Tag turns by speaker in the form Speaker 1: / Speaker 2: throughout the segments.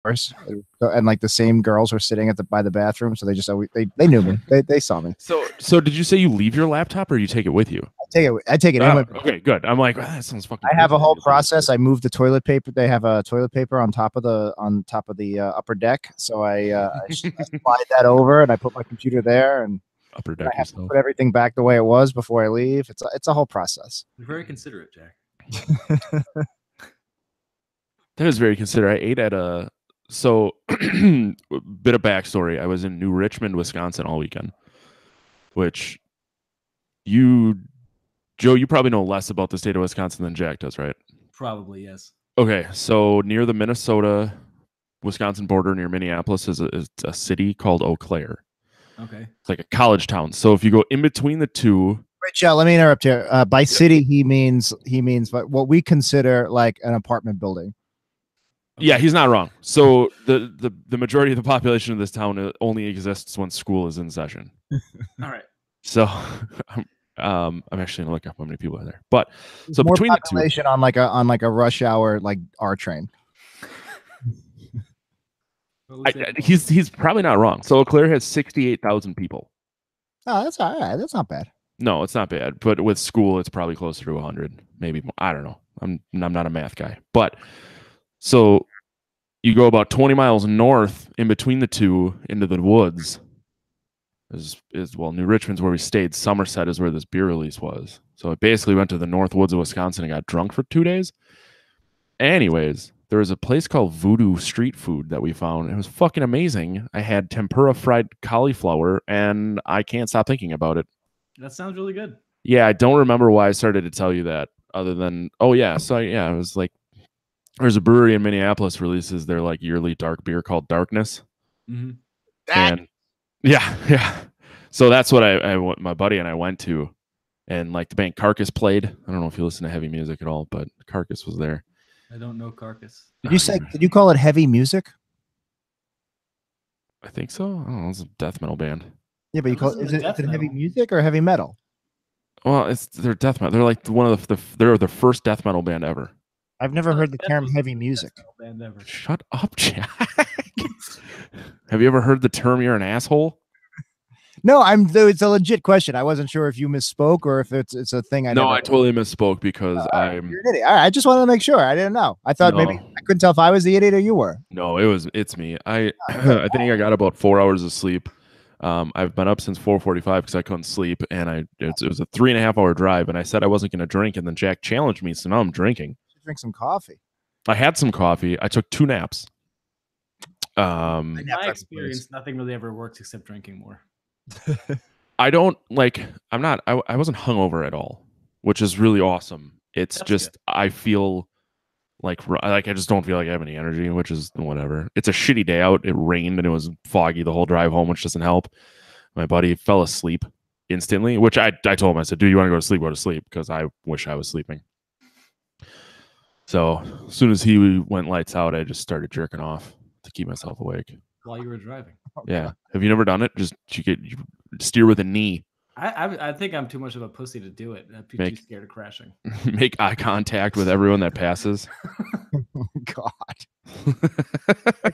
Speaker 1: and like the same girls were sitting by the bathroom, so they just always they knew me. They saw me.
Speaker 2: So did you say you leave your laptop or you take it with you?
Speaker 1: I take it in with me.
Speaker 2: Okay, good. I'm like, that sounds fucking.
Speaker 1: I have a whole process. I moved the toilet paper. They have a toilet paper on top of the upper deck, so I slide that over and I put my computer there, and
Speaker 2: upper deck.
Speaker 1: I have to put everything back the way it was before I leave. It's a whole process.
Speaker 3: You're very considerate, Jack.
Speaker 2: That was very considerate. I ate at a bit of backstory. I was in New Richmond, Wisconsin all weekend, which Joe, you probably know less about the state of Wisconsin than Jack does, right?
Speaker 3: Probably, yes.
Speaker 2: Okay, so near the Minnesota-Wisconsin border, near Minneapolis, is a city called Eau Claire.
Speaker 3: Okay.
Speaker 2: It's like a college town. So if you go in between the two...
Speaker 1: Wait, Joe, let me interrupt here. By city, he means what we consider like an apartment building.
Speaker 2: Yeah, he's not wrong. So the majority of the population of this town only exists when school is in session.
Speaker 3: All right.
Speaker 2: So... I'm actually gonna look up how many people are there. But so
Speaker 1: more
Speaker 2: between
Speaker 1: population
Speaker 2: the two,
Speaker 1: on like a rush hour like R train.
Speaker 2: He's probably not wrong. So Eau Claire has 68,000 people.
Speaker 1: Oh, that's all right. That's not bad.
Speaker 2: No, it's not bad. But with school, it's probably closer to 100, maybe more. I don't know. I'm not a math guy. But so you go about 20 miles north in between the two into the woods. New Richmond's where we stayed. Somerset is where this beer release was. So I basically went to the north woods of Wisconsin and got drunk for 2 days. Anyways, there was a place called Voodoo Street Food that we found. It was fucking amazing. I had tempura fried cauliflower, and I can't stop thinking about it.
Speaker 3: That sounds really good.
Speaker 2: Yeah, I don't remember why I started to tell you that, other than, it was like, there's a brewery in Minneapolis releases their like yearly dark beer called Darkness.
Speaker 3: Mm-hmm.
Speaker 2: And yeah. So that's what my buddy and I went to, and like the band Carcass played. I don't know if you listen to heavy music at all, but Carcass was there.
Speaker 3: I don't know Carcass.
Speaker 1: Did you call it heavy music?
Speaker 2: I think so. I don't know. It's a death metal band.
Speaker 1: Yeah, but is it heavy music or heavy metal?
Speaker 2: Well, they're death metal. They're like one of they're the first death metal band ever.
Speaker 1: I've never heard the term heavy music.
Speaker 3: Band ever.
Speaker 2: Shut up, Jack. Have you ever heard the term "you're an asshole"?
Speaker 1: No, it's a legit question. I wasn't sure if you misspoke or if it's a thing.
Speaker 2: I totally misspoke because I'm.
Speaker 1: You're an idiot. All right, I just wanted to make sure. I didn't know. I thought maybe I couldn't tell if I was the idiot or you were.
Speaker 2: No, it's me. I think I got about 4 hours of sleep. I've been up since 4:45 because I couldn't sleep, and it was a 3.5 hour drive. And I said I wasn't going to drink, and then Jack challenged me, so now I'm drinking.
Speaker 1: Drink some coffee.
Speaker 2: I had some coffee. I took 2 naps.
Speaker 3: In my experience, nothing really ever works except drinking more.
Speaker 2: I don't like. I wasn't hungover at all, which is really awesome. It's just good. I feel like I just don't feel like I have any energy, which is whatever. It's a shitty day out. It rained and it was foggy the whole drive home, which doesn't help. My buddy fell asleep instantly, which I told him, I said, "Dude, you want to go to sleep? Go to sleep," because I wish I was sleeping. So as soon as he went lights out, I just started jerking off to keep myself awake
Speaker 3: while you were driving.
Speaker 2: Yeah. Have you never done it? Just you steer with a knee.
Speaker 3: I think I'm too much of a pussy to do it. I'd be too scared of crashing.
Speaker 2: Make eye contact with everyone that passes.
Speaker 1: Oh, God.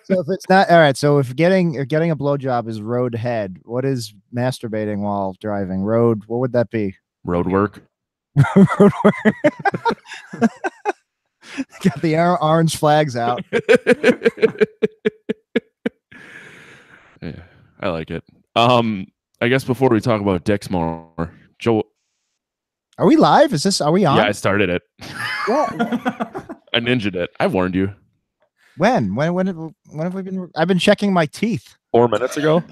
Speaker 1: So if it's not all right, so if getting a blowjob is road head, what is masturbating while driving? Road, what would that be?
Speaker 2: Road work.
Speaker 1: Road work. Got the orange flags out.
Speaker 2: Yeah, I like it. I guess before we talk about dicks more, Joe,
Speaker 1: are we live? Are we on?
Speaker 2: Yeah, I started it.
Speaker 1: What?
Speaker 2: I ninja'd it. I warned you.
Speaker 1: When have we been? I've been checking my teeth
Speaker 2: 4 minutes ago.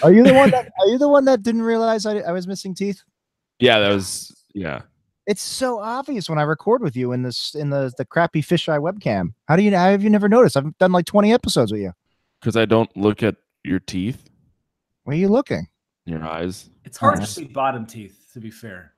Speaker 1: Are you the one that didn't realize I was missing teeth?
Speaker 2: Yeah, yeah.
Speaker 1: It's so obvious when I record with you in the crappy fisheye webcam. How have you never noticed? I've done like 20 episodes with you.
Speaker 2: Because I don't look at your teeth.
Speaker 1: Where are you looking?
Speaker 2: Your eyes.
Speaker 3: It's hard to see bottom teeth, to be fair.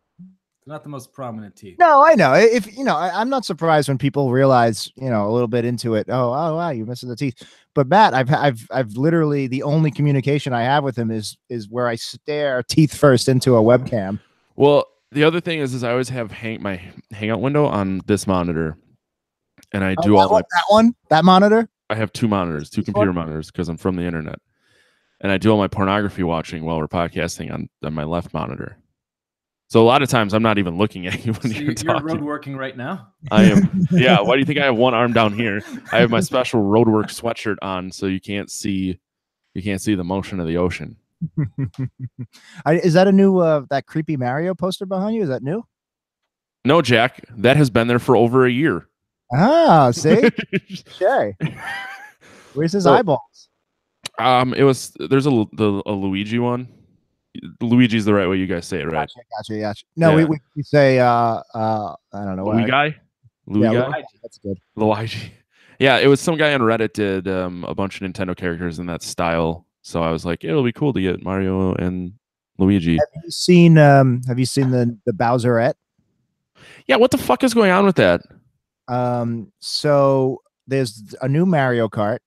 Speaker 3: They're not the most prominent teeth.
Speaker 1: No, I know. I'm not surprised when people realize, a little bit into it. Oh wow, you're missing the teeth. But Matt, I've literally, the only communication I have with him is where I stare teeth first into a webcam.
Speaker 2: Well, the other thing is I always have my hangout window on this monitor, and I do all
Speaker 1: that monitor.
Speaker 2: I have two monitors, two computer monitors, because I'm from the internet, and I do all my pornography watching while we're podcasting on my left monitor. So a lot of times I'm not even looking at you when you're talking.
Speaker 3: You're road working right now?
Speaker 2: I am. Yeah. Why do you think I have one arm down here? I have my special roadwork sweatshirt on, so you can't see the motion of the ocean.
Speaker 1: Is that a new that creepy Mario poster behind you? Is that new?
Speaker 2: No, Jack. That has been there for over a year.
Speaker 1: Ah, see? Shay. Where's his eyeballs?
Speaker 2: There's a Luigi one. Luigi's the right way you guys say it, right?
Speaker 1: Gotcha. No, yeah. we say I don't know.
Speaker 2: Louis guy? Louis guy?
Speaker 1: Luigi. That's good.
Speaker 2: Luigi. Yeah, it was some guy on Reddit did a bunch of Nintendo characters in that style. So I was like, it'll be cool to get Mario and Luigi.
Speaker 1: Have you seen the Bowserette?
Speaker 2: Yeah, what the fuck is going on with that?
Speaker 1: So there's a new Mario Kart,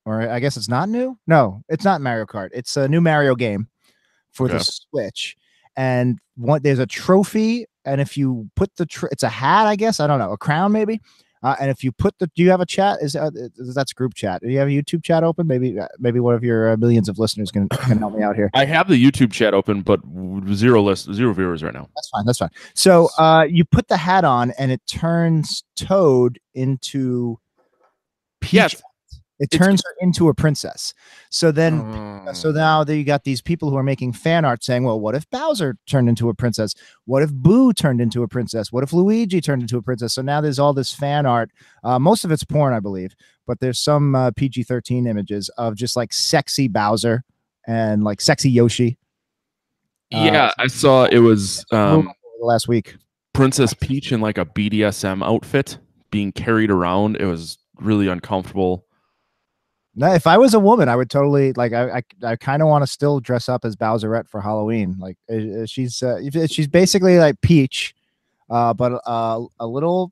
Speaker 1: or I guess it's not new. No, it's not Mario Kart. It's a new Mario game for the Switch, and there's a trophy, and if you put it's a hat, I guess, I don't know, a crown maybe, and if you put do you have a chat? That's group chat? Do you have a YouTube chat open? Maybe one of your millions of listeners can help me out here.
Speaker 2: I have the YouTube chat open, but zero viewers right now.
Speaker 1: That's fine. So you put the hat on, and it turns Toad into Peach.
Speaker 2: Yes.
Speaker 1: It turns her into a princess. So now you got these people who are making fan art saying, well, what if Bowser turned into a princess? What if Boo turned into a princess? What if Luigi turned into a princess? So now there's all this fan art. Most of it's porn, I believe, but there's some PG-13 images of just like sexy Bowser and like sexy Yoshi.
Speaker 2: Yeah, I saw it was
Speaker 1: last week.
Speaker 2: Princess Peach in like a BDSM outfit being carried around. It was really uncomfortable.
Speaker 1: No, if I was a woman, I would totally like. I kind of want to still dress up as Bowserette for Halloween. Like she's basically like Peach, but a little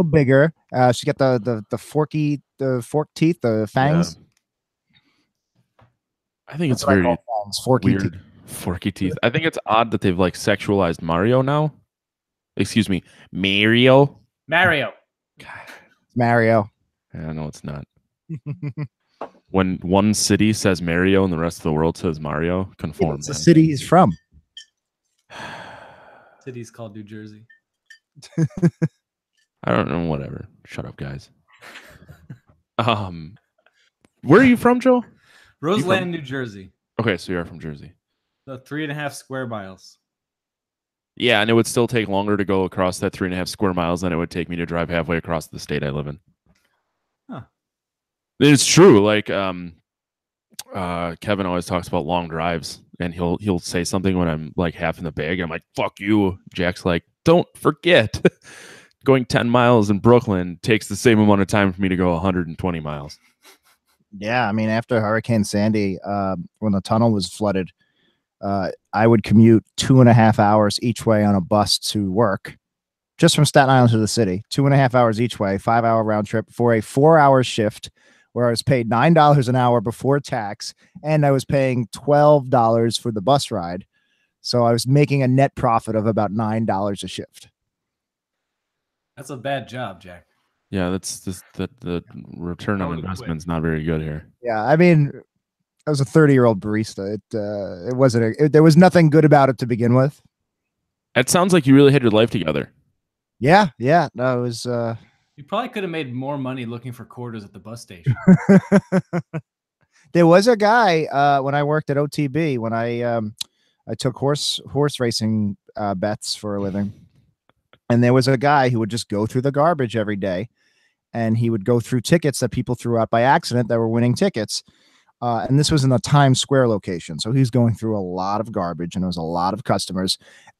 Speaker 1: bigger. She got the fork teeth, the fangs.
Speaker 2: Yeah. I think it's very
Speaker 1: forky
Speaker 2: weird. Forky teeth. I think it's odd that they've like sexualized Mario now. Excuse me, Mario.
Speaker 3: God.
Speaker 1: Mario.
Speaker 2: Yeah, no, it's not. When one city says Mario and the rest of the world says Mario, conform.
Speaker 1: It's the city he's from.
Speaker 3: City's called New Jersey.
Speaker 2: I don't know. Whatever. Shut up, guys. Where are you from, Joe?
Speaker 3: Roseland, New Jersey.
Speaker 2: Okay, so you're from Jersey.
Speaker 3: So 3.5 square miles.
Speaker 2: Yeah, and it would still take longer to go across that 3.5 square miles than it would take me to drive halfway across the state I live in.
Speaker 3: Huh.
Speaker 2: It's true. Like Kevin always talks about long drives, and he'll say something when I'm like half in the bag. I'm like, "Fuck you." Jack's like, "Don't forget, going 10 miles in Brooklyn takes the same amount of time for me to go 120 miles."
Speaker 1: Yeah, I mean, after Hurricane Sandy, when the tunnel was flooded, I would commute 2.5 hours each way on a bus to work, just from Staten Island to the city. 2.5 hours each way, 5-hour round trip for a 4-hour shift, where I was paid $9 an hour before tax, and I was paying $12 for the bus ride. So I was making a net profit of about $9 a shift.
Speaker 3: That's a bad job, Jack.
Speaker 2: Yeah, the return on investment is not very good here.
Speaker 1: Yeah, I mean, I was a 30-year-old barista. It wasn't. There was nothing good about it to begin with.
Speaker 2: It sounds like you really had your life together.
Speaker 1: Yeah. No, it was.
Speaker 3: You probably could have made more money looking for quarters at the bus station.
Speaker 1: There was a guy when I worked at OTB when I took horse racing bets for a living, and there was a guy who would just go through the garbage every day, and he would go through tickets that people threw out by accident that were winning tickets. And this was in the Times Square location. So he's going through a lot of garbage, and there was a lot of customers,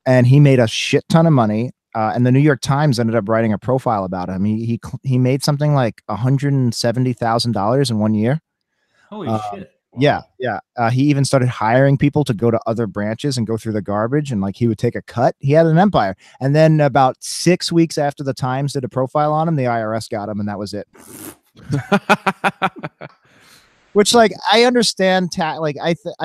Speaker 1: and he made a shit ton of money. And the New York Times ended up writing a profile about him. He made something like $170,000 in 1 year.
Speaker 3: Holy shit.
Speaker 1: Wow. Yeah. He even started hiring people to go to other branches and go through the garbage, and like he would take a cut. He had an empire. And then about 6 weeks after the Times did a profile on him, the IRS got him, and that was it. Which, like, I understand. I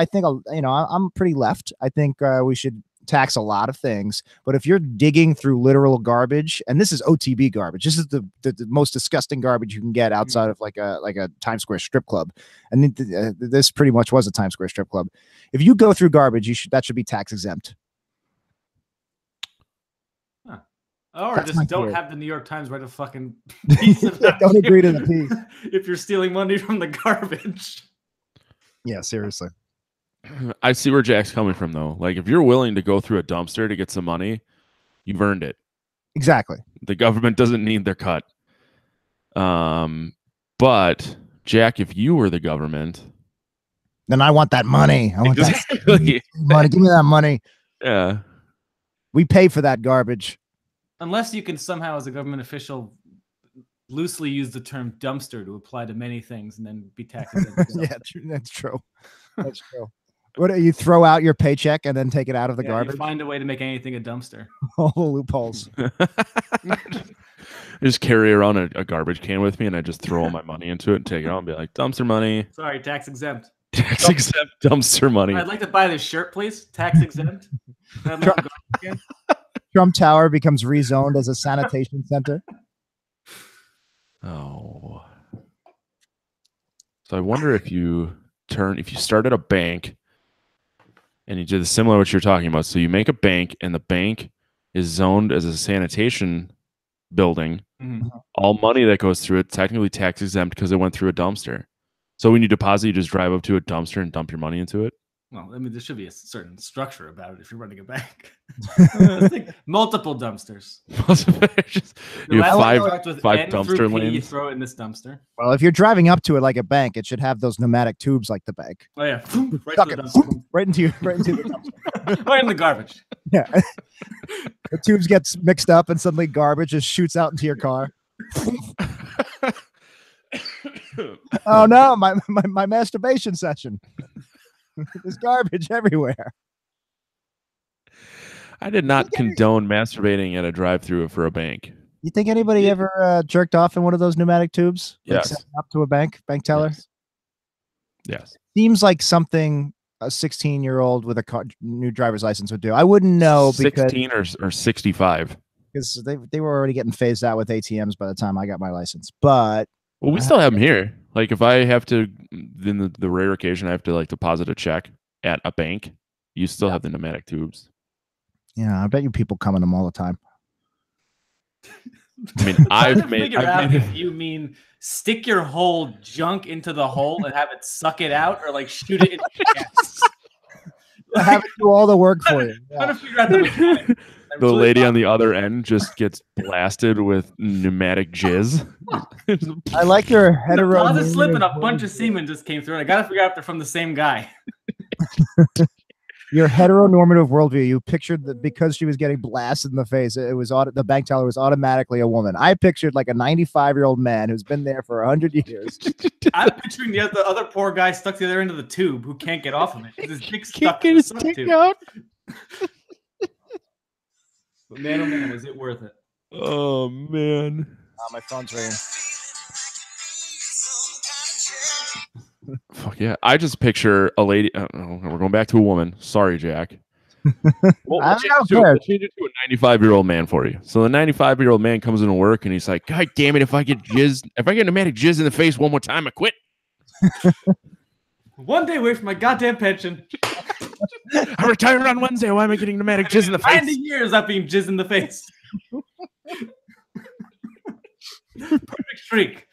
Speaker 1: think I'm pretty left. I think we should tax a lot of things, but if you're digging through literal garbage, and this is OTB garbage, this is the most disgusting garbage you can get outside of like a Times Square strip club, and this pretty much was a Times Square strip club. If you go through garbage, that should be tax exempt.
Speaker 3: Or that's just don't have the New York Times write a fucking piece of that.
Speaker 1: Don't agree to the piece.
Speaker 3: If you're stealing money from the garbage.
Speaker 1: Yeah, seriously.
Speaker 2: I see where Jack's coming from, though. Like, if you're willing to go through a dumpster to get some money, you've earned it.
Speaker 1: Exactly.
Speaker 2: The government doesn't need their cut. But, Jack, if you were the government...
Speaker 1: Then I want that money. I want that money. Give me that money.
Speaker 2: Yeah.
Speaker 1: We pay for that garbage.
Speaker 3: Unless you can somehow, as a government official, loosely use the term dumpster to apply to many things and then be taxed.
Speaker 1: Yeah, that's true. That's true. What do you throw out your paycheck and then take it out of the garbage?
Speaker 3: You find a way to make anything a dumpster.
Speaker 1: Oh, loopholes.
Speaker 2: I just carry around a garbage can with me and I just throw all my money into it and take it out and be like, dumpster money.
Speaker 3: Sorry, tax exempt.
Speaker 2: Tax exempt dumpster money.
Speaker 3: I'd like to buy this shirt, please. Tax exempt.
Speaker 1: Trump Tower becomes rezoned as a sanitation center.
Speaker 2: Oh. So I wonder if you started a bank and you did similar to what you're talking about. So you make a bank and the bank is zoned as a sanitation building.
Speaker 3: Mm-hmm.
Speaker 2: All money that goes through it technically tax exempt because it went through a dumpster. So when you deposit, you just drive up to a dumpster and dump your money into it.
Speaker 3: Well, I mean, there should be a certain structure about it if you're running a bank. I think multiple dumpsters.
Speaker 2: You have five dumpster lanes.
Speaker 3: You throw it in this dumpster.
Speaker 1: Well, if you're driving up to it like a bank, it should have those pneumatic tubes like the bank.
Speaker 3: Oh yeah,
Speaker 1: right into the dumpster.
Speaker 3: Right in the garbage.
Speaker 1: Yeah, the tubes get mixed up, and suddenly garbage just shoots out into your car. Oh no, my masturbation session. There's garbage everywhere.
Speaker 2: I did not condone masturbating at a drive-through for a bank.
Speaker 1: You think anybody ever jerked off in one of those pneumatic tubes?
Speaker 2: Yes.
Speaker 1: Like up to a bank teller?
Speaker 2: Yes.
Speaker 1: Seems like something a 16-year-old with a new driver's license would do. I wouldn't know because
Speaker 2: 16 or 65.
Speaker 1: Because they were already getting phased out with ATMs by the time I got my license. But
Speaker 2: well, we still have them here. Like if I have to, in the rare occasion I have to like deposit a check at a bank, you still have the pneumatic tubes.
Speaker 1: Yeah, I bet you people come in them all the time.
Speaker 2: I mean, I've made
Speaker 3: if you mean stick your whole junk into the hole and have it suck it out, or like shoot it in the chest.
Speaker 1: Have it do all the work for you. Yeah.
Speaker 3: Trying to figure out the mechanics.
Speaker 2: The lady on the other end just gets blasted with pneumatic jizz.
Speaker 1: I like your hetero.
Speaker 3: The closet slip and a bunch of semen just came through. And I gotta figure out if they're from the same guy.
Speaker 1: Your heteronormative worldview. You pictured that because she was getting blasted in the face, it was the bank teller was automatically a woman. I pictured like a 95-year-old man who's been there for 100 years.
Speaker 3: I'm picturing the other poor guy stuck to the other end of the tube who can't get off of it. His dick stuck
Speaker 2: get his dick out.
Speaker 3: But man, oh man, was it worth it?
Speaker 2: Oh man.
Speaker 1: My phone's ringing.
Speaker 2: Fuck yeah. I just picture a lady. We're going back to a woman. Sorry, Jack. We'll change it to a 95-year-old man for you. So the 95-year-old man comes into work and he's like, God damn it, if I get pneumatic jizz in the face one more time, I quit.
Speaker 3: One day away from my goddamn pension.
Speaker 2: I retired on Wednesday. Why am I getting pneumatic jizz in the face?
Speaker 3: 90 years I've been jizz in the face. Perfect streak.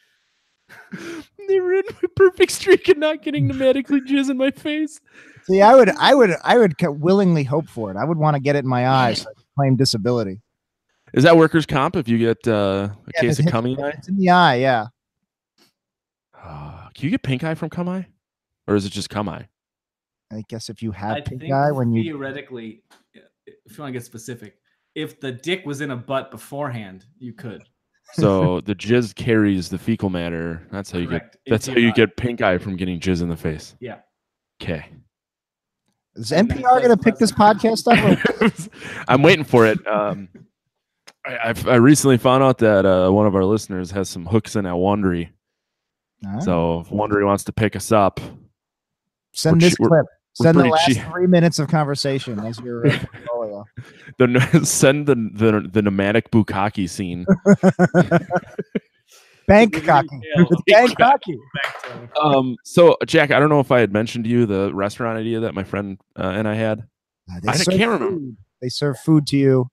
Speaker 2: They ruined my perfect streak of not getting pneumatically jizz in my face.
Speaker 1: See, I would willingly hope for it. I would want to get it in my eyes so I could claim disability.
Speaker 2: Is that workers' comp if you get a case of cum eye?
Speaker 1: It's in the eye, yeah.
Speaker 2: Can you get pink eye from cum eye? Or is it just cum eye?
Speaker 1: I guess if you have pink eye,
Speaker 3: theoretically, if you want to get specific, if the dick was in a butt beforehand, you could.
Speaker 2: So the jizz carries the fecal matter. That's how you
Speaker 3: Correct.
Speaker 2: get. That's how you get pink eye from getting jizz in the face.
Speaker 3: Yeah.
Speaker 2: Okay.
Speaker 1: Is NPR going to pick this podcast up?
Speaker 2: I'm waiting for it. I recently found out that one of our listeners has some hooks in at Wondery. So if Wondery wants to pick us up,
Speaker 1: send this clip. Send the
Speaker 2: pretty
Speaker 1: last
Speaker 2: cheap.
Speaker 1: 3 minutes of conversation as your portfolio.
Speaker 2: Send the pneumatic bukkake scene.
Speaker 1: Bank cocky. Bank cocky.
Speaker 2: So Jack, I don't know if I had mentioned to you the restaurant idea that my friend and I had. I can't remember.
Speaker 1: They serve food to you.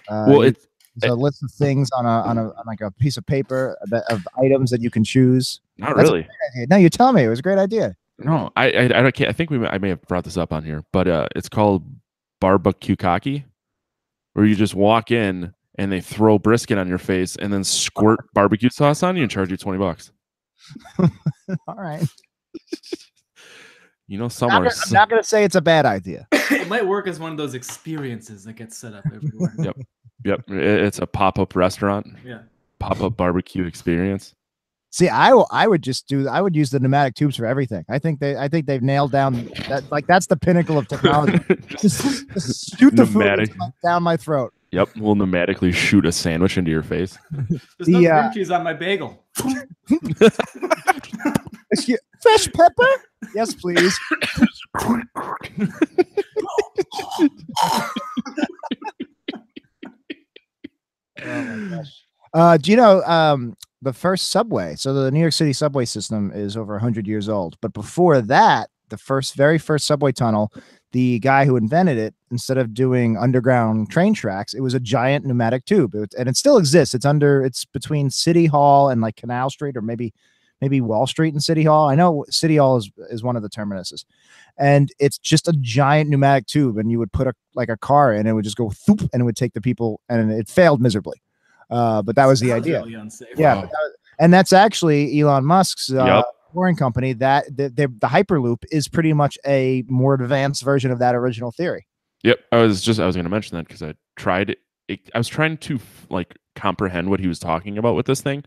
Speaker 2: Well,
Speaker 1: it's a list of things on like a piece of paper of items that you can choose.
Speaker 2: Not really.
Speaker 1: No, you tell me. It was a great idea.
Speaker 2: No, I can't. I think I may have brought this up on here, but it's called barbecue cocky, where you just walk in and they throw brisket on your face and then squirt barbecue sauce on you and charge you $20.
Speaker 1: All right.
Speaker 2: You know, somewhere.
Speaker 1: I'm not going to say it's a bad idea.
Speaker 3: It might work as one of those experiences that gets set up everywhere.
Speaker 2: Yep. It's a pop-up restaurant.
Speaker 3: Yeah.
Speaker 2: Pop-up barbecue experience.
Speaker 1: See, I would use the pneumatic tubes for everything. I think they've nailed down that. Like, that's the pinnacle of technology. just shoot the food down my throat.
Speaker 2: Yep, we'll pneumatically shoot a sandwich into your face.
Speaker 3: There's no cream cheese on my bagel.
Speaker 1: Fresh pepper? Yes, please. Oh my gosh. Do you know the first subway? So the New York City subway system is over 100 years old. But before that, the very first subway tunnel, the guy who invented it, instead of doing underground train tracks, it was a giant pneumatic tube. And it still exists. It's between City Hall and like Canal Street, or maybe Wall Street and City Hall. I know City Hall is one of the terminuses. And it's just a giant pneumatic tube, and you would put a car in, and it would just go thoop, and it would take the people, and it failed miserably. But that was the idea.
Speaker 3: Really unsafe.
Speaker 1: Yeah, wow. And that's actually Elon Musk's touring company. That the Hyperloop is pretty much a more advanced version of that original theory.
Speaker 2: Yep, I was going to mention that because I tried it. I was trying to like comprehend what he was talking about with this thing.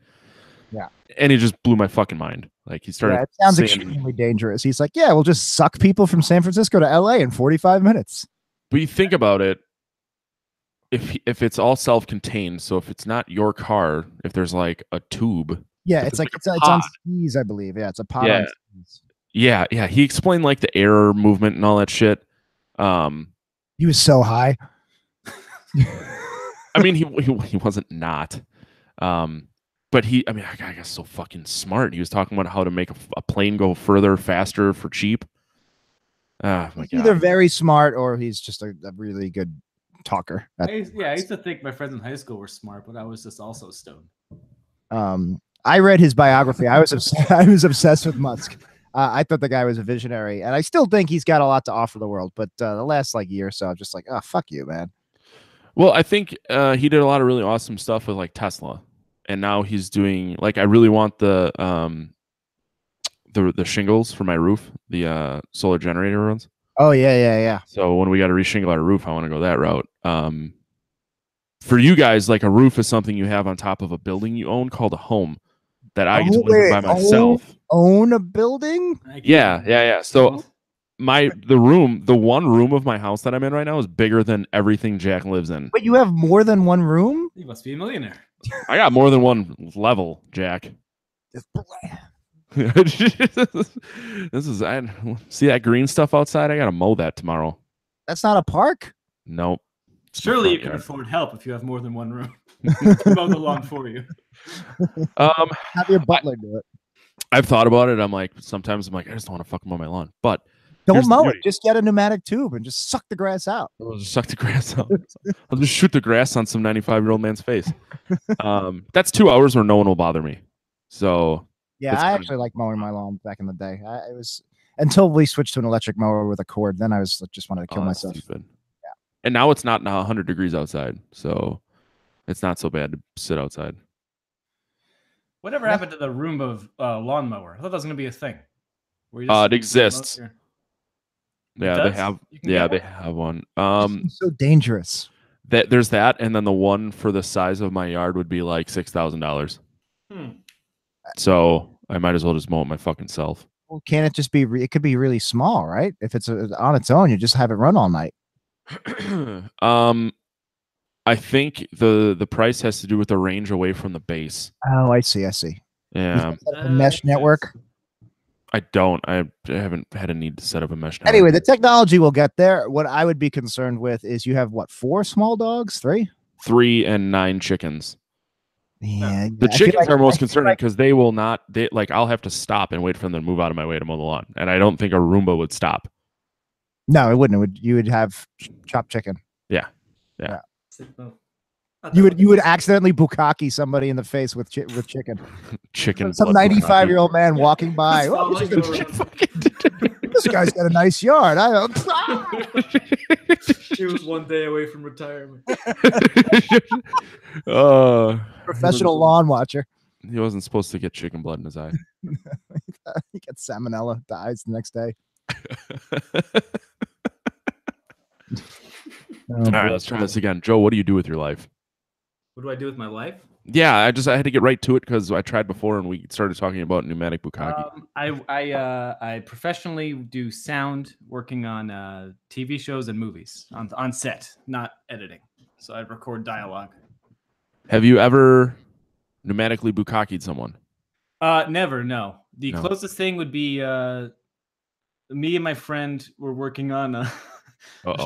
Speaker 1: Yeah,
Speaker 2: and it just blew my fucking mind. Like, he started.
Speaker 1: Yeah, it sounds extremely dangerous. He's like, yeah, we'll just suck people from San Francisco to LA in 45 minutes.
Speaker 2: But you think about it. If it's all self-contained, so if it's not your car, if there's like a tube,
Speaker 1: it's on skis, I believe. Yeah, it's a pod.
Speaker 2: Yeah,
Speaker 1: on skis.
Speaker 2: Yeah. He explained like the air movement and all that shit.
Speaker 1: He was so high.
Speaker 2: I mean, he wasn't not. But I guess so fucking smart. He was talking about how to make a plane go further, faster for cheap. Oh my God.
Speaker 1: Either very smart or he's just a really good talker.
Speaker 3: I used to think my friends in high school were smart, but I was just also stoned.
Speaker 1: I read his biography. I was obsessed with Musk. I thought the guy was a visionary, and I still think he's got a lot to offer the world. But the last year or so, I'm just like, oh, fuck you, man.
Speaker 2: Well, I think he did a lot of really awesome stuff with like Tesla, and now he's doing like, I really want the shingles for my roof, the solar generator ones.
Speaker 1: Oh yeah.
Speaker 2: So when we got to reshingle our roof, I want to go that route. For you guys, like, a roof is something you have on top of a building you own called a home that I get to live by myself.
Speaker 1: Own a building?
Speaker 2: Yeah. So the one room of my house that I'm in right now is bigger than everything Jack lives in.
Speaker 1: But you have more than one room?
Speaker 3: You must be a millionaire.
Speaker 2: I got more than one level, Jack. See that green stuff outside? I gotta mow that tomorrow.
Speaker 1: That's not a park?
Speaker 2: Nope.
Speaker 3: Surely you can afford help if you have more than one room. Mow the lawn for you.
Speaker 1: Have your butler do it.
Speaker 2: I've thought about it. Sometimes I'm like, I just don't want to fucking mow my lawn. But
Speaker 1: don't mow it. Just get a pneumatic tube and just suck the grass out.
Speaker 2: I'll just suck the grass out. I'll just shoot the grass on some 95-year-old man's face. That's 2 hours where no one will bother me. So
Speaker 1: yeah, I actually like mowing my lawn back in the day. It was until we switched to an electric mower with a cord. Then I just wanted to kill myself.
Speaker 2: Stupid. Yeah. And now it's not 100 degrees outside, so it's not so bad to sit outside.
Speaker 3: Whatever happened to the Roomba lawnmower? I thought that was going to be a thing.
Speaker 2: It exists.
Speaker 3: Yeah,
Speaker 2: they have. Yeah, they have one.
Speaker 1: It's so dangerous.
Speaker 2: There's that, and then the one for the size of my yard would be like $6,000. So I might as well just mow it my fucking self.
Speaker 1: Well, can't it just be? It could be really small, right? If it's on its own, you just have it run all night.
Speaker 2: I think the price has to do with the range away from the base.
Speaker 1: Oh, I see.
Speaker 2: Yeah.
Speaker 1: A mesh network.
Speaker 2: I don't. I haven't had a need to set up a mesh network.
Speaker 1: Anyway, the technology will get there. What I would be concerned with is you have what, 4 small dogs? 3?
Speaker 2: 3 and 9 chickens.
Speaker 1: Yeah,
Speaker 2: The
Speaker 1: I feel
Speaker 2: chickens
Speaker 1: like-
Speaker 2: are
Speaker 1: I
Speaker 2: most
Speaker 1: feel
Speaker 2: concerning
Speaker 1: like-
Speaker 2: because they will not. They like I'll have to stop and wait for them to move out of my way to mow the lawn, and I don't think a Roomba would stop.
Speaker 1: No, it wouldn't. You would have chopped chicken.
Speaker 2: Yeah.
Speaker 1: You would accidentally bukkake somebody in the face with chicken.
Speaker 2: Chicken.
Speaker 1: Some
Speaker 2: blood
Speaker 1: 95-year-old man walking by.
Speaker 3: It's
Speaker 1: "Oh,
Speaker 3: all like
Speaker 1: this guy's got a nice yard. I don't.
Speaker 3: He was one day away from retirement.
Speaker 1: Professional lawn watcher.
Speaker 2: He wasn't supposed to get chicken blood in his eye.
Speaker 1: He gets salmonella, dies the next day.
Speaker 2: All right, let's try this again. Joe, what do you do with your life?
Speaker 3: What do I do with my life?
Speaker 2: Yeah, I had to get right to it because I tried before and we started talking about pneumatic bukkake.
Speaker 3: I professionally do sound, working on TV shows and movies on set, not editing. So I record dialogue.
Speaker 2: Have you ever pneumatically bukkake'd someone?
Speaker 3: Never, no. The
Speaker 2: No.
Speaker 3: closest thing would be me and my friend were working on a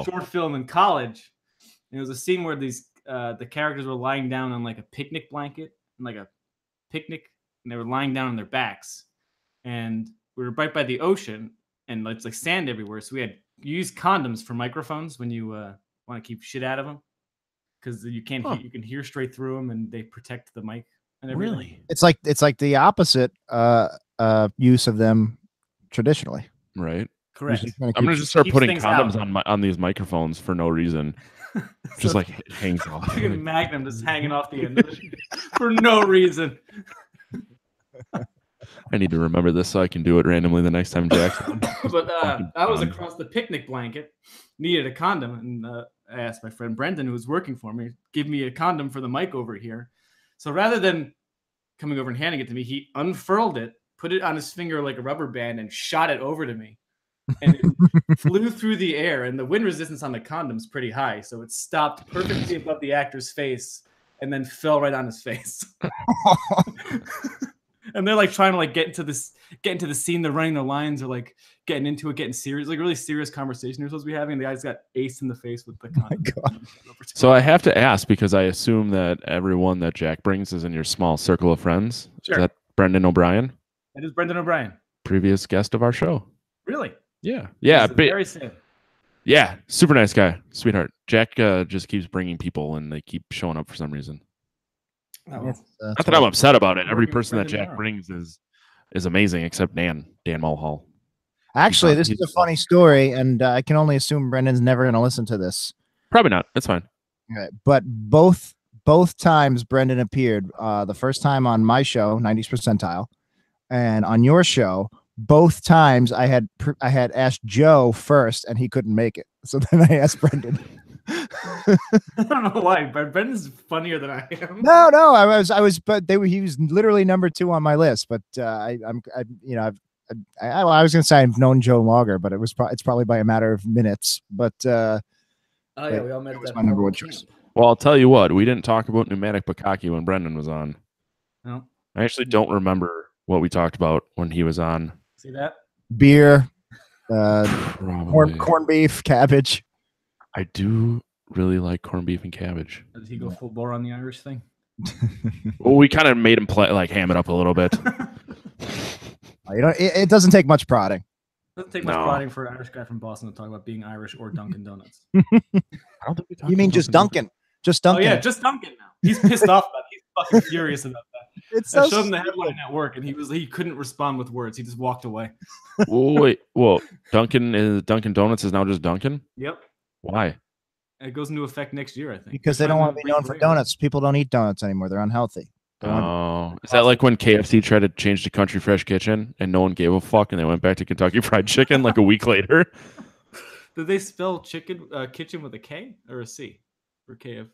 Speaker 3: short film in college. And it was a scene where the characters were lying down on like a picnic blanket and like a picnic, and they were lying down on their backs. And we were right by the ocean, and it's like sand everywhere. So you use condoms for microphones when you want to keep shit out of them, because you can't you can hear straight through them, and they protect the mic. And everything.
Speaker 2: Really?
Speaker 1: It's like the opposite use of them traditionally.
Speaker 2: Right.
Speaker 3: Correct.
Speaker 2: I'm gonna just start
Speaker 3: keeps
Speaker 2: putting
Speaker 3: things
Speaker 2: condoms
Speaker 3: out.
Speaker 2: on these microphones for no reason. Just
Speaker 3: So
Speaker 2: like it hangs off.
Speaker 3: like a magnum just hanging off the end of it for no reason.
Speaker 2: I need to remember this so I can do it randomly the next time Jack's on.
Speaker 3: But I was across the picnic blanket, needed a condom, and I asked my friend Brendan, who was working for me, give me a condom for the mic over here. So rather than coming over and handing it to me, he unfurled it, put it on his finger like a rubber band, and shot it over to me. And it flew through the air, and the wind resistance on the condom's pretty high, so it stopped perfectly above the actor's face and then fell right on his face. And they're like trying to like get into the scene. They're running the lines, or like getting into it, getting serious, like really serious conversation you're supposed to be having. And the guy's got aced in the face with the condom.
Speaker 2: So I have to ask because I assume that everyone that Jack brings is in your small circle of friends.
Speaker 3: Sure.
Speaker 2: Is that Brendan O'Brien,
Speaker 3: It is Brendan O'Brien.
Speaker 2: previous guest of our show?
Speaker 3: Really?
Speaker 2: Yeah.
Speaker 3: Very sad.
Speaker 2: Yeah, super nice guy, sweetheart. Jack just keeps bringing people, and they keep showing up for some reason.
Speaker 3: Oh,
Speaker 2: Not that I'm upset about it. Every
Speaker 3: Working with
Speaker 2: person that
Speaker 3: Brendan
Speaker 2: Jack
Speaker 3: tomorrow.
Speaker 2: brings is amazing, except Dan Mulhall.
Speaker 1: Actually, this
Speaker 2: He's-
Speaker 1: is a funny story, and I can only assume Brendan's never going to listen to this.
Speaker 2: Probably not. That's fine.
Speaker 1: Okay, but both times Brendan appeared, the first time on my show, 90th Percentile, and on your show, both times I had asked Joe first, and he couldn't make it. So then I asked Brendan.
Speaker 3: I don't know why, but Brendan's funnier than I am.
Speaker 1: No, I was, but he was literally number 2 on my list. But I was gonna say I've known Joe longer, but it's probably by a matter of minutes. But
Speaker 3: Oh yeah, we all met.
Speaker 1: that
Speaker 3: at
Speaker 1: was
Speaker 3: that
Speaker 1: my number one
Speaker 3: camp.
Speaker 1: choice.
Speaker 2: Well, I'll tell you what. We didn't talk about pneumatic bukkake when Brendan was on.
Speaker 3: No,
Speaker 2: I actually don't remember what we talked about when he was on.
Speaker 3: see that?
Speaker 1: Beer,
Speaker 2: Probably.
Speaker 1: corned beef, cabbage.
Speaker 2: I do really like corned beef and cabbage.
Speaker 3: Did he go full bore on the Irish thing?
Speaker 2: Well, we kind of made him play, like ham it up a little bit.
Speaker 1: It doesn't take much prodding.
Speaker 3: Doesn't take much
Speaker 2: No.
Speaker 3: prodding for an Irish guy from Boston to talk about being Irish or Dunkin' Donuts.
Speaker 2: I don't think we talked
Speaker 1: You mean
Speaker 2: about
Speaker 1: just Duncan? Just
Speaker 3: Oh
Speaker 1: Duncan.
Speaker 3: yeah, just Dunkin' now. He's pissed off about it. He's fucking furious about that.
Speaker 1: It's
Speaker 3: I
Speaker 1: so
Speaker 3: showed him the
Speaker 1: stupid.
Speaker 3: headline at work, and he couldn't respond with words. He just walked away.
Speaker 2: Wait. Well, Dunkin' Donuts is now just Dunkin'?
Speaker 3: Yep.
Speaker 2: Why?
Speaker 3: It goes into effect next year, I think.
Speaker 1: Because they don't want to be known for donuts. People don't eat donuts anymore. They're unhealthy. They want-
Speaker 2: Oh, is that like when KFC tried to change to Country Fresh Kitchen and no one gave a fuck and they went back to Kentucky Fried Chicken like a week later?
Speaker 3: Did they spell kitchen with a K or a C for KF?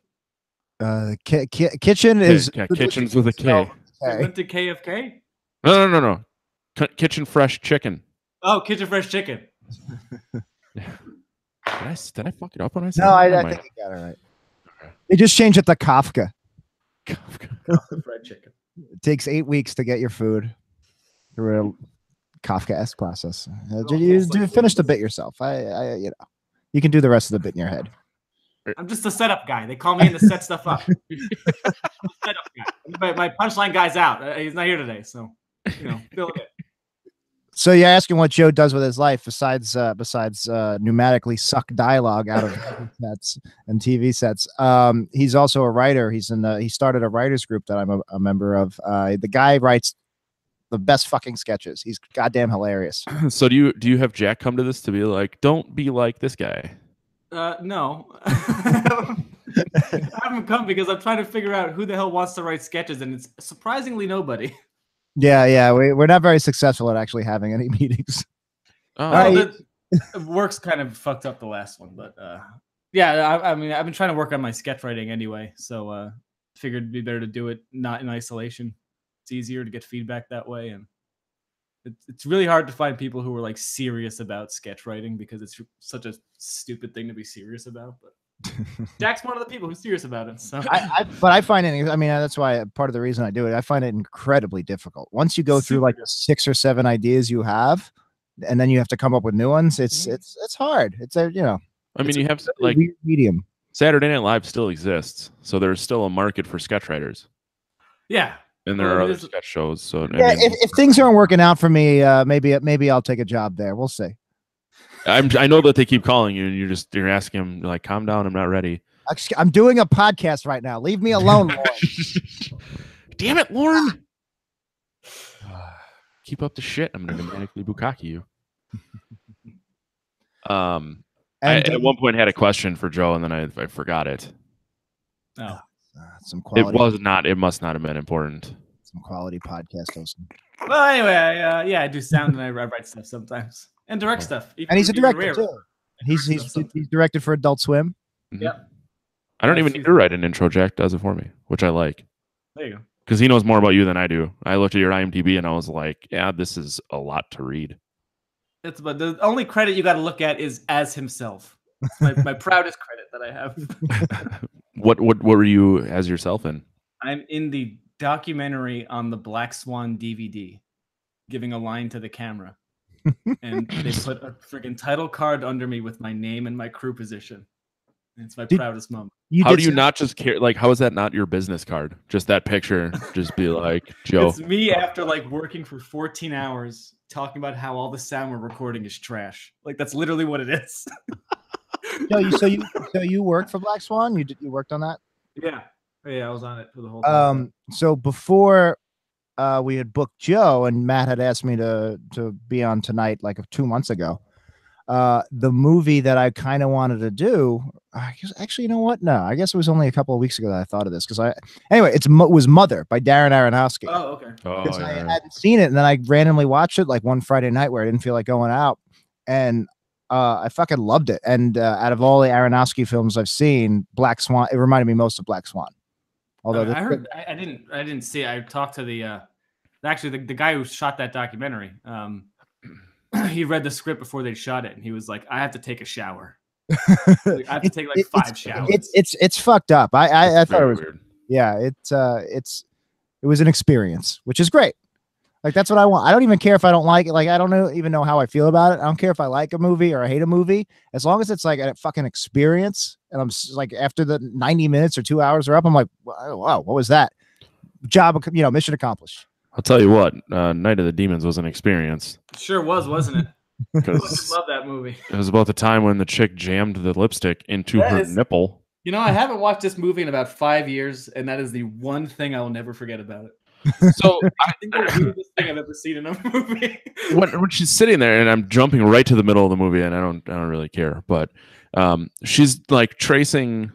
Speaker 1: kitchen is
Speaker 2: Yeah, kitchen's with a K.
Speaker 3: They
Speaker 1: Okay.
Speaker 3: went to KFK?
Speaker 2: No. Kitchen Fresh Chicken.
Speaker 3: Oh, Kitchen Fresh Chicken.
Speaker 2: Did I fuck it up when I said
Speaker 1: No,
Speaker 2: that?
Speaker 1: I think you got it right. They just changed it to Kafka.
Speaker 3: Fried chicken.
Speaker 1: It takes 8 weeks to get your food through Kafkaesque process.
Speaker 3: It
Speaker 1: You
Speaker 3: almost like
Speaker 1: finish the
Speaker 3: wings.
Speaker 1: bit yourself. You know, you can do the rest of the bit in your head.
Speaker 3: I'm just a setup guy. They call me in to set stuff up. I'm a setup guy. My punchline guy's out. He's not here today, so you know, fill it in.
Speaker 1: So you're asking what Joe does with his life besides pneumatically suck dialogue out of sets and TV sets. He's also a writer. He started a writers group that I'm a member of. The guy writes the best fucking sketches. He's goddamn hilarious.
Speaker 2: So do you have Jack come to this to be like, don't be like this guy?
Speaker 3: No. I haven't come because I'm trying to figure out who the hell wants to write sketches, and it's surprisingly nobody.
Speaker 1: Yeah, we're not very successful at actually having any meetings.
Speaker 3: Oh, work's kind of fucked up the last one, but yeah, I mean, I've been trying to work on my sketch writing anyway, so figured it'd be better to do it not in isolation. It's easier to get feedback that way, and it's really hard to find people who are like serious about sketch writing because it's such a stupid thing to be serious about. But Jack's one of the people who's serious about it. So,
Speaker 1: but I find it. I mean, that's why part of the reason I do it. I find it incredibly difficult. Once you go through like the 6 or 7 ideas you have, and then you have to come up with new ones. It's hard. It's a
Speaker 2: I mean, you have like
Speaker 1: medium.
Speaker 2: Saturday Night Live still exists, so there's still a market for sketch writers.
Speaker 3: Yeah.
Speaker 2: And there are other sketch shows. So
Speaker 1: yeah, I mean, if things aren't working out for me, maybe I'll take a job there. We'll see.
Speaker 2: I know that they keep calling you, and you're asking them like, calm down, I'm not ready.
Speaker 1: I'm doing a podcast right now. Leave me alone, Lauren.
Speaker 2: Damn it, Lauren. Keep up the shit. I'm gonna dramatically bukkake you. I at one point had a question for Joe, and then I forgot it.
Speaker 3: Oh.
Speaker 1: Some quality.
Speaker 2: It must not have been important.
Speaker 1: Some quality podcast hosting.
Speaker 3: Well, anyway, yeah, I do sound and I write stuff sometimes and direct stuff.
Speaker 1: And he's a director too. He's directed for Adult Swim.
Speaker 2: Mm-hmm. Yep. I don't even need to write an intro. Jack does it for me, which I like.
Speaker 3: There you go.
Speaker 2: Because he knows more about you than I do. I looked at your IMDb and I was like, yeah, this is a lot to read.
Speaker 3: But the only credit you got to look at is as himself. It's my proudest credit that I have.
Speaker 2: What were you as yourself in?
Speaker 3: I'm in the documentary on the Black Swan DVD, giving a line to the camera, and they put a freaking title card under me with my name and my crew position. And it's my proudest moment.
Speaker 2: How do you not just care? Like, how is that not your business card? Just that picture, just be like, Joe.
Speaker 3: It's me after like working for 14 hours, talking about how all the sound we're recording is trash. Like that's literally what it is.
Speaker 1: So you worked for Black Swan? You worked on that?
Speaker 3: Yeah, I was on it for the whole time.
Speaker 1: So before we had booked Joe, and Matt had asked me to be on tonight like 2 months ago. The movie that I kind of wanted to do, actually, you know what? No, I guess it was only a couple of weeks ago that I thought of this anyway, it was Mother by Darren Aronofsky.
Speaker 3: Oh, okay.
Speaker 1: Because I hadn't seen it, and then I randomly watched it like one Friday night where I didn't feel like going out, and I fucking loved it. And out of all the Aronofsky films I've seen, Black Swan, it reminded me most of Black Swan. Although
Speaker 3: I didn't see it. I talked to the guy who shot that documentary. He read the script before they shot it, and he was like, "I have to take a shower. I have to take like 5 showers."
Speaker 1: It's fucked up. I thought it was
Speaker 2: weird.
Speaker 1: Yeah, it was an experience, which is great. Like that's what I want. I don't even care if I don't like it. Like I don't even know how I feel about it. I don't care if I like a movie or I hate a movie, as long as it's like a fucking experience. And I'm like, after the 90 minutes or 2 hours are up, I'm like, wow, what was that? Job, mission accomplished.
Speaker 2: I'll tell you what, Night of the Demons was an experience.
Speaker 3: Sure was, wasn't it?
Speaker 2: Because
Speaker 3: I love that movie.
Speaker 2: It was about the time when the chick jammed the lipstick into her nipple.
Speaker 3: You know, I haven't watched this movie in about 5 years, and that is the one thing I will never forget about it.
Speaker 2: So
Speaker 3: I think that's the weirdest thing I've ever seen in a movie.
Speaker 2: when she's sitting there, and I'm jumping right to the middle of the movie, and I don't really care, but she's like tracing,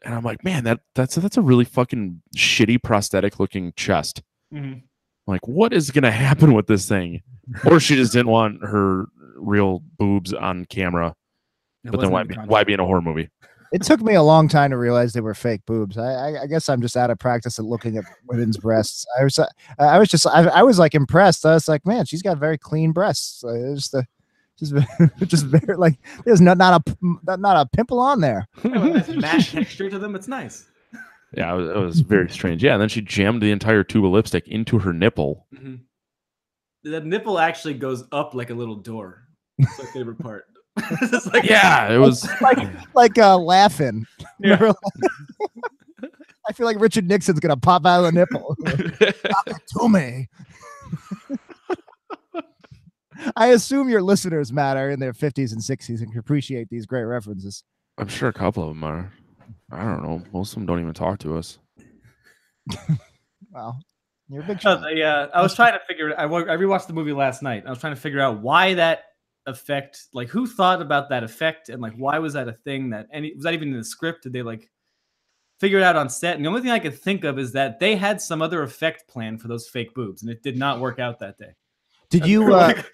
Speaker 2: and I'm like, man, that's a really fucking shitty prosthetic looking chest.
Speaker 3: Mm-hmm.
Speaker 2: Like, what is gonna happen with this thing? Or she just didn't want her real boobs on camera. But then why be in a horror movie?
Speaker 1: It took me a long time to realize they were fake boobs. I guess I'm just out of practice at looking at women's breasts. I was like impressed. I was like, man, she's got very clean breasts. Just very like there's not a pimple on there.
Speaker 3: Matte texture to them. It's nice.
Speaker 2: Yeah, it was very strange. Yeah, and then she jammed the entire tube of lipstick into her nipple.
Speaker 3: Mm-hmm. the nipple actually goes up like a little door. That's my favorite part. It's like,
Speaker 2: Yeah, it was
Speaker 1: like laughing.
Speaker 3: Yeah.
Speaker 1: Remember? I feel like Richard Nixon's gonna pop out of the nipple. Pop it to me. I assume your listeners, Matt, are in their 50s and 60s and can appreciate these great references.
Speaker 2: I'm sure a couple of them are. I don't know. Most of them don't even talk to us.
Speaker 1: Wow. You're a big
Speaker 3: No,
Speaker 1: shot.
Speaker 3: I was trying to figure it. I rewatched the movie last night. I was trying to figure out why that effect, like who thought about that effect, and like why was that a thing that, and was that even in the script? Did they like figure it out on set? And the only thing I could think of is that they had some other effect plan for those fake boobs, and it did not work out that day.
Speaker 1: Did you?
Speaker 3: Like,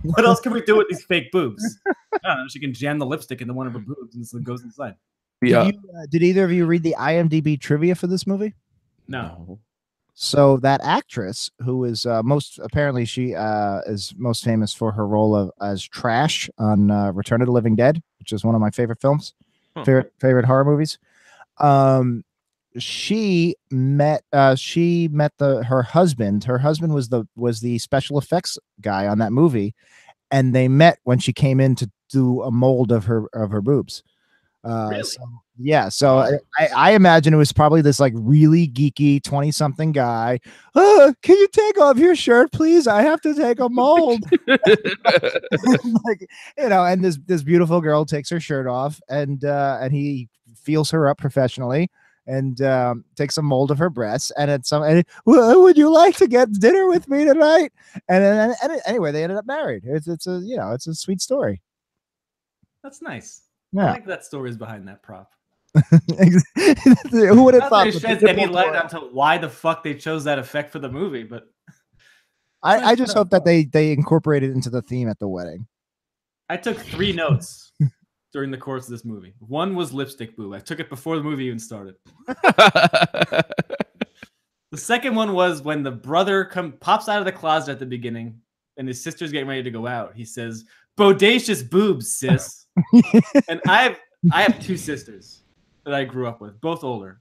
Speaker 3: what else can we do with these fake boobs? I don't know. She can jam the lipstick into one of her boobs and it goes inside.
Speaker 1: Did either of you read the IMDb trivia for this movie?
Speaker 3: No.
Speaker 1: So that actress, who is apparently she is most famous for her role as Trash on Return of the Living Dead, which is one of my favorite films, favorite horror movies. She met her husband. Her husband was the special effects guy on that movie, and they met when she came in to do a mold of her boobs.
Speaker 3: Really?
Speaker 1: So I imagine it was probably this like really geeky 20-something guy. Can you take off your shirt, please? I have to take a mold. Like, and this beautiful girl takes her shirt off, and he feels her up professionally and takes a mold of her breasts. And would you like to get dinner with me tonight? And anyway, they ended up married. It's a sweet story.
Speaker 3: That's nice.
Speaker 1: Yeah.
Speaker 3: I like that stories behind that prop.
Speaker 1: Who would have thought?
Speaker 3: It sheds any light onto why the fuck they chose that effect for the movie, but
Speaker 1: I just hope that they incorporate it into the theme at the wedding.
Speaker 3: I took 3 notes during the course of this movie. One was lipstick boob. I took it before the movie even started. The second one was when the brother pops out of the closet at the beginning and his sister's getting ready to go out. He says, "Bodacious boobs, sis." And I have 2 sisters that I grew up with, both older.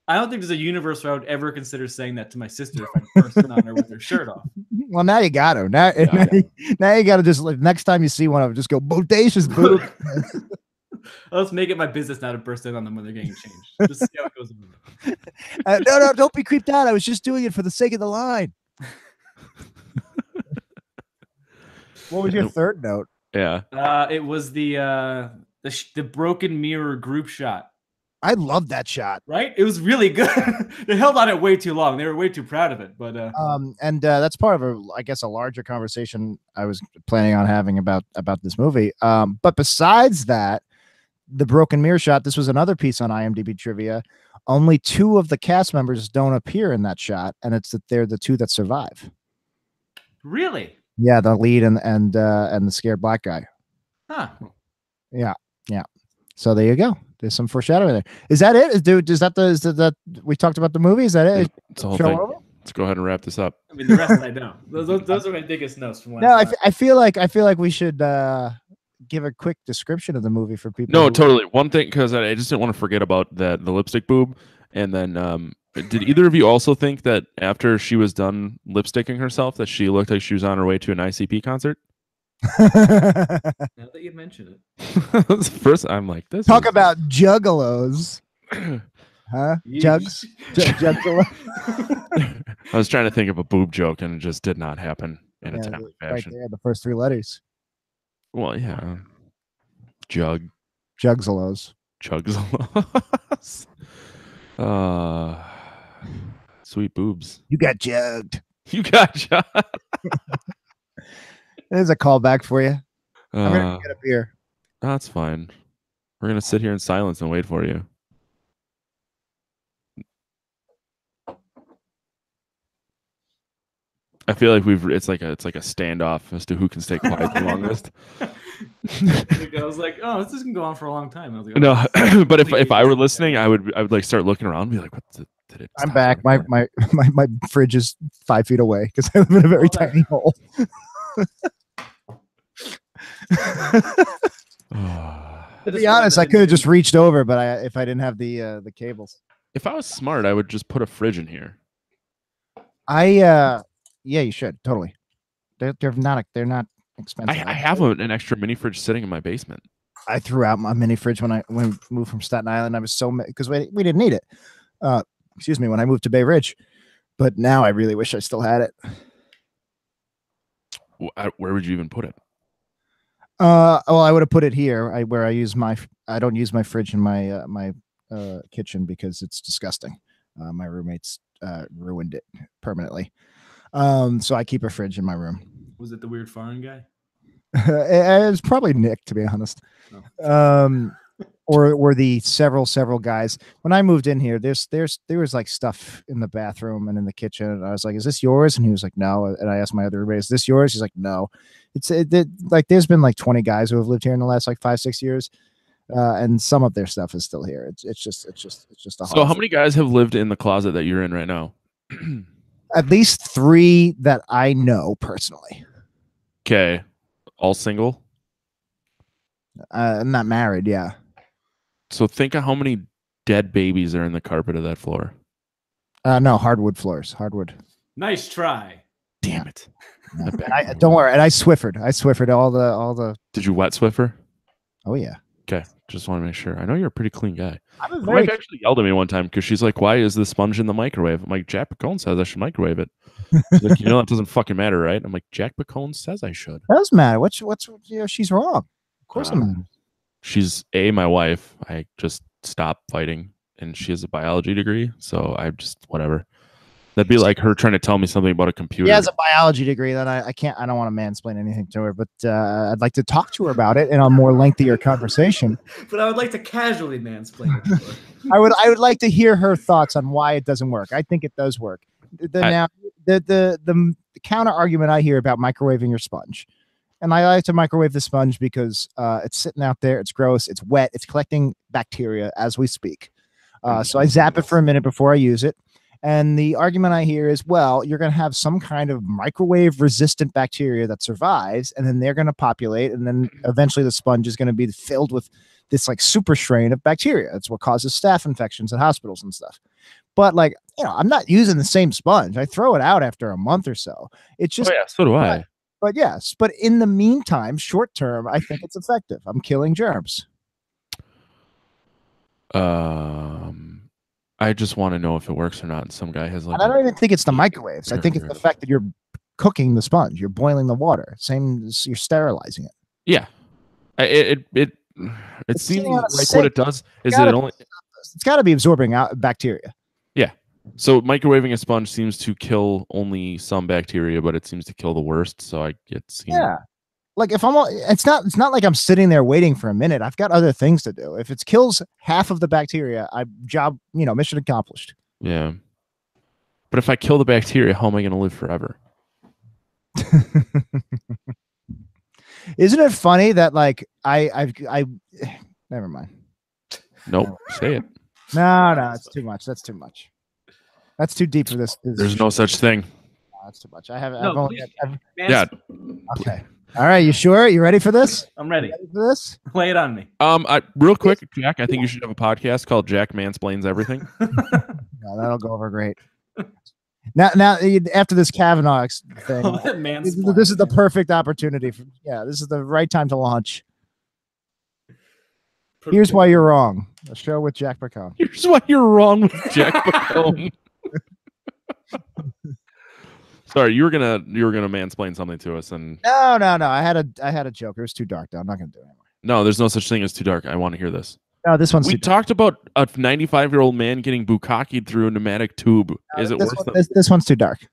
Speaker 3: I don't think there's a universe where I would ever consider saying that to my sister if I first went on her with her shirt off.
Speaker 1: Well, now you got to. Now you got to just like next time you see one of them, just go bodacious boob.
Speaker 3: Let's make it my business now to burst in on them when they're getting changed. Just see how it goes.
Speaker 1: No, don't be creeped out. I was just doing it for the sake of the line. What was your third note?
Speaker 2: Yeah.
Speaker 3: It was the broken mirror group shot.
Speaker 1: I love that shot.
Speaker 3: Right? It was really good. They held on it way too long. They were way too proud of it. But
Speaker 1: that's part of a larger conversation I was planning on having about this movie. But besides that, the broken mirror shot, this was another piece on IMDb trivia. Only 2 of the cast members don't appear in that shot, and it's that they're the 2 that survive.
Speaker 3: Really?
Speaker 1: Yeah, the lead and the scared black guy.
Speaker 3: Huh.
Speaker 1: Yeah. So there you go. There's some foreshadowing there. Is that it? Is that we talked about the movie? Is that it?
Speaker 2: It's the whole thing. Let's go ahead and wrap this up.
Speaker 3: I mean, the rest I know. Those are my biggest notes from last
Speaker 1: I feel like we should give a quick description of the movie for people.
Speaker 2: No, totally. One thing, because I just didn't want to forget about the lipstick boob. And then did either of you also think that after she was done lipsticking herself that she looked like she was on her way to an ICP concert?
Speaker 3: Now that you mention
Speaker 2: it. First, I'm like, this.
Speaker 1: Talk about juggalos. Huh? Jugs? Juggalo.
Speaker 2: I was trying to think of a boob joke and it just did not happen in a timely fashion.
Speaker 1: Right there, the first 3 letters.
Speaker 2: Well, yeah.
Speaker 1: Juggalos.
Speaker 2: Chugsalos. Sweet boobs.
Speaker 1: You got jugged.
Speaker 2: You got jugged.
Speaker 1: There's a callback for you. I'm gonna get a beer.
Speaker 2: That's fine. We're gonna sit here in silence and wait for you. I feel like it's like a standoff as to who can stay quiet the longest.
Speaker 3: I was like, oh, this can go on for a long time. I was like,
Speaker 2: no, but if I were listening, I would like start looking around and be like, what's it?
Speaker 1: I'm back. My fridge is 5 feet away because I live in a very tiny hole. To be honest, I could have just reached over, but if I didn't have the cables.
Speaker 2: If I was smart, I would just put a fridge in here.
Speaker 1: Yeah, you should totally. They're not expensive.
Speaker 2: I have an extra mini fridge sitting in my basement.
Speaker 1: I threw out my mini fridge when we moved from Staten Island. I was so because we didn't need it. Excuse me, when I moved to Bay Ridge, but now I really wish I still had it.
Speaker 2: Where would you even put it?
Speaker 1: Well, I would have put it here. Where I use I don't use my fridge in my my kitchen because it's disgusting. My roommates ruined it permanently. So I keep a fridge in my room.
Speaker 3: Was it the weird foreign guy?
Speaker 1: It was probably Nick, to be honest. Oh. Or the several guys. When I moved in here, there was like stuff in the bathroom and in the kitchen. And I was like, "Is this yours?" And he was like, "No." And I asked my other roommate, "Is this yours?" He's like, "No." Like there's been like 20 guys who have lived here in the last like 5-6 years, and some of their stuff is still here. It's just a.
Speaker 2: So how many guys have lived in the closet that you're in right now?
Speaker 1: At least 3 that I know personally.
Speaker 2: Okay, all single.
Speaker 1: I'm not married. Yeah.
Speaker 2: So think of how many dead babies are in the carpet of that floor.
Speaker 1: No, hardwood floors. Hardwood.
Speaker 3: Nice try.
Speaker 2: Damn it.
Speaker 1: Yeah. Don't worry. And I Swiffered. all the.
Speaker 2: Did you wet Swiffer?
Speaker 1: Oh yeah.
Speaker 2: Okay. Just want to make sure. I know you're a pretty clean guy.
Speaker 1: My
Speaker 2: wife actually yelled at me one time because she's like, "Why is the sponge in the microwave?" I'm like, "Jack Picone says I should microwave it." She's like, that doesn't fucking matter, right? I'm like, "Jack Picone says I should."
Speaker 1: That doesn't matter. What's she's wrong. Of course it matters.
Speaker 2: She's my wife. I just stopped fighting, and she has a biology degree, so I just whatever. That'd be like her trying to tell me something about a computer.
Speaker 1: She has a biology degree, then I can't. I don't want to mansplain anything to her, but I'd like to talk to her about it in a more lengthier conversation.
Speaker 3: But I would like to casually mansplain it to her.
Speaker 1: I would like to hear her thoughts on why it doesn't work. I think it does work. The counter argument I hear about microwaving your sponge. And I like to microwave the sponge because it's sitting out there. It's gross. It's wet. It's collecting bacteria as we speak. So I zap it for a minute before I use it. And the argument I hear is, well, you're going to have some kind of microwave resistant bacteria that survives, and then they're going to populate. And then eventually the sponge is going to be filled with this like super strain of bacteria. That's what causes staph infections at hospitals and stuff. But like, I'm not using the same sponge. I throw it out after a month or so. It's just,
Speaker 2: so do I.
Speaker 1: But yes, but in the meantime, short term, I think it's effective. I'm killing germs.
Speaker 2: I just want to know if it works or not. And some guy has like.
Speaker 1: And I don't even think it's the microwaves. I think it's the fact that you're cooking the sponge. You're boiling the water. Same as you're sterilizing it.
Speaker 2: Yeah, it seems like what it does is that it only.
Speaker 1: It's got to be absorbing out bacteria.
Speaker 2: Yeah. So microwaving a sponge seems to kill only some bacteria, but it seems to kill the worst. So yeah.
Speaker 1: Like if it's not like I'm sitting there waiting for a minute. I've got other things to do. If it kills half of the bacteria, mission accomplished.
Speaker 2: Yeah. But if I kill the bacteria, how am I going to live forever?
Speaker 1: Isn't it funny that like I never mind.
Speaker 2: Nope. Say it.
Speaker 1: No, it's too much. That's too much. That's too deep for this.
Speaker 2: There's no such thing.
Speaker 1: No, that's too much. I've
Speaker 2: yeah.
Speaker 1: Okay. All right. You sure? You ready for this?
Speaker 3: I'm ready.
Speaker 1: For this?
Speaker 3: Lay it on me.
Speaker 2: Real quick, Jack, I think you should have a podcast called Jack Mansplains Everything.
Speaker 1: No, that'll go over great. Now, after this Kavanaugh thing, this is the perfect opportunity. This is the right time to launch. Here's why you're wrong. A show with Jack Picone.
Speaker 2: Here's why you're wrong with Jack Picone. Sorry, you were gonna mansplain something to us, and
Speaker 1: no. I had a joke. It was too dark, though. I'm not gonna do it anymore.
Speaker 2: No, there's no such thing as too dark. I want to hear this.
Speaker 1: No, this one's.
Speaker 2: We talked about a 95-year-old man getting bukkakied through a pneumatic tube. Is it worse?
Speaker 1: This one's too dark.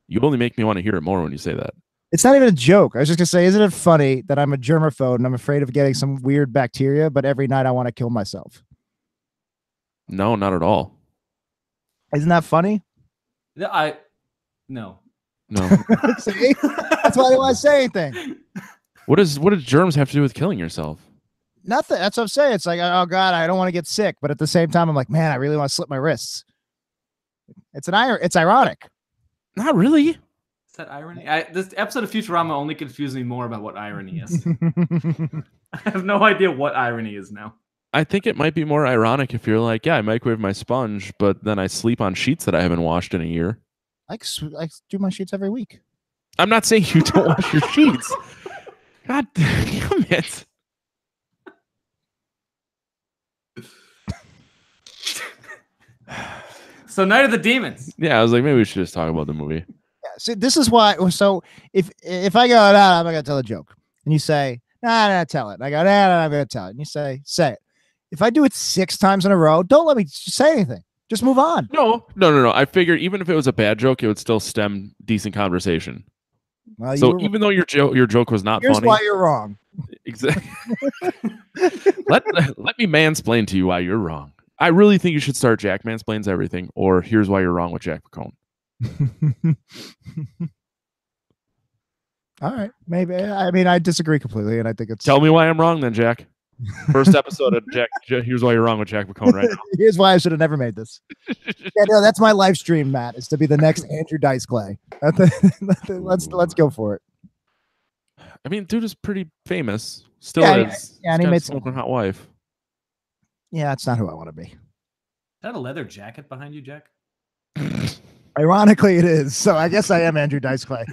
Speaker 2: You only make me want to hear it more when you say that.
Speaker 1: It's not even a joke. I was just gonna say, isn't it funny that I'm a germaphobe and I'm afraid of getting some weird bacteria, but every night I want to kill myself?
Speaker 2: No, not at all.
Speaker 1: Isn't that funny?
Speaker 3: No.
Speaker 1: See? That's why I don't want to say anything.
Speaker 2: What does germs have to do with killing yourself?
Speaker 1: Nothing. That's what I'm saying. It's like, oh God, I don't want to get sick, but at the same time, I'm like, man, I really want to slit my wrists. It's ironic.
Speaker 2: Not really.
Speaker 3: Is that irony? This episode of Futurama only confused me more about what irony is. I have no idea what irony is now.
Speaker 2: I think it might be more ironic if you're like, yeah, I microwave my sponge, but then I sleep on sheets that I haven't washed in a year.
Speaker 1: I do my sheets every week.
Speaker 2: I'm not saying you don't wash your sheets. God damn it.
Speaker 3: So Night of the Demons.
Speaker 2: Yeah, I was like, maybe we should just talk about the movie.
Speaker 1: Yeah, see, this is why. So if I go, no, I'm not gonna tell a joke, and you say, nah, tell it. And I go, nah, I'm gonna tell it, and you say it. If I do it 6 times in a row, don't let me say anything. Just move on.
Speaker 2: No. I figured even if it was a bad joke, it would still stem decent conversation.
Speaker 1: Well,
Speaker 2: so even though your joke was not
Speaker 1: here's
Speaker 2: funny,
Speaker 1: why you're wrong.
Speaker 2: Exactly. let me mansplain to you why you're wrong. I really think you should start Jack Mansplains Everything, or Here's Why You're Wrong with Jack Picone.
Speaker 1: All right, maybe. I mean, I disagree completely, and I think it's.
Speaker 2: Tell me why I'm wrong, then, Jack. First episode of Jack. Here's Why You're Wrong with Jack Picone right now.
Speaker 1: Here's why I should have never made this. Yeah, no, that's my live stream, Matt. Is to be the next Andrew Dice Clay. Let's go for it.
Speaker 2: I mean, dude is pretty famous. Still is.
Speaker 1: Yeah, and he made
Speaker 2: Smoking Hot Wife.
Speaker 1: Yeah, it's not who I want to be.
Speaker 3: Is that a leather jacket behind you, Jack?
Speaker 1: Ironically, it is. So I guess I am Andrew Dice Clay.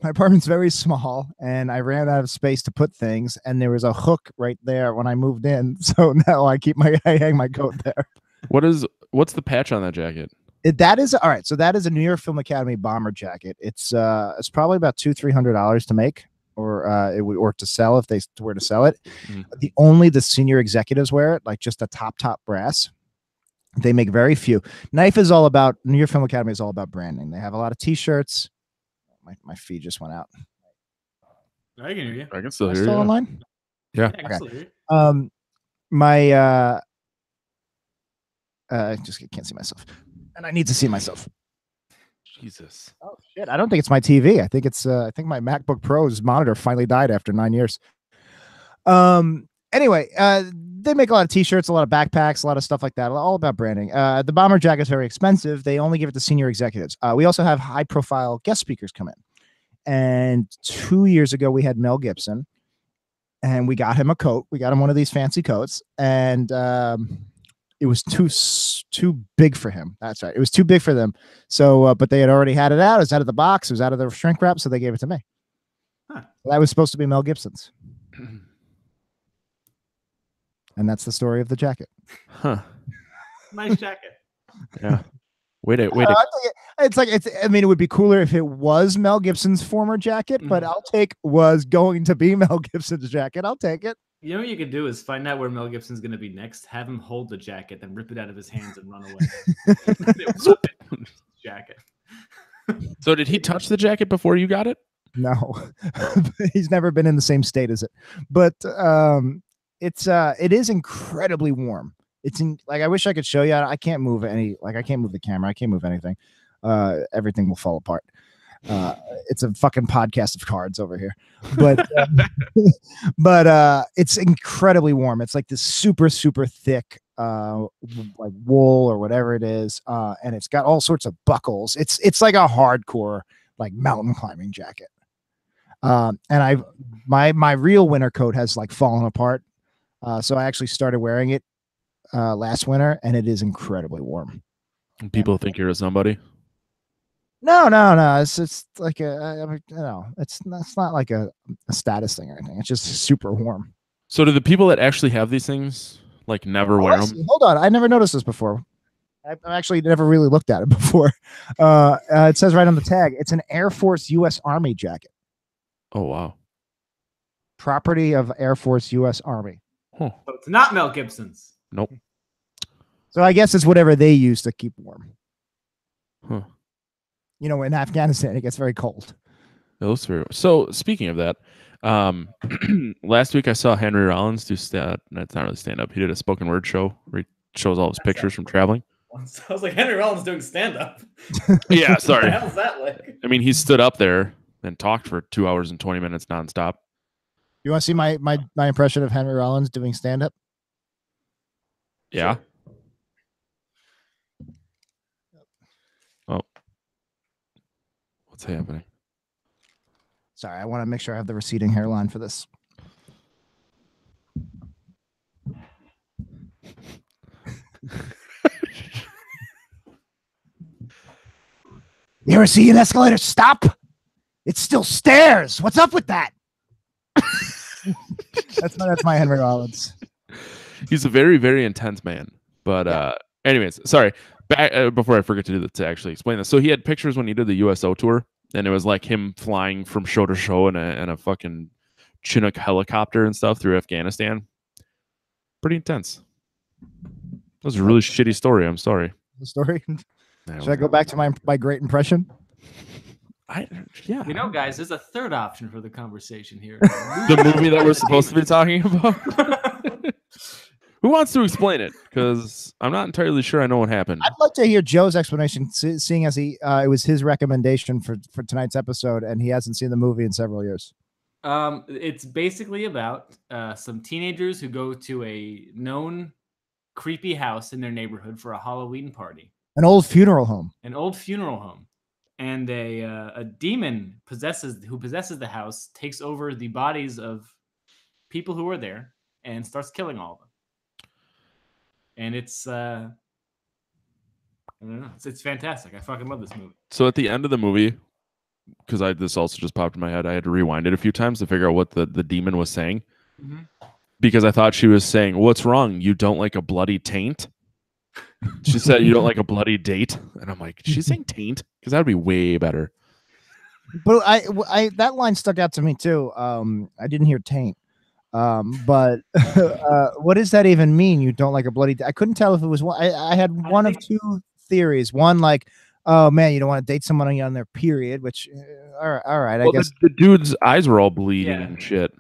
Speaker 1: My apartment's very small, and I ran out of space to put things, and there was a hook right there when I moved in. So now I hang my coat there.
Speaker 2: What's the patch on that jacket?
Speaker 1: That is all right. So that is a New York Film Academy bomber jacket. It's probably about $200-300 to make, or to sell if they were to sell it. Mm-hmm. The senior executives wear it, like just the top brass. They make very few. New York Film Academy is all about branding. They have a lot of T-shirts. My feed just went out.
Speaker 3: I can hear you.
Speaker 2: I can still hear you.
Speaker 1: Still online?
Speaker 2: Yeah.
Speaker 3: I can still hear you.
Speaker 1: I just can't see myself, and I need to see myself.
Speaker 2: Jesus.
Speaker 1: Oh shit! I don't think it's my TV. I think it's I think my MacBook Pro's monitor finally died after 9 years. Anyway, they make a lot of T-shirts, a lot of backpacks, a lot of stuff like that, all about branding. The bomber jacket is very expensive. They only give it to senior executives. We also have high-profile guest speakers come in. And 2 years ago, we had Mel Gibson, and we got him a coat. We got him one of these fancy coats, and it was too big for him. That's right. It was too big for them. So, but they had already had it out. It was out of the box. It was out of the shrink wrap, so they gave it to me. Huh. That was supposed to be Mel Gibson's. And that's the story of the jacket.
Speaker 2: Huh.
Speaker 3: Nice jacket.
Speaker 2: Yeah. Wait.
Speaker 1: I mean, it would be cooler if it was Mel Gibson's former jacket, but I'll take was going to be Mel Gibson's jacket. I'll take it.
Speaker 3: You know what you could do is find out where Mel Gibson's going to be next, have him hold the jacket, then rip it out of his hands and run away. Jacket.
Speaker 2: So did he touch the jacket before you got it?
Speaker 1: No. He's never been in the same state as it. But it is incredibly warm. I wish I could show you. I can't move I can't move the camera. I can't move anything. Everything will fall apart. It's a fucking podcast of cards over here, but it's incredibly warm. It's like this super, super thick, like wool or whatever it is. And it's got all sorts of buckles. It's like a hardcore, like mountain climbing jacket. And my real winter coat has like fallen apart. So I actually started wearing it last winter, and it is incredibly warm.
Speaker 2: People think you're a somebody.
Speaker 1: No. It's like it's not like a status thing or anything. It's just super warm.
Speaker 2: So do the people that actually have these things like never wear them?
Speaker 1: Hold on, I never noticed this before. I've actually never really looked at it before. It says right on the tag, it's an Air Force U.S. Army jacket.
Speaker 2: Oh wow.
Speaker 1: Property of Air Force U.S. Army.
Speaker 2: Huh.
Speaker 3: So it's not Mel Gibson's.
Speaker 2: Nope.
Speaker 1: So I guess it's whatever they use to keep warm.
Speaker 2: Huh.
Speaker 1: You know, in Afghanistan, it gets very cold.
Speaker 2: So speaking of that, last week I saw Henry Rollins do that's not really stand up. He did a spoken word show where he shows all his pictures from traveling.
Speaker 3: I was like, Henry Rollins doing stand up.
Speaker 2: Yeah, sorry.
Speaker 3: What the hell's that like?
Speaker 2: I mean, he stood up there and talked for 2 hours and 20 minutes nonstop.
Speaker 1: You want to see my impression of Henry Rollins doing stand up?
Speaker 2: Yeah. Sure. Oh. What's happening?
Speaker 1: Sorry, I want to make sure I have the receding hairline for this. You ever see an escalator stop? It's still stairs. What's up with that? that's my Henry Rollins.
Speaker 2: He's a very, very intense man. But anyways, sorry. Back, before I forget to actually explain this. So he had pictures when he did the USO tour, and it was like him flying from show to show in a fucking Chinook helicopter and stuff through Afghanistan. Pretty intense. That was a really shitty story. I'm sorry.
Speaker 1: The story. Should I go back to my great impression?
Speaker 3: Yeah. You know, guys, there's a third option for the conversation here.
Speaker 2: The movie that we're supposed to be talking about. Who wants to explain it? Because I'm not entirely sure I know what happened.
Speaker 1: I'd like to hear Joe's explanation, seeing as it was his recommendation for tonight's episode, and he hasn't seen the movie in several years.
Speaker 3: It's basically about some teenagers who go to a known creepy house in their neighborhood for a Halloween party.
Speaker 1: An old funeral home.
Speaker 3: An old funeral home. And a demon who possesses the house takes over the bodies of people who are there and starts killing all of them. And it's I don't know, it's fantastic. I fucking love this movie.
Speaker 2: So at the end of the movie, because this also just popped in my head, I had to rewind it a few times to figure out what the demon was saying. Mm-hmm. Because I thought she was saying, "What's wrong? You don't like a bloody taint?" She said, "You don't like a bloody date," and I'm like, "She's saying taint?" Because that would be way better.
Speaker 1: But I that line stuck out to me too. I didn't hear taint. But what does that even mean? You don't like a bloody I couldn't tell if it was one. I had one of two theories. One, like, oh man, you don't want to date someone on their period, which all right, I guess
Speaker 2: the dude's eyes were all bleeding and shit.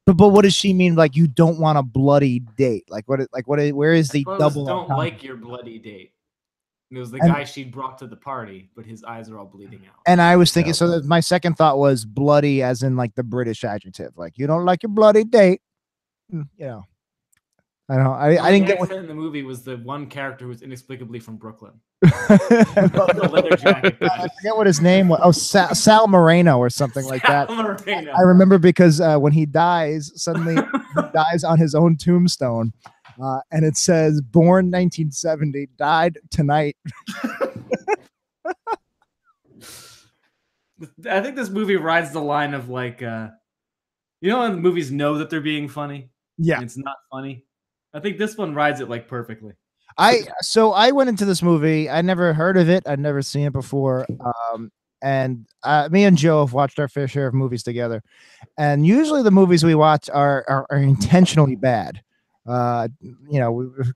Speaker 1: But what does she mean? Like, you don't want a bloody date? Like what? Where is the double?
Speaker 3: Don't like your bloody date. It was the guy she brought to the party, but his eyes are all bleeding out.
Speaker 1: And I was thinking, so my second thought was bloody, as in like the British adjective, like you don't like your bloody date. You know, I don't know. I didn't get what
Speaker 3: in the movie was the one character who was inexplicably from Brooklyn. The leather jacket.
Speaker 1: I forget what his name was. Oh, Sal Moreno or something like that.
Speaker 3: Moreno.
Speaker 1: I remember because when he dies, suddenly he dies on his own tombstone. And it says, born 1970, died tonight.
Speaker 3: I think this movie rides the line of like, you know, when movies know that they're being funny.
Speaker 1: Yeah.
Speaker 3: And it's not funny. I think this one rides it like perfectly.
Speaker 1: So I went into this movie. I never heard of it. I'd never seen it before. And me and Joe have watched our fair share of movies together. And usually the movies we watch are intentionally bad. You know,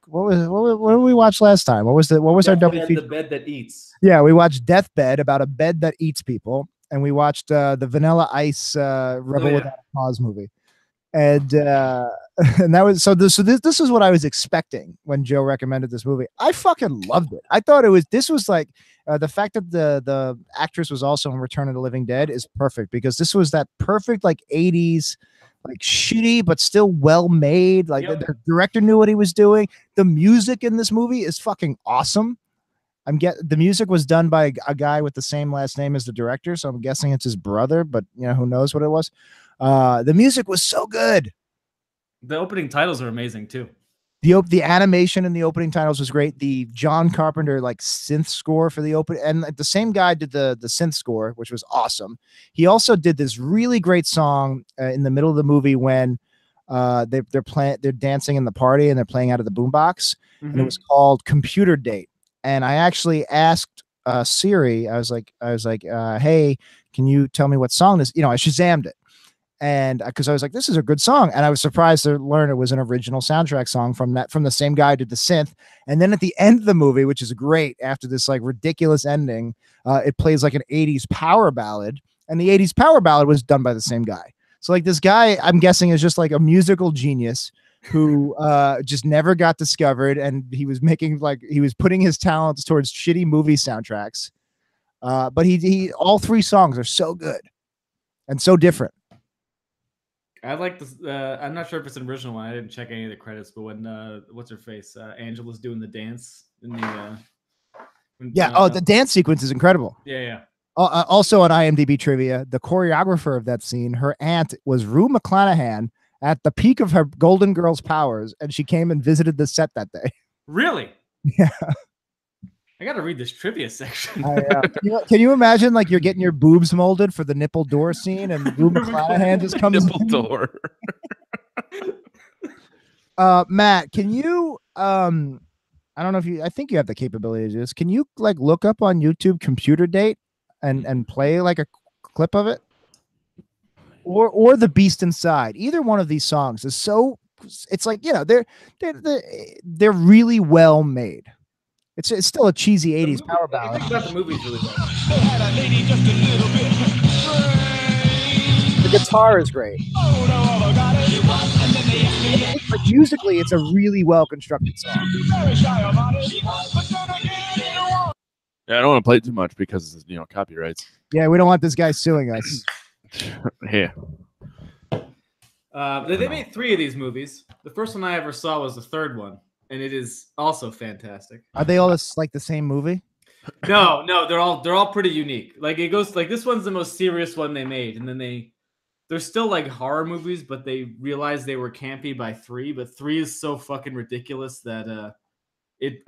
Speaker 1: what did we watch last time? What was our double feature?
Speaker 3: The Bed That Eats.
Speaker 1: Yeah, we watched Deathbed, about a bed that eats people, and we watched the Vanilla Ice Rebel Without a Cause movie, and that was this is what I was expecting when Joe recommended this movie. I fucking loved it. I thought this was like the fact that the actress was also in Return of the Living Dead is perfect, because this was that perfect like 80s. Like shitty, but still well made. Like the director knew what he was doing. The music in this movie is fucking awesome. The music was done by a guy with the same last name as the director, so I'm guessing it's his brother, but you know, who knows what it was. The music was so good.
Speaker 3: The opening titles are amazing too.
Speaker 1: The animation in the opening titles was great. The John Carpenter like synth score for the open, and the same guy did the synth score, which was awesome. He also did this really great song in the middle of the movie when they're dancing in the party and they're playing out of the boombox, and it was called Computer Date. And I actually asked Siri, I was like, hey, can you tell me what song this? You know, I Shazammed it. And because I was like, this is a good song, and I was surprised to learn it was an original soundtrack song from the same guy who did the synth. And then at the end of the movie, which is great, after this like ridiculous ending, it plays like an 80s power ballad, and the 80s power ballad was done by the same guy. So like this guy, I'm guessing, is just like a musical genius who just never got discovered, and he was putting his talents towards shitty movie soundtracks. But he all three songs are so good and so different.
Speaker 3: I like this. I'm not sure if it's an original one. I didn't check any of the credits, but when what's her face, Angela's doing the dance in the
Speaker 1: the dance sequence is incredible.
Speaker 3: Yeah.
Speaker 1: Also on IMDb trivia, the choreographer of that scene, her aunt was Rue McClanahan at the peak of her Golden Girls powers, and she came and visited the set that day.
Speaker 3: Really?
Speaker 1: Yeah.
Speaker 3: I gotta read this trivia section.
Speaker 1: Can you imagine like you're getting your boobs molded for the nipple door scene, and Lou McClanahan just comes
Speaker 2: nipple
Speaker 1: in?
Speaker 2: door.
Speaker 1: Matt, can you I don't know if I think you have the capability to do this. Can you like look up on YouTube Computer Date and play like a clip of it? Or The Beast Inside. Either one of these songs is so, it's like, you know, they're really well made. It's still a cheesy 80s power ballad.
Speaker 3: The movie's really well.
Speaker 1: The guitar is great. But musically, it's a really well constructed song.
Speaker 2: Yeah, I don't want to play it too much because, you know, copyrights.
Speaker 1: Yeah, we don't want this guy suing us.
Speaker 2: Yeah.
Speaker 3: They made 3 of these movies. The first one I ever saw was the third one, and it is also fantastic.
Speaker 1: Are they all like the same movie?
Speaker 3: No, they're all pretty unique. Like it goes like this one's the most serious one they made, and then they're still like horror movies, but they realized they were campy by 3. But 3 is so fucking ridiculous that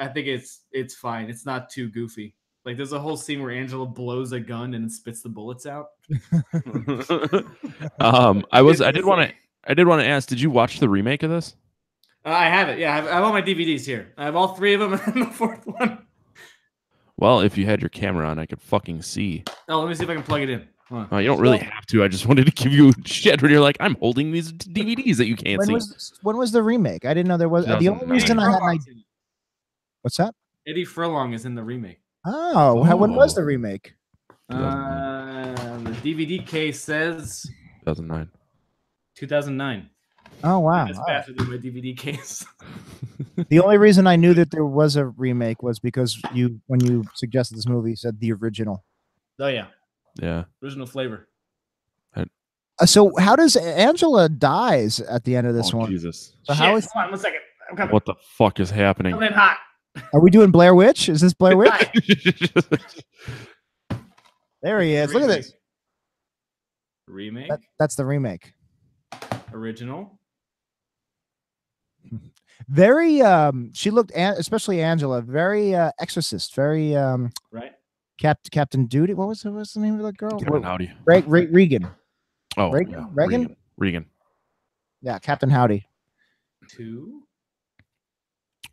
Speaker 3: I think it's fine. It's not too goofy. Like there's a whole scene where Angela blows a gun and spits the bullets out.
Speaker 2: I did want to ask, did you watch the remake of this?
Speaker 3: I have it. Yeah, I have all my DVDs here. I have all 3 of them and the 4th one.
Speaker 2: Well, if you had your camera on, I could fucking see.
Speaker 3: Oh, let me see if I can plug it in.
Speaker 2: You don't really have to. I just wanted to give you shit when you're like, I'm holding these DVDs that you can't see.
Speaker 1: When was the remake? I didn't know there was. The only reason I had an idea. What's that?
Speaker 3: Eddie Furlong is in the remake.
Speaker 1: Oh, when was the remake?
Speaker 3: The DVD case says
Speaker 2: 2009.
Speaker 3: 2009.
Speaker 1: Oh wow!
Speaker 3: That's faster than my DVD case.
Speaker 1: The only reason I knew that there was a remake was because when you suggested this movie, you said the original.
Speaker 3: Oh yeah.
Speaker 2: Yeah.
Speaker 3: Original flavor.
Speaker 1: So how does Angela dies at the end of this one?
Speaker 2: Jesus.
Speaker 1: So
Speaker 3: Shit,
Speaker 1: how is?
Speaker 3: Hold on 1 second. I'm coming.
Speaker 2: What the fuck is happening?
Speaker 3: I'm in hot.
Speaker 1: Are we doing Blair Witch? Is this Blair Witch? There he is. Look at this.
Speaker 3: Remake.
Speaker 1: That's the remake.
Speaker 3: Original.
Speaker 1: Very she looked, especially Angela, very Exorcist, very
Speaker 3: right.
Speaker 1: Captain Duty. What was the name of the girl?
Speaker 2: Captain Howdy.
Speaker 1: Regan.
Speaker 2: Oh,
Speaker 1: Regan?
Speaker 2: yeah.
Speaker 1: Regan?
Speaker 2: Regan.
Speaker 1: Yeah, Captain Howdy.
Speaker 3: 2.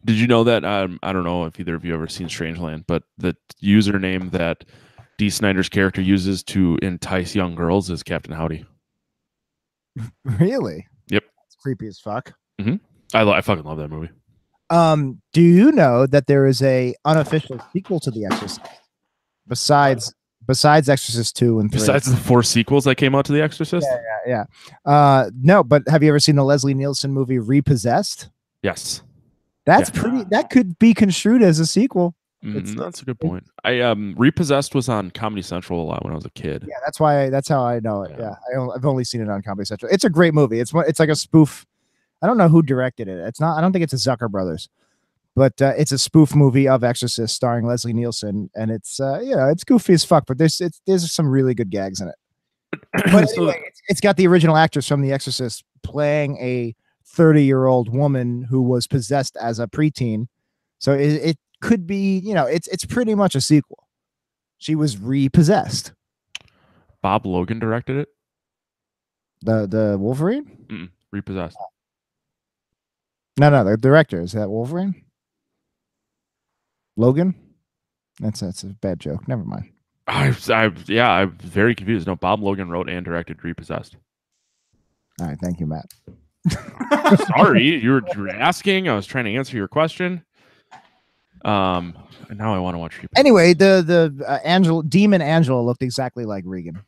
Speaker 2: Did you know that? I don't know if either of you ever seen Strangeland, but the username that Dee Snider's character uses to entice young girls is Captain Howdy.
Speaker 1: Really?
Speaker 2: Yep.
Speaker 1: It's creepy as fuck.
Speaker 2: Mm-hmm. I fucking love that movie.
Speaker 1: Do you know that there is a unofficial sequel to The Exorcist besides Exorcist 2 and 3?
Speaker 2: Besides the 4 sequels that came out to The Exorcist?
Speaker 1: Yeah. No, but have you ever seen the Leslie Nielsen movie Repossessed?
Speaker 2: Yes.
Speaker 1: That's pretty. That could be construed as a sequel.
Speaker 2: That's a good point. Repossessed was on Comedy Central a lot when I was a kid.
Speaker 1: Yeah, that's how I know it. Yeah, I've only seen it on Comedy Central. It's a great movie. It's like a spoof. I don't know who directed it. It's not. I don't think it's a Zucker Brothers, but it's a spoof movie of Exorcist starring Leslie Nielsen, and it's it's goofy as fuck. But there's some really good gags in it. But anyway, it's got the original actress from The Exorcist playing a 30-year-old woman who was possessed as a preteen. So it could be, it's pretty much a sequel. She was repossessed.
Speaker 2: Bob Logan directed it.
Speaker 1: The Wolverine?
Speaker 2: Repossessed.
Speaker 1: No, the director is that Wolverine. Logan. That's a bad joke. Never mind.
Speaker 2: I'm very confused. No, Bob Logan wrote and directed Repossessed.
Speaker 1: All right, thank you, Matt.
Speaker 2: Sorry, you were asking. I was trying to answer your question. And now I want to watch Repossessed.
Speaker 1: Anyway, the demon Angela looked exactly like Regan.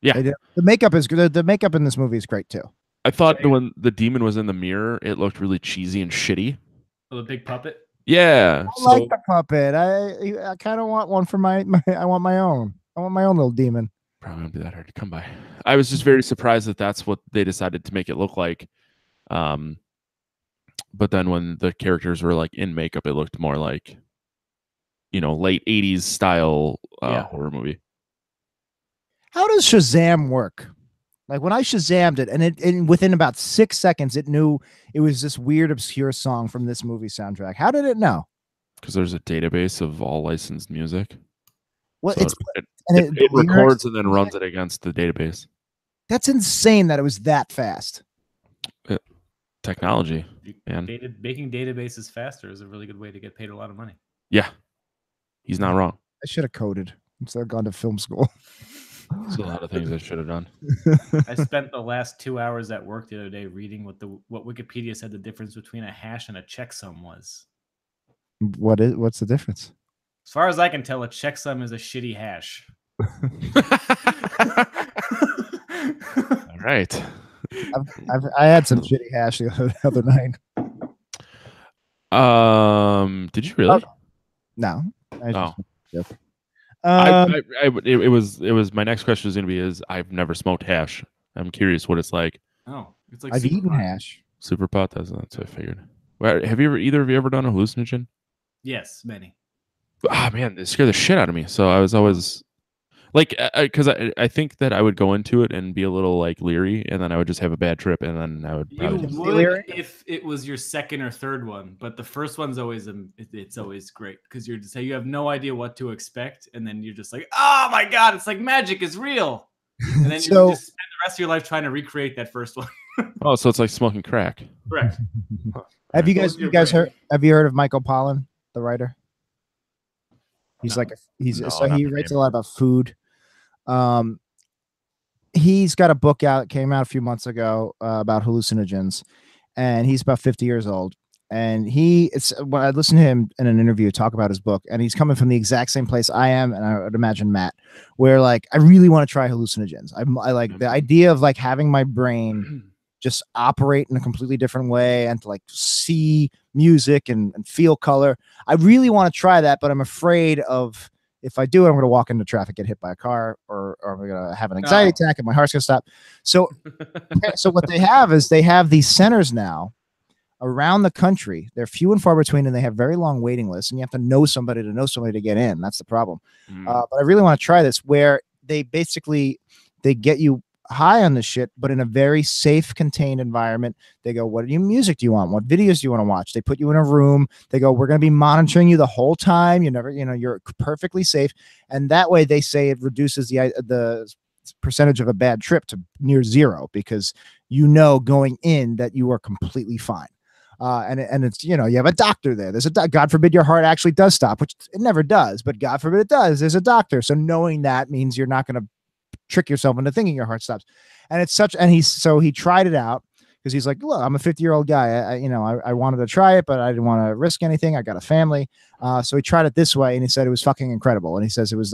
Speaker 2: Yeah,
Speaker 1: the makeup is good. The makeup in this movie is great too.
Speaker 2: I thought when the demon was in the mirror, it looked really cheesy and shitty.
Speaker 3: Oh, the big puppet.
Speaker 2: Yeah,
Speaker 1: I like the puppet. I kind of want one for my. I want my own. I want my own little demon.
Speaker 2: Probably won't be that hard to come by. I was just very surprised that that's what they decided to make it look like. But then when the characters were like in makeup, it looked more like, late 80s style horror movie.
Speaker 1: How does Shazam work? Like when I Shazammed it, and within about 6 seconds, it knew it was this weird, obscure song from this movie soundtrack. How did it know?
Speaker 2: Because there's a database of all licensed music.
Speaker 1: Well,
Speaker 2: So it records and then runs it against the database.
Speaker 1: That's insane that it was that fast.
Speaker 2: Technology, man.
Speaker 3: Making databases faster is a really good way to get paid a lot of money.
Speaker 2: Yeah. He's not wrong.
Speaker 1: I should have coded instead of gone to film school.
Speaker 2: There's a lot of things I should have done.
Speaker 3: I spent the last 2 hours at work the other day reading what Wikipedia said the difference between a hash and a checksum was.
Speaker 1: What's the difference?
Speaker 3: As far as I can tell, a checksum is a shitty hash.
Speaker 2: All right.
Speaker 1: I had some shitty hash the other night.
Speaker 2: Did you really?
Speaker 1: No.
Speaker 2: It was my next question was going to be is I've never smoked hash. I'm curious what it's like.
Speaker 3: Oh, it's like
Speaker 1: I've eaten hash.
Speaker 2: Super pot. That's what I figured. Well, have either of you ever done a hallucinogen?
Speaker 3: Yes, many.
Speaker 2: Ah, man, it scared the shit out of me. So I was always like, because I think that I would go into it and be a little like leery, and then I would just have a bad trip, and then I would.
Speaker 3: You would if it was your second or third one, but the first one's always it's always great because you have no idea what to expect, and then you're just like, oh my god, it's like magic is real, and then you just spend the rest of your life trying to recreate that first one.
Speaker 2: Oh, so it's like smoking crack.
Speaker 3: Correct.
Speaker 1: Have you guys heard? Have you heard of Michael Pollan, the writer? He's he writes a lot about food. He's got a book out, came out a few months ago about hallucinogens, and he's about 50 years old. And when I listened to him in an interview talk about his book, and he's coming from the exact same place I am, and I would imagine Matt, where like I really want to try hallucinogens. I like the idea of like having my brain just operate in a completely different way and to like see music and feel color. I really want to try that, but I'm afraid of if I do it, I'm going to walk into traffic, get hit by a car, or I'm going to have an anxiety attack and my heart's going to stop. So what they have is they have these centers now around the country. They're few and far between, and they have very long waiting lists, and you have to know somebody to get in. That's the problem. But I really want to try this where they get you high on this shit, but in a very safe, contained environment. They go, what music do you want? What videos do you want to watch? They put you in a room. They go, we're going to be monitoring you the whole time. You're perfectly safe. And that way they say it reduces the percentage of a bad trip to near zero, because going in that you are completely fine. And it's, you have a doctor there. There's God forbid your heart actually does stop, which it never does, but God forbid it does. There's a doctor. So knowing that means you're not going to trick yourself into thinking your heart stops. And he tried it out because he's like, look, I'm a 50-year-old guy. I wanted to try it, but I didn't want to risk anything. I got a family. So he tried it this way, and he said it was fucking incredible. And he says it was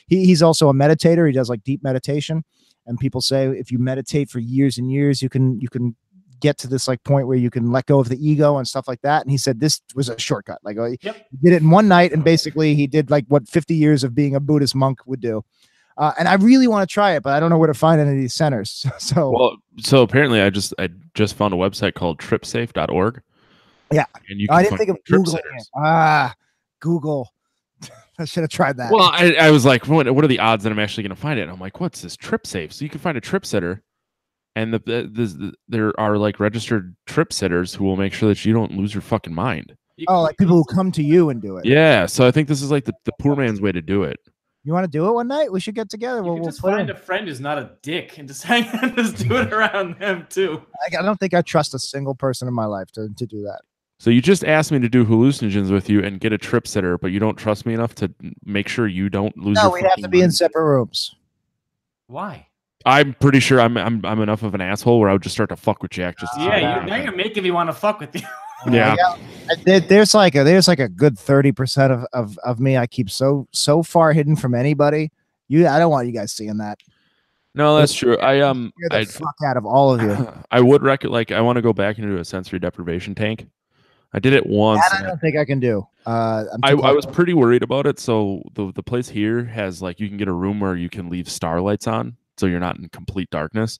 Speaker 1: he's also a meditator. He does like deep meditation. And people say, if you meditate for years and years, you can get to this like point where you can let go of the ego and stuff like that. And he said this was a shortcut. Like he did it in one night, and basically he did like what 50 years of being a Buddhist monk would do. And I really want to try it, but I don't know where to find any of these centers. So
Speaker 2: apparently I just found a website called tripsafe.org.
Speaker 1: Yeah.
Speaker 2: And
Speaker 1: I didn't think of Googling it. Google. I should have tried that.
Speaker 2: Well, I was like, what are the odds that I'm actually going to find it? And I'm like, what's this trip safe? So you can find a trip sitter, and there are like registered trip sitters who will make sure that you don't lose your fucking mind.
Speaker 1: Like people who come to you and do it.
Speaker 2: Yeah. So I think this is like the poor man's way to do it.
Speaker 1: You want to do it one night? We should get together.
Speaker 3: We'll just find a friend who's not a dick and just hang and just do it around them too.
Speaker 1: I don't think I trust a single person in my life to do that.
Speaker 2: So you just asked me to do hallucinogens with you and get a trip sitter, but you don't trust me enough to make sure you don't lose. No,
Speaker 1: we have to be in separate rooms.
Speaker 3: Why?
Speaker 2: I'm pretty sure I'm enough of an asshole where I would just start to fuck with Jack.
Speaker 3: Now you're making me want to fuck with you.
Speaker 2: Yeah.
Speaker 1: There's like a good 30% of me I keep so far hidden from anybody. I don't want you guys seeing that.
Speaker 2: No, that's true.
Speaker 1: You're the fuck out of all of you.
Speaker 2: I would I want to go back into a sensory deprivation tank. I did it once.
Speaker 1: That I don't think I can do.
Speaker 2: I was pretty worried about it. So the place here has like you can get a room where you can leave starlights on, so you're not in complete darkness.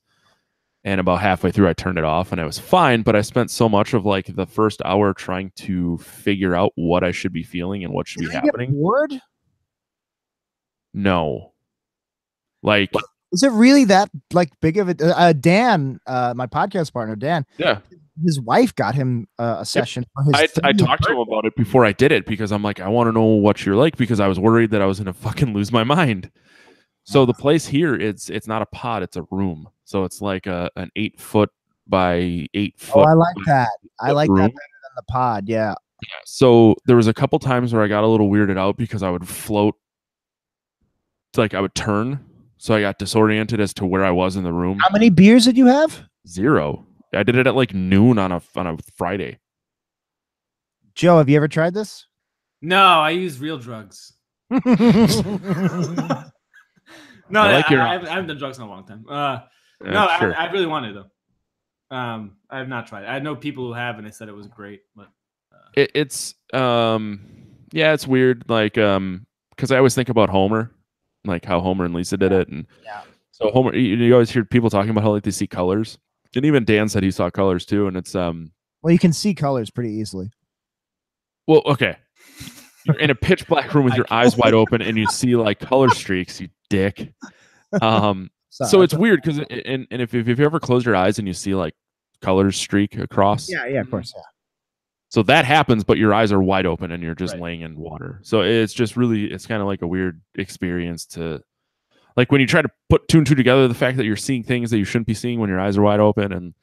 Speaker 2: And about halfway through, I turned it off, and I was fine. But I spent so much of like the first hour trying to figure out what I should be feeling and what should be happening.
Speaker 1: Get bored?
Speaker 2: No, like
Speaker 1: Is it really that like big of a Dan, my podcast partner, Dan?
Speaker 2: Yeah.
Speaker 1: His wife got him a session for his
Speaker 2: I talked to him about it before I did it because I'm like, I want to know what you're like because I was worried that I was going to fucking lose my mind. So the place here, it's not a pod, it's a room. So it's like an 8 foot by 8 foot.
Speaker 1: Oh, I like that. I like
Speaker 2: room.
Speaker 1: that better than the pod. Yeah.
Speaker 2: Yeah. So there was a couple times where I got a little weirded out because I would float, like I would turn. So I got disoriented as to where I was in the room.
Speaker 1: How many beers did you have?
Speaker 2: 0. I did it at like noon on a Friday.
Speaker 1: Joe, have you ever tried this?
Speaker 3: No, I use real drugs. No, I haven't done drugs in a long time. Sure. I really wanted though. I have not tried. I know people who have, and they said it was great. But
Speaker 2: it's it's weird. Like because I always think about Homer, like how Homer and Lisa did it, and so Homer. You always hear people talking about how like they see colors, and even Dan said he saw colors too. And it's
Speaker 1: well, you can see colors pretty easily.
Speaker 2: Well, okay. You're in a pitch black room with your eyes wide open, and you see like color streaks. You dick. So it's weird because and if you ever close your eyes and you see like colors streak across,
Speaker 1: yeah, of course, yeah.
Speaker 2: So that happens, but your eyes are wide open and you're just laying in water. So it's just really, it's kind of like a weird experience to, like when you try to put 2 and 2 together, the fact that you're seeing things that you shouldn't be seeing when your eyes are wide open. And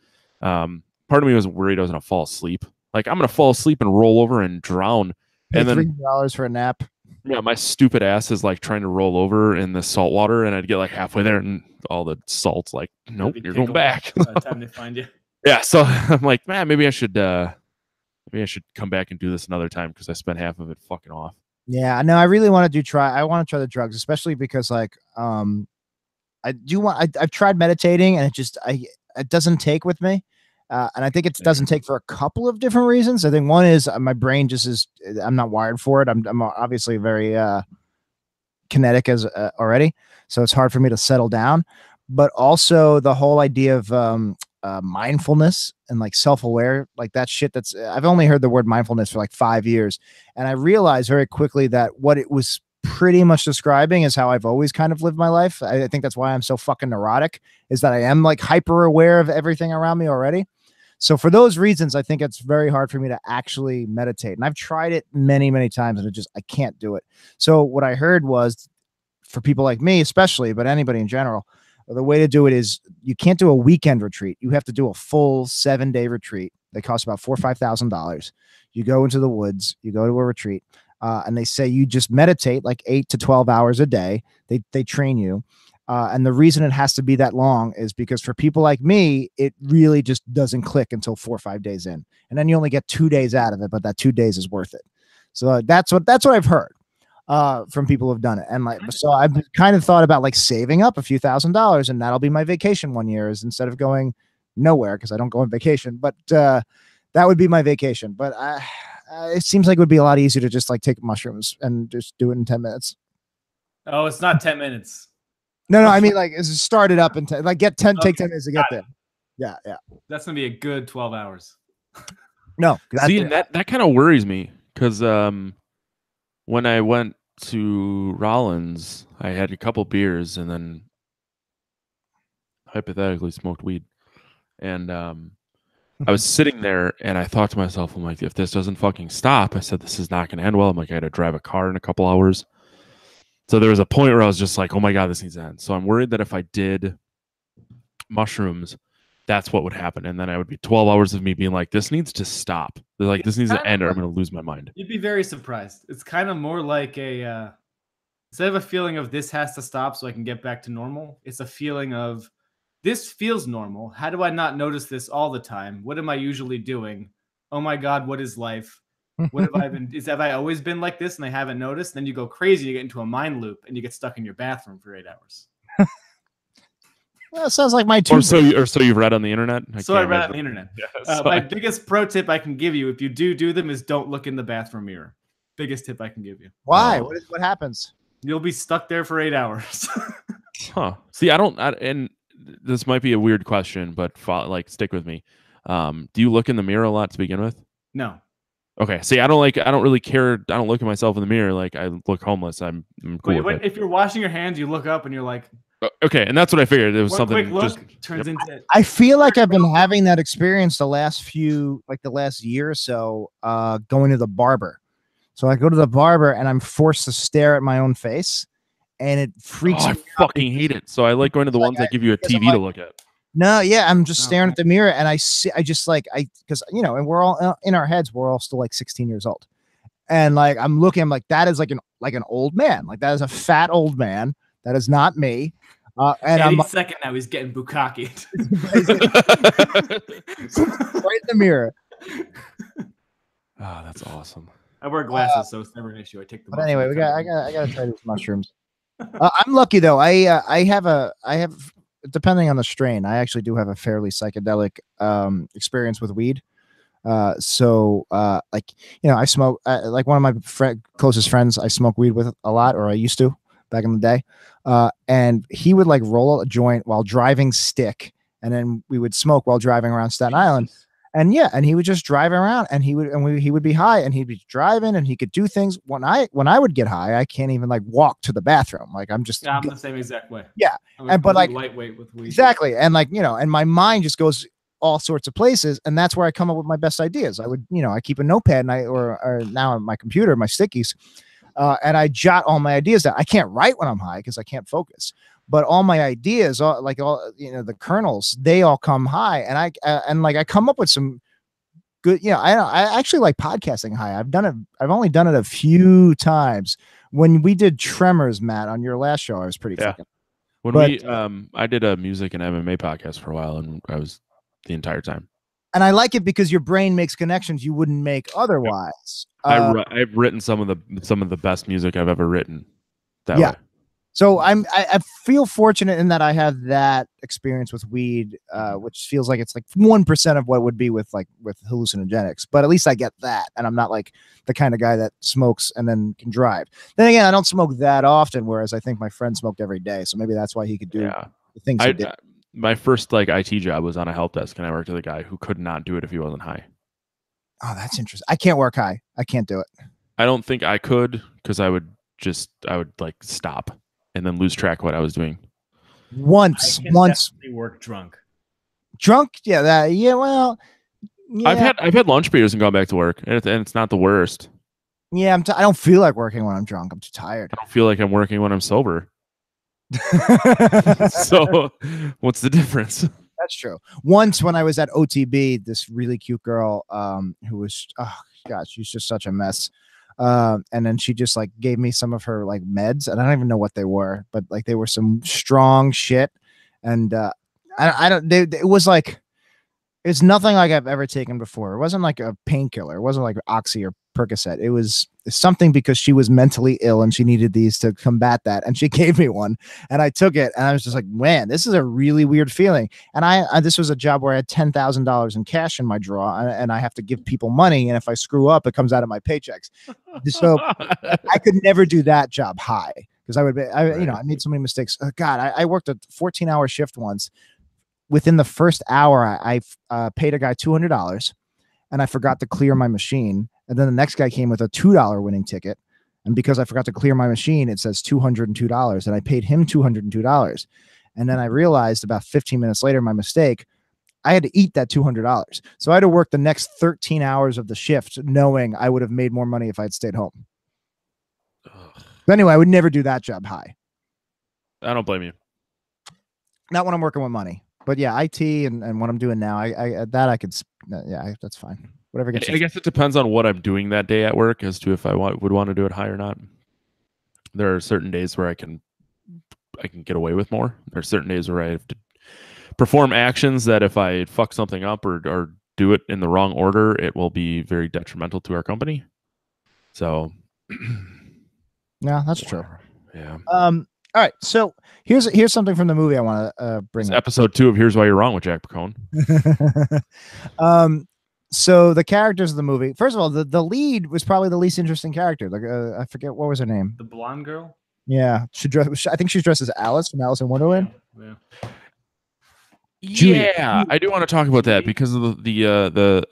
Speaker 2: part of me was worried I was going to fall asleep. Like I'm going to fall asleep and roll over and drown.
Speaker 1: Pay
Speaker 2: and then
Speaker 1: $3 for a nap.
Speaker 2: Yeah, my stupid ass is like trying to roll over in the salt water, and I'd get like halfway there, and all the salt's like, nope, you're going back.
Speaker 3: By the time they find you.
Speaker 2: Yeah, so I'm like, man, maybe I should come back and do this another time because I spent half of it fucking off.
Speaker 1: Yeah, no, I really want to try the drugs, especially because like I've tried meditating and it doesn't take with me. And I think it doesn't take for a couple of different reasons. I think one is my brain just is, I'm not wired for it. I'm obviously very kinetic as already. So it's hard for me to settle down, but also the whole idea of mindfulness and like self-aware, like that shit I've only heard the word mindfulness for like 5 years. And I realized very quickly that what it was pretty much describing is how I've always kind of lived my life. I think that's why I'm so fucking neurotic, is that I am like hyper aware of everything around me already. So for those reasons, I think it's very hard for me to actually meditate. And I've tried it many, many times and I can't do it. So what I heard was for people like me, especially, but anybody in general, the way to do it is you can't do a weekend retreat. You have to do a full 7-day retreat. They cost about $4,000 or $5,000. You go into the woods, you go to a retreat, and they say you just meditate like 8 to 12 hours a day. They train you. And the reason it has to be that long is because for people like me, it really just doesn't click until 4 or 5 days in. And then you only get 2 days out of it, but that 2 days is worth it. So that's what I've heard from people who've done it. And like, so I've kind of thought about like saving up a few $1,000s, and that'll be my vacation one year, is instead of going nowhere, because I don't go on vacation, but that would be my vacation. But it seems like it would be a lot easier to just like take mushrooms and just do it in 10 minutes.
Speaker 3: Oh, it's not 10 minutes.
Speaker 1: No, I mean like start it up and take 10 minutes to get there. Yeah.
Speaker 3: That's gonna be a good 12 hours.
Speaker 2: No, see, that kind of worries me because when I went to Rollins, I had a couple beers and then hypothetically smoked weed, and I was sitting there and I thought to myself, I'm like, if this doesn't fucking stop, I said this is not going to end well. I'm like, I had to drive a car in a couple hours. So there was a point where I was just like, oh my God, this needs to end. So I'm worried that if I did mushrooms, that's what would happen. And then I would be 12 hours of me being like, this needs to stop. They're like, this needs to end or I'm going to lose my mind.
Speaker 3: You'd be very surprised. It's kind of more like instead of a feeling of this has to stop so I can get back to normal, it's a feeling of this feels normal. How do I not notice this all the time? What am I usually doing? Oh my God, what is life? What have I been? Have I always been like this and I haven't noticed? Then you go crazy, you get into a mind loop, and you get stuck in your bathroom for 8 hours.
Speaker 1: Well, it sounds like my
Speaker 2: or so you've read on the internet.
Speaker 3: I read on the internet. Yeah, my biggest pro tip I can give you, if you do them, is don't look in the bathroom mirror. Biggest tip I can give you.
Speaker 1: Why? What happens?
Speaker 3: You'll be stuck there for 8 hours.
Speaker 2: Huh? See, and this might be a weird question, but like stick with me. Do you look in the mirror a lot to begin with?
Speaker 3: No.
Speaker 2: Okay. See, I don't really care. I don't look at myself in the mirror. Like I look homeless. I'm cool with it.
Speaker 3: If you're washing your hands, you look up and you're like,
Speaker 2: Okay, and that's what I figured. It was
Speaker 3: One
Speaker 2: something
Speaker 3: quick look
Speaker 2: just
Speaker 3: turns into.
Speaker 1: I feel like I've been having that experience the last year or so, going to the barber. So I go to the barber and I'm forced to stare at my own face, and it freaks
Speaker 2: I
Speaker 1: me out.
Speaker 2: fucking hate it. So I like going to the ones that give you a TV to look at.
Speaker 1: No, yeah, I'm just staring
Speaker 3: Okay.
Speaker 1: at the mirror, and I just like, because and we're all in our heads, we're all still like 16 years old, and like I'm looking, I'm like, that is like an old man, like that is a fat old man, that is not me, and I'm
Speaker 3: Any
Speaker 1: like,
Speaker 3: second now he's getting bukkake.
Speaker 1: right in the mirror.
Speaker 2: Oh, that's awesome.
Speaker 3: I wear glasses, so it's never an issue. I take them
Speaker 1: But
Speaker 3: off.
Speaker 1: anyway, I gotta try these mushrooms. I'm lucky though. I have, depending on the strain, I actually do have a fairly psychedelic experience with weed. Like, I smoke, like one of my closest friends I smoke weed with a lot, or I used to back in the day. And he would like roll a joint while driving stick, and then we would smoke while driving around Staten Island. And yeah, and he would just drive around, and he would be high, and he'd be driving, and he could do things. When I would get high, I can't even like walk to the bathroom. Like I'm just,
Speaker 3: I'm the same exact way.
Speaker 1: yeah.
Speaker 3: And
Speaker 1: but like
Speaker 3: lightweight with weed.
Speaker 1: Exactly. And like, and my mind just goes all sorts of places, and that's where I come up with my best ideas. I would, I keep a notepad, and or now on my computer, my stickies, and I jot all my ideas down. I can't write when I'm high because I can't focus. But all my ideas, all the kernels, they all come high, and I come up with some good. I actually like podcasting high. I've only done it a few times. When we did Tremors, Matt, on your last show, I was pretty fucking.
Speaker 2: I did a music and MMA podcast for a while, and I was the entire time.
Speaker 1: And I like it because your brain makes connections you wouldn't make otherwise.
Speaker 2: I've written some of the best music I've ever written. That way.
Speaker 1: So I feel fortunate in that I have that experience with weed, which feels like it's like 1% of what it would be with hallucinogenics. But at least I get that, and I'm not like the kind of guy that smokes and then can drive. Then again, I don't smoke that often, whereas I think my friend smoked every day, so maybe that's why he could do the things he did.
Speaker 2: My first like IT job was on a help desk, and I worked with a guy who could not do it if he wasn't high.
Speaker 1: Oh, that's interesting. I can't work high. I can't do it.
Speaker 2: I don't think I could, because I would like stop and then lose track of what I was doing.
Speaker 1: Once
Speaker 3: work drunk.
Speaker 1: Well, yeah.
Speaker 2: I've had lunch periods and gone back to work, and it's not the worst.
Speaker 1: Yeah, I don't feel like working when I'm drunk. I'm too tired.
Speaker 2: I don't feel like I'm working when I'm sober. So what's the difference?
Speaker 1: That's true. Once when I was at OTB, this really cute girl, who was, oh gosh, she's just such a mess. And then she just like gave me some of her like meds, and I don't even know what they were, but like they were some strong shit. And it was like, it's nothing like I've ever taken before. It wasn't like a painkiller. It wasn't like Oxy or Percocet. It was something because she was mentally ill and she needed these to combat that. And she gave me one, and I took it, and I was just like, man, this is a really weird feeling. And this was a job where I had $10,000 in cash in my drawer, and I have to give people money. And if I screw up, it comes out of my paychecks. So I could never do that job high, because I made so many mistakes. God, I worked a 14-hour shift once. Within the first hour, I paid a guy $200, and I forgot to clear my machine. And then the next guy came with a $2 winning ticket. And because I forgot to clear my machine, it says $202. And I paid him $202. And then I realized about 15 minutes later, my mistake, I had to eat that $200. So I had to work the next 13 hours of the shift, knowing I would have made more money if I had stayed home. But anyway, I would never do that job high.
Speaker 2: I don't blame you.
Speaker 1: Not when I'm working with money. But yeah, IT and what I'm doing now, that's fine. Whatever gets.
Speaker 2: I guess it depends on what I'm doing that day at work as to if I would want to do it high or not. There are certain days where I can get away with more. There are certain days where I have to perform actions that if I fuck something up or do it in the wrong order, it will be very detrimental to our company. So,
Speaker 1: yeah, that's true.
Speaker 2: Yeah.
Speaker 1: All right, so here's something from the movie I want to bring up.
Speaker 2: Episode 2 of Here's Why You're Wrong with Jack Picone.
Speaker 1: So the characters of the movie. First of all, the lead was probably the least interesting character. Like I forget what was her name.
Speaker 3: The blonde girl.
Speaker 1: Yeah, I think she's dressed as Alice from Alice in Wonderland.
Speaker 2: Yeah, I do want to talk about that because of the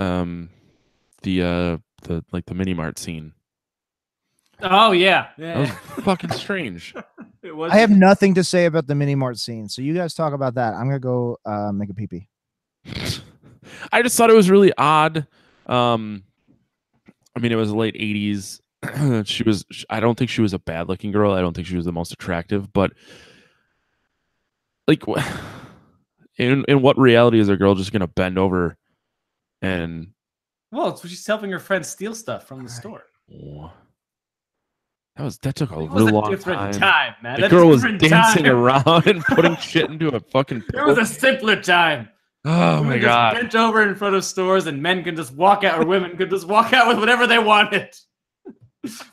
Speaker 2: like the mini mart scene.
Speaker 3: Oh yeah,
Speaker 2: that was fucking strange.
Speaker 1: I have nothing to say about the mini mart scene, so you guys talk about that. I'm gonna go make a pee pee.
Speaker 2: I just thought it was really odd. I mean, it was the late 80s. I don't think she was a bad looking girl. I don't think she was the most attractive, but like, in what reality is a girl just gonna bend over and?
Speaker 3: Well, it's she's helping her friend steal stuff from the store.
Speaker 2: That took a real long time.
Speaker 3: Man.
Speaker 2: The girl was dancing around and putting shit into a fucking.
Speaker 3: It was a simpler time.
Speaker 2: Oh my god!
Speaker 3: Bent over in front of stores, and men can just walk out, or women could just walk out with whatever they wanted.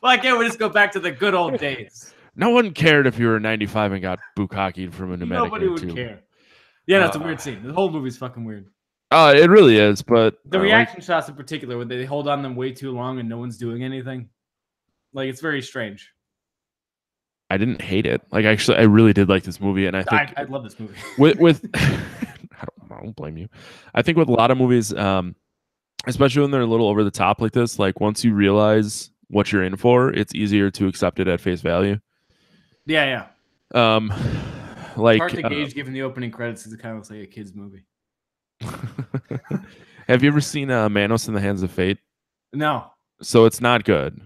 Speaker 3: Why can't we just go back to the good old days?
Speaker 2: No one cared if you were 95 and got bukkakied from a pneumatic.
Speaker 3: Nobody would care. Yeah, that's a weird scene. The whole movie's fucking weird.
Speaker 2: It really is, but
Speaker 3: the reaction shots in particular, when they hold on them way too long and no one's doing anything, like it's very strange.
Speaker 2: I didn't hate it. Like, actually, I really did like this movie, and I think
Speaker 3: I love this movie.
Speaker 2: With I don't blame you. I think with a lot of movies, especially when they're a little over the top like this, like once you realize what you're in for, it's easier to accept it at face value.
Speaker 3: Yeah.
Speaker 2: Like,
Speaker 3: it's hard to gauge given the opening credits, because it kind of looks like a kid's movie.
Speaker 2: Have you ever seen Manos in the Hands of Fate?
Speaker 3: No.
Speaker 2: So it's not good.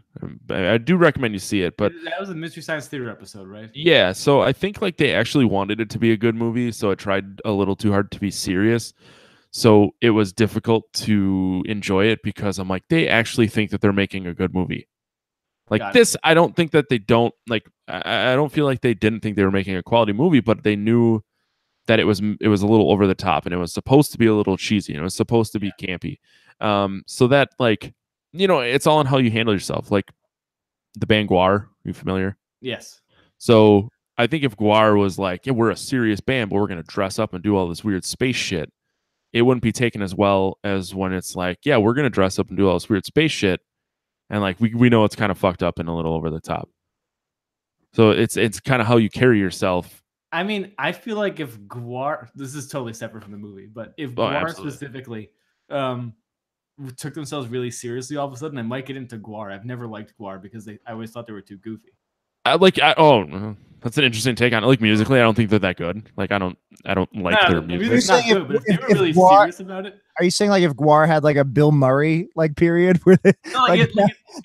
Speaker 2: I do recommend you see it, but
Speaker 3: that was a Mystery Science Theater episode, right?
Speaker 2: Yeah, so I think like they actually wanted it to be a good movie, so it tried a little too hard to be serious. So it was difficult to enjoy it because I'm like, they actually think that they're making a good movie. Like this, I don't think that they don't like. I don't feel like they didn't think they were making a quality movie, but they knew that it was a little over the top, and it was supposed to be a little cheesy, and it was supposed to be campy. So that, like, you know, it's all on how you handle yourself. Like the band Guar, are you familiar?
Speaker 3: Yes.
Speaker 2: So I think if Guar was like, yeah, we're a serious band, but we're gonna dress up and do all this weird space shit, it wouldn't be taken as well as when it's like, yeah, we're gonna dress up and do all this weird space shit, and like we know it's kind of fucked up and a little over the top. So it's kind of how you carry yourself.
Speaker 3: I mean, I feel like if Guar, this is totally separate from the movie, but if Guar specifically took themselves really seriously all of a sudden, I might get into Guar. I've never liked Guar because I always thought they were too goofy.
Speaker 2: That's an interesting take on it. Like musically, I don't think they're that good. Like I don't like their music.
Speaker 3: It's not good, but if they were really serious about it.
Speaker 1: Are you saying like if Guar had like a Bill Murray like period where they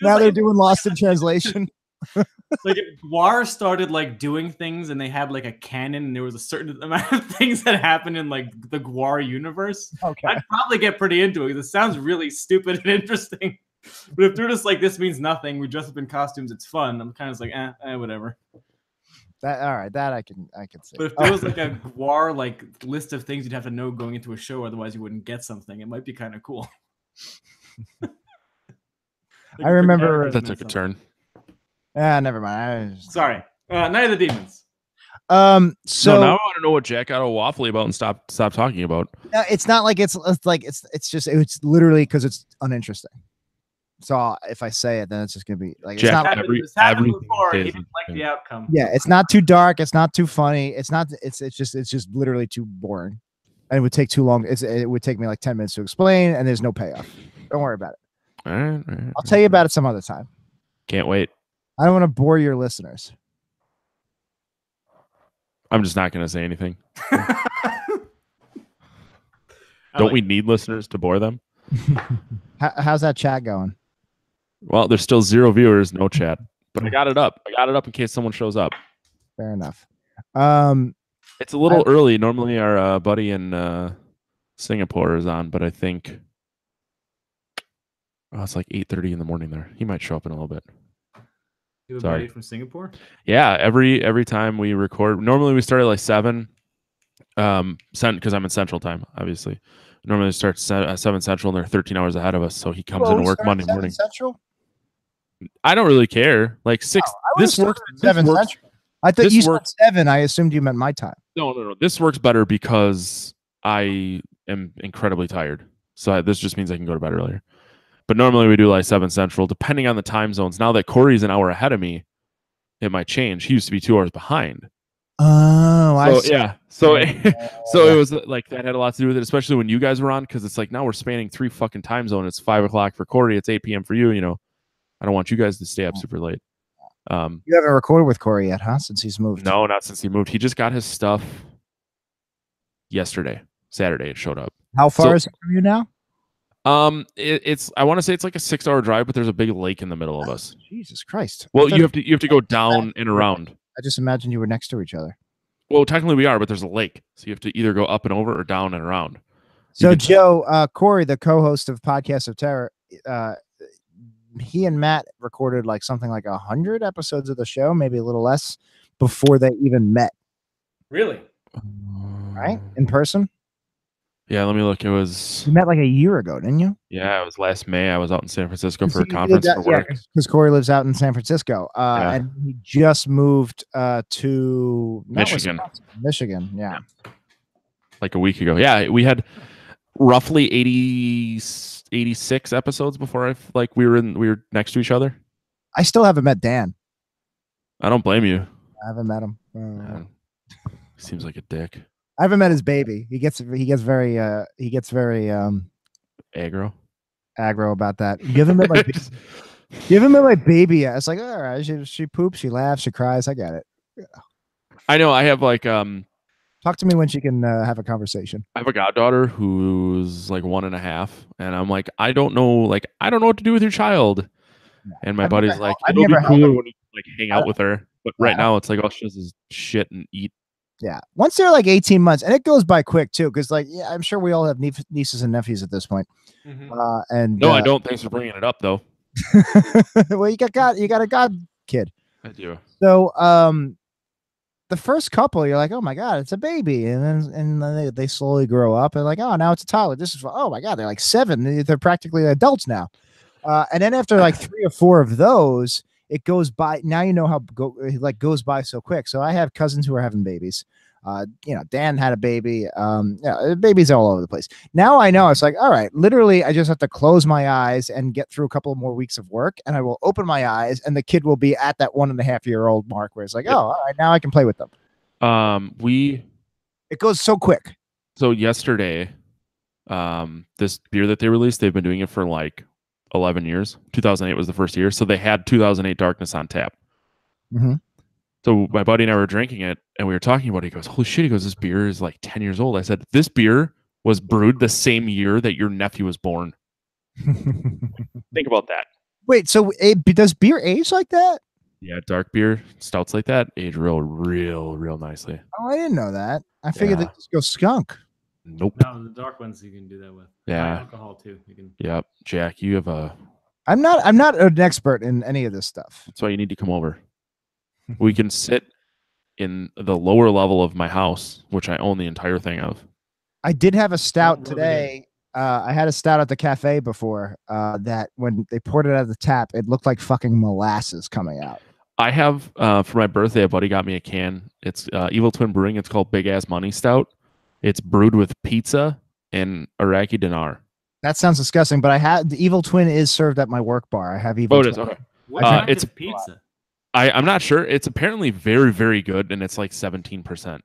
Speaker 1: now they're doing Lost in Translation?
Speaker 3: Like if Guar started like doing things and they had like a canon and there was a certain amount of things that happened in like the Guar universe, I'd probably get pretty into it because it sounds really stupid and interesting. But if they're just like, this means nothing, we dress up in costumes, it's fun, I'm kind of like, whatever.
Speaker 1: All right, that I can see.
Speaker 3: But if there was like a Guar like list of things you'd have to know going into a show, otherwise you wouldn't get something, it might be kind of cool.
Speaker 1: I remember
Speaker 2: that took a turn.
Speaker 1: Never mind.
Speaker 3: Sorry. Night of the Demons.
Speaker 1: So
Speaker 2: now I want to know what Jack got all waffly about and stop talking about.
Speaker 1: It's not like it's literally because it's uninteresting. So if I say it, then it's just gonna be like
Speaker 2: Jack,
Speaker 3: it's not everything before. He didn't like the outcome.
Speaker 1: Yeah, it's not too dark. It's not too funny. It's just literally too boring, and it would take too long. It would take me like 10 minutes to explain, and there's no payoff. Don't worry about it.
Speaker 2: All right.
Speaker 1: I'll tell you about it some other time.
Speaker 2: Can't wait.
Speaker 1: I don't want to bore your listeners.
Speaker 2: I'm just not going to say anything. Don't we need listeners to bore them?
Speaker 1: How's that chat going?
Speaker 2: Well, there's still 0 viewers, no chat. But I got it up. In case someone shows up.
Speaker 1: Fair enough.
Speaker 2: It's a little early. Normally our buddy in Singapore is on, but I think it's like 8:30 in the morning there. He might show up in a little bit.
Speaker 3: You have a buddy from Singapore?
Speaker 2: Yeah, every time we record, normally we start at like 7, because I'm in Central Time, obviously. Normally we start at 7 Central, and they're 13 hours ahead of us, so he comes into work Monday morning.
Speaker 1: Central?
Speaker 2: I don't really care. Like 6. This works.
Speaker 1: 7 Central. I thought you said 7. I assumed you meant my time.
Speaker 2: No. This works better because I am incredibly tired. So this just means I can go to bed earlier. But normally we do like 7 Central, depending on the time zones. Now that Corey's an hour ahead of me, it might change. He used to be 2 hours behind.
Speaker 1: Oh, I see.
Speaker 2: Yeah. So it was like that had a lot to do with it, especially when you guys were on, because it's like now we're spanning 3 fucking time zones. It's 5 o'clock for Corey. It's 8 p.m. for you. You know, I don't want you guys to stay up super late.
Speaker 1: You haven't recorded with Corey yet, huh? Since he's moved?
Speaker 2: No, not since he moved. He just got his stuff yesterday. Saturday it showed up.
Speaker 1: How far is it from you now?
Speaker 2: It's I want to say it's like a 6-hour drive, but there's a big lake in the middle of us.
Speaker 1: Jesus Christ!
Speaker 2: Well, you have to go down and around.
Speaker 1: I just imagined you were next to each other.
Speaker 2: Well, technically we are, but there's a lake, so you have to either go up and over or down and around.
Speaker 1: So Joe, Corey, the co-host of Podcast of Terror, he and Matt recorded like something like 100 episodes of the show, maybe a little less, before they even met.
Speaker 3: Really?
Speaker 1: Right? In person?
Speaker 2: Yeah, let me look. It was...
Speaker 1: You met like a year ago, didn't you?
Speaker 2: Yeah, it was last May. I was out in San Francisco for a conference for work.
Speaker 1: Yeah, because Corey lives out in San Francisco. And he just moved to Michigan, yeah.
Speaker 2: Like a week ago. Yeah, we had roughly 86 episodes before we were next to each other.
Speaker 1: I still haven't met Dan.
Speaker 2: I don't blame you.
Speaker 1: I haven't met him.
Speaker 2: Seems like a dick.
Speaker 1: I haven't met his baby. He gets very aggro about that. Give him my baby. It's like, all right, she poops, she laughs, she cries. I get it. Yeah.
Speaker 2: I know. I have like
Speaker 1: talk to me when she can have a conversation.
Speaker 2: I have a goddaughter who's like 1.5, and I'm like, I don't know what to do with your child. And my buddy's like, it'll be cooler when you like hang out with her. But right now it's like all she does is shit and eat.
Speaker 1: Yeah. Once they're like 18 months, and it goes by quick too, because like, yeah, I'm sure we all have nieces and nephews at this point.
Speaker 3: Mm-hmm.
Speaker 2: No, I don't. Thanks for bringing it up, though.
Speaker 1: Well, you got a god kid.
Speaker 2: I do.
Speaker 1: So, the first couple, you're like, oh my god, it's a baby, and then they slowly grow up, and like, oh, now it's a toddler. This is, oh my god, they're like 7. They're practically adults now. And then after like 3 or 4 of those, it goes by. Now you know how it goes by so quick. So I have cousins who are having babies. Dan had a baby. Babies all over the place. Now I know it's like, all right, literally, I just have to close my eyes and get through a couple more weeks of work, and I will open my eyes, and the kid will be at that 1.5-year-old mark where it's like, oh, all right, now I can play with them. It goes so quick.
Speaker 2: So yesterday, this beer that they released, they've been doing it for like 11 years. 2008 was the first year, so they had 2008 Darkness on tap.
Speaker 1: Mm-hmm.
Speaker 2: So my buddy and I were drinking it, and we were talking about it. He goes, holy shit. He goes, this beer is like 10 years old. I said, this beer was brewed the same year that your nephew was born. Think about that.
Speaker 1: Wait, so does beer age like that?
Speaker 2: Yeah, dark beer, stouts like that age real nicely.
Speaker 1: Oh, I didn't know that. I figured they just go skunk.
Speaker 2: Nope.
Speaker 3: No, the dark ones you can do that with.
Speaker 2: Yeah.
Speaker 3: Alcohol too. You can.
Speaker 2: Yep. Jack, you have a...
Speaker 1: I'm not an expert in any of this stuff.
Speaker 2: That's why you need to come over. We can sit in the lower level of my house, which I own the entire thing of.
Speaker 1: I did have a stout today. I had a stout at the cafe before that when they poured it out of the tap, it looked like fucking molasses coming out.
Speaker 2: I have, for my birthday, a buddy got me a can. It's Evil Twin Brewing. It's called Big Ass Money Stout. It's brewed with pizza and Iraqi dinar.
Speaker 1: That sounds disgusting, but the Evil Twin is served at my work bar. I have Evil Twin.
Speaker 2: It is? Okay.
Speaker 3: It's pizza.
Speaker 2: I'm not sure. It's apparently very, very good, and it's like 17%.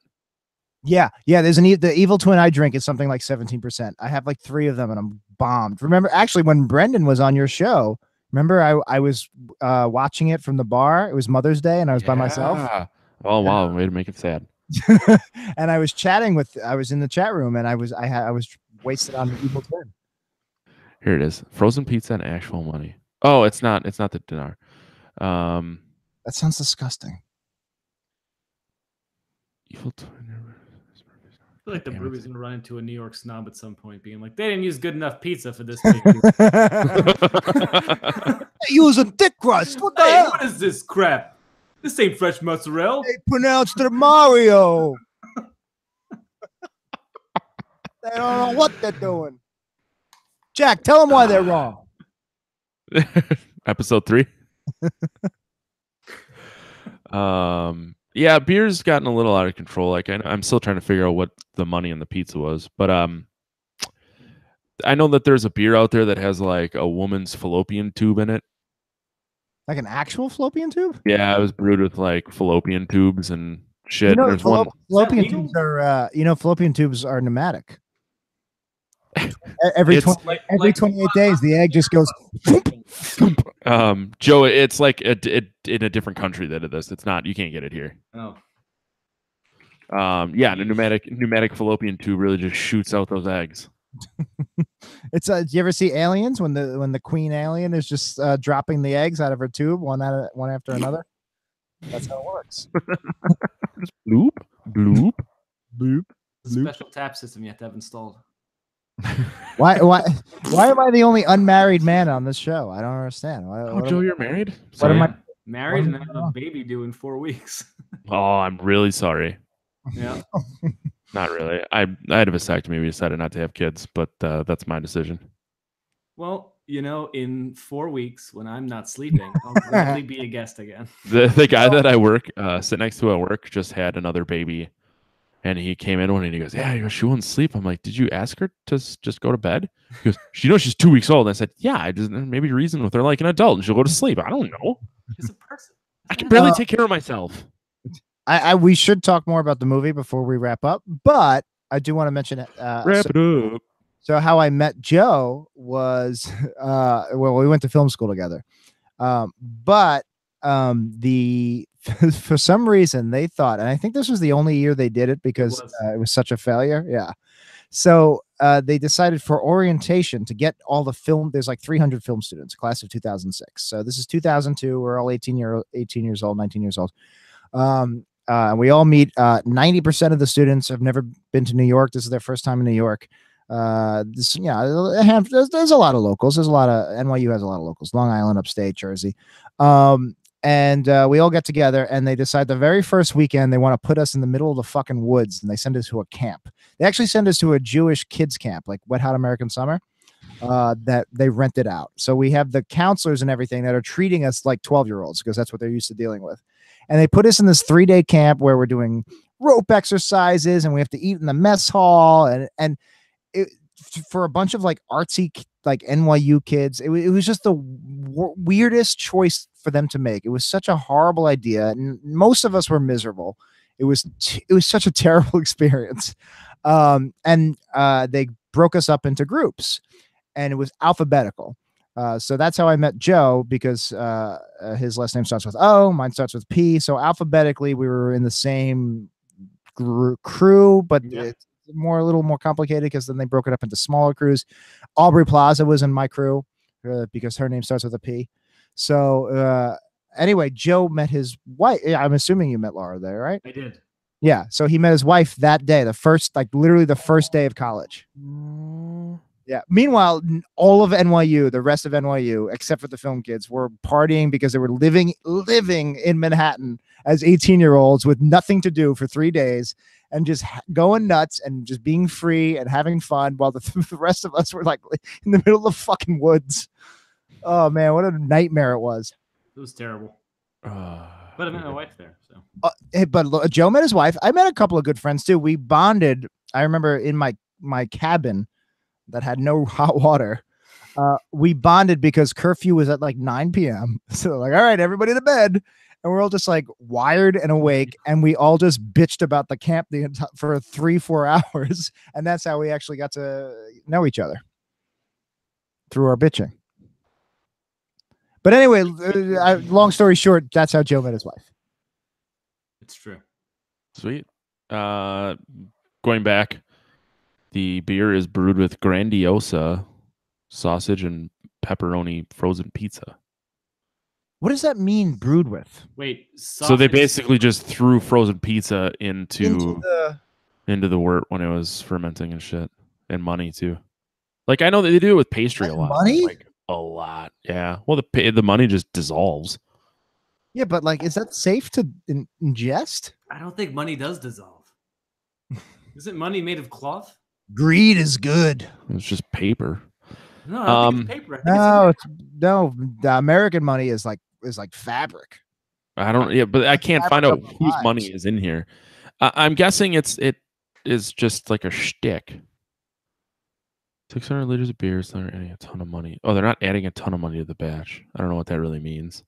Speaker 1: Yeah. There's the Evil Twin I drink is something like 17%. I have like 3 of them, and I'm bombed. Remember, actually, when Brendan was on your show, remember I was watching it from the bar. It was Mother's Day, and I was by myself.
Speaker 2: Oh wow, way to make it sad.
Speaker 1: And I was chatting I was in the chat room, and I was wasted on the Evil Twin.
Speaker 2: Here it is: frozen pizza and actual money. Oh, it's not the dinar.
Speaker 1: That sounds disgusting.
Speaker 2: Evil Twin.
Speaker 3: I feel like the brewery's gonna run into a New York snob at some point, being like, "They didn't use good enough pizza for this."
Speaker 1: Using thick crust. What the hell?
Speaker 3: What is this crap? This ain't fresh mozzarella.
Speaker 1: They pronounced it Mario. They don't know what they're doing. Jack, tell them why they're wrong.
Speaker 2: Episode 3. Yeah, beer's gotten a little out of control. Like I'm still trying to figure out what the money in the pizza was, but I know that there's a beer out there that has like a woman's fallopian tube in it.
Speaker 1: Like an actual fallopian tube?
Speaker 2: Yeah, it was brewed with like fallopian tubes and shit. There's
Speaker 1: fallopian tubes are fallopian tubes are pneumatic. Every 28 days, the egg just goes.
Speaker 2: Joe, it's like in a different country that it is. It's not. You can't get it here.
Speaker 3: Oh.
Speaker 2: Yeah, and a pneumatic fallopian tube really just shoots out those eggs.
Speaker 1: It's do you ever see Aliens when the queen alien is just dropping the eggs out of her tube one after another? That's how it works.
Speaker 2: Just bloop, bloop,
Speaker 1: bloop.
Speaker 3: Special tap system you have to have installed.
Speaker 1: Why am I the only unmarried man on this show? I don't understand.
Speaker 2: Joe, you're married?
Speaker 1: What am I
Speaker 3: married and I have a baby due in 4 weeks.
Speaker 2: Oh, I'm really sorry.
Speaker 3: Yeah.
Speaker 2: Not really. I had a vasectomy. We decided not to have kids, but that's my decision.
Speaker 3: Well, in 4 weeks when I'm not sleeping, I'll gladly be a guest again.
Speaker 2: The guy that I sit next to at work just had another baby, and he came in one and he goes, "Yeah, she won't sleep." I'm like, "Did you ask her to just go to bed?" He goes, she's 2 weeks old. And I said, "Yeah, I just maybe reason with her like an adult, and she'll go to sleep." I don't know.
Speaker 3: She's a person.
Speaker 2: I can barely take care of myself.
Speaker 1: We should talk more about the movie before we wrap up, but I do want to mention it.
Speaker 2: Wrap it up.
Speaker 1: So how I met Joe was, we went to film school together, but for some reason they thought, and I think this was the only year they did it because it was such a failure. Yeah. So they decided for orientation to get all the film. There's like 300 film students, class of 2006. So this is 2002. We're all 18 years old, 19 years old. We all meet. 90% of the students have never been to New York. This is their first time in New York. There's a lot of locals. There's a lot of NYU has a lot of locals. Long Island, upstate, Jersey. And we all get together and they decide the very first weekend they want to put us in the middle of the fucking woods and they send us to a camp. They actually send us to a Jewish kids camp, like Wet Hot American Summer, that they rented out. So we have the counselors and everything that are treating us like 12-year-olds because that's what they're used to dealing with. And they put us in this 3-day camp where we're doing rope exercises and we have to eat in the mess hall and for a bunch of like artsy like NYU kids, it was just the weirdest choice for them to make. It was such a horrible idea, and most of us were miserable. It was such a terrible experience. And they broke us up into groups, and it was alphabetical. So that's how I met Joe because his last name starts with O, mine starts with P. So alphabetically, we were in the same crew, but it's a little more complicated because then they broke it up into smaller crews. Aubrey Plaza was in my crew because her name starts with a P. So anyway, Joe met his wife. I'm assuming you met Laura there, right?
Speaker 3: I did.
Speaker 1: Yeah. So he met his wife that day, literally the first day of college. Yeah. Meanwhile, all of NYU, the rest of NYU, except for the film kids, were partying because they were living in Manhattan as 18-year-olds with nothing to do for 3 days and just going nuts and just being free and having fun while the rest of us were like in the middle of the fucking woods. Oh man, what a nightmare it was.
Speaker 3: It was terrible. But I met my wife there. So.
Speaker 1: But Joe met his wife. I met a couple of good friends too. We bonded. I remember in my cabin that had no hot water. We bonded because curfew was at like 9 p.m. So like, all right, everybody to bed. And we're all just like wired and awake. And we all just bitched about the camp for 3-4 hours. And that's how we actually got to know each other through our bitching. But anyway, long story short, that's how Joe met his wife.
Speaker 3: It's true.
Speaker 2: Sweet. Going back, the beer is brewed with Grandiosa sausage and pepperoni frozen pizza.
Speaker 1: What does that mean, brewed with?
Speaker 3: Wait,
Speaker 2: so they basically just threw frozen pizza into the wort when it was fermenting and shit, and money too. Like I know that they do it with pastry a lot.
Speaker 1: Money?
Speaker 2: Like a lot, yeah. Well, the money just dissolves.
Speaker 1: Yeah, but like, is that safe to ingest?
Speaker 3: I don't think money does dissolve. Isn't money made of cloth?
Speaker 1: Greed is good.
Speaker 2: It's just paper.
Speaker 3: No, I don't think it's paper.
Speaker 1: The American money is like fabric.
Speaker 2: I don't. Yeah, but I can't find out whose money is in here. I'm guessing it is just like a shtick. 600 liters of beer, so they're adding a ton of money. Oh, they're not adding a ton of money to the batch. I don't know what that really means.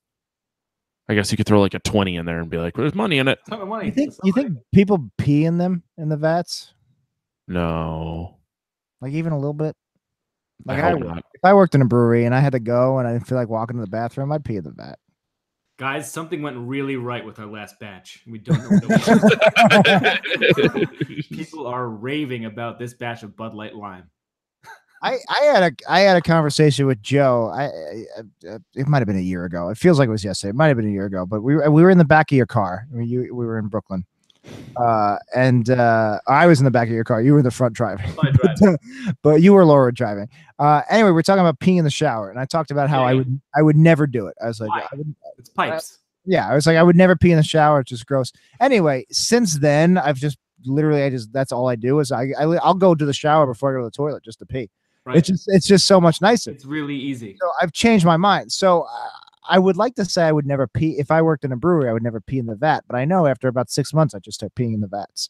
Speaker 2: I guess you could throw like a 20 in there and be like, well, "There's money in it."
Speaker 3: A ton of money.
Speaker 1: You think people pee in them in the vats?
Speaker 2: No.
Speaker 1: Like even a little bit? Like
Speaker 2: I hope not.
Speaker 1: if I worked in a brewery and I had to go and I didn't feel like walking to the bathroom, I'd pee in the vat.
Speaker 3: Guys, something went really right with our last batch. We don't know what it was. People are raving about this batch of Bud Light Lime.
Speaker 1: I had a conversation with Joe. It might have been a year ago. It feels like it was yesterday. It might have been a year ago, but we were in the back of your car. I mean, we were in Brooklyn, and I was in the back of your car. You were in the front driving, but you were Laura driving. Anyway, we're talking about peeing in the shower, and I talked about how I would never do it. I was like,
Speaker 3: it's pipes.
Speaker 1: Yeah, I was like, I would never pee in the shower. It's just gross. Anyway, since then, I've just literally, that's all I do is I'll go to the shower before I go to the toilet just to pee. Right. It's just so much nicer.
Speaker 3: It's really easy.
Speaker 1: So I've changed my mind. So I would like to say I would never pee. If I worked in a brewery, I would never pee in the vat. But I know after about 6 months, I just start peeing in the vats.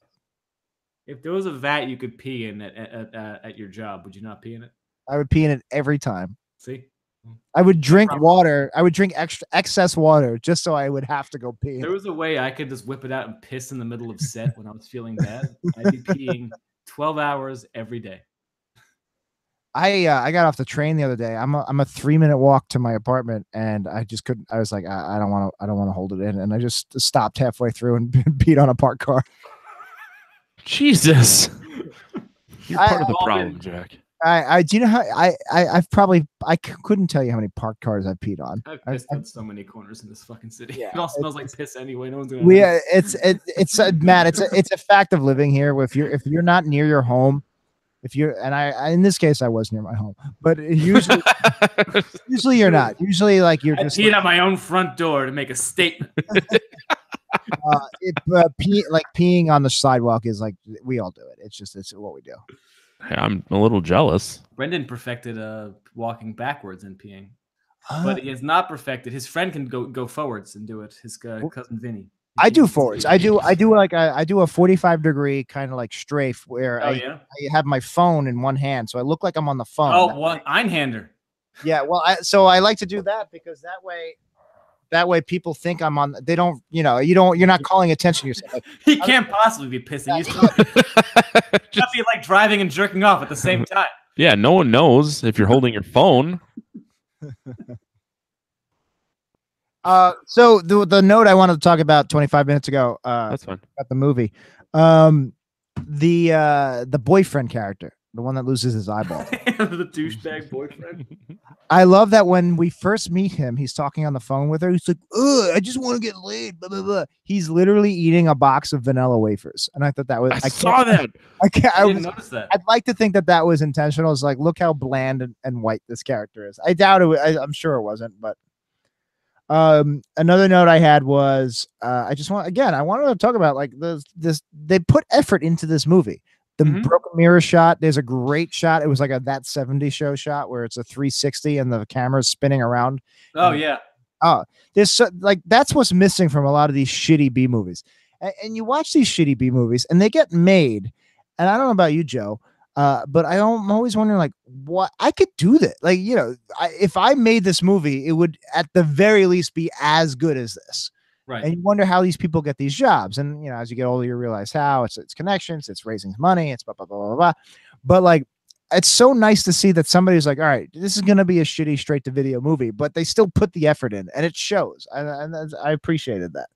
Speaker 3: If there was a vat you could pee in at your job, would you not pee in it?
Speaker 1: I would pee in it every time.
Speaker 3: See?
Speaker 1: I would drink water. I would drink excess water just so I would have to go pee.
Speaker 3: There was a way I could just whip it out and piss in the middle of set when I was feeling bad. I'd be peeing 12 hours every day.
Speaker 1: I got off the train the other day. I'm a 3-minute walk to my apartment, and I just couldn't. I was like, I don't want to hold it in, and I just stopped halfway through and peed on a parked car.
Speaker 2: Jesus, you're part of the problem, Jack.
Speaker 1: Do you know how I couldn't tell you how many parked cars I've peed on.
Speaker 3: I've pissed on so many corners in this fucking city. Yeah, it all smells like piss anyway. No one's gonna.
Speaker 1: It's Matt. It's a fact of living here. If you're not near your home. If you're, and I in this case, I was near my home, but usually you're not. Usually, like you're just
Speaker 3: peed at my own front door to make a statement.
Speaker 1: Peeing on the sidewalk is like we all do it. It's what we do.
Speaker 2: I'm a little jealous.
Speaker 3: Brendan perfected walking backwards and peeing, but he has not perfected. His friend can go forwards and do it. His cousin Vinny.
Speaker 1: I do forwards. I do a 45-degree kind of like strafe where I have my phone in one hand, so I look like I'm on the phone.
Speaker 3: Oh, one Einhander.
Speaker 1: Yeah, well, so I like to do that because that way people think I'm on. They don't, you're not calling attention to yourself. Like,
Speaker 3: he can't possibly be pissing. He's just be like driving and jerking off at the same time.
Speaker 2: Yeah, no one knows if you're holding your phone.
Speaker 1: So the note I wanted to talk about 25 minutes ago,
Speaker 2: that's fine.
Speaker 1: About the movie, the boyfriend character, the one that loses his eyeball,
Speaker 3: the douchebag boyfriend.
Speaker 1: I love that when we first meet him, he's talking on the phone with her. He's like, "Ugh, I just want to get laid." Blah, blah, blah. He's literally eating a box of vanilla wafers, and I thought that was.
Speaker 2: I saw that.
Speaker 1: I
Speaker 3: didn't notice that.
Speaker 1: I'd like to think that was intentional. It's like, look how bland and white this character is. I doubt it. I'm sure it wasn't, but. Another note I had was I wanted to talk about like this they put effort into this movie. The broken mirror shot, there's a great shot. It was like that 70s show shot where it's a 360 and the camera's spinning around.
Speaker 3: Oh yeah.
Speaker 1: There's that's what's missing from a lot of these shitty B movies. And you watch these shitty B movies and they get made. And I don't know about you, Joe. But I'm always wondering, like, what I could do that. Like, if I made this movie, it would at the very least be as good as this.
Speaker 3: Right.
Speaker 1: And you wonder how these people get these jobs. And, as you get older, you realize how it's connections, it's raising money, it's blah, blah, blah, blah, blah. But like, it's so nice to see that somebody's like, all right, this is going to be a shitty straight to video movie, but they still put the effort in and it shows. And I appreciated that.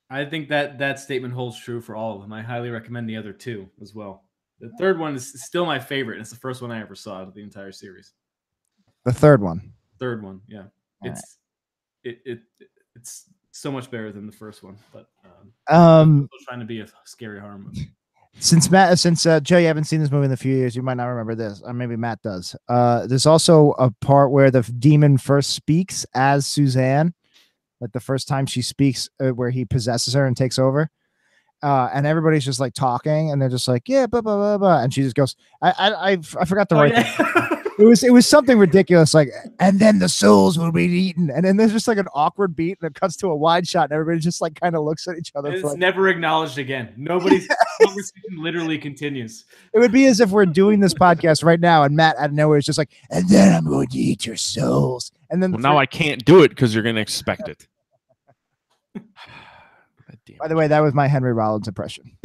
Speaker 3: I think that statement holds true for all of them. I highly recommend the other two as well. The third one is still my favorite. It's the first one I ever saw of the entire series.
Speaker 1: The third one.
Speaker 3: Third one, yeah. It's so much better than the first one, but I'm still trying to be a scary horror movie.
Speaker 1: Since Joe, you haven't seen this movie in a few years, you might not remember this, or maybe Matt does. There's also a part where the demon first speaks as Suzanne, like the first time she speaks, where he possesses her and takes over. And everybody's just like talking, and they're just like, yeah, blah, blah, blah, blah. And she just goes, I forgot the right. It was something ridiculous, like, and then the souls will be eaten. And then there's just like an awkward beat, and it cuts to a wide shot, and everybody just like kind of looks at each other.
Speaker 3: It's never acknowledged again. Nobody's conversation literally continues.
Speaker 1: It would be as if we're doing this podcast right now, and Matt out of nowhere is just like, and then I'm going to eat your souls. And then
Speaker 2: now I can't do it because you're going to expect it.
Speaker 1: By the way, that was my Henry Rollins impression.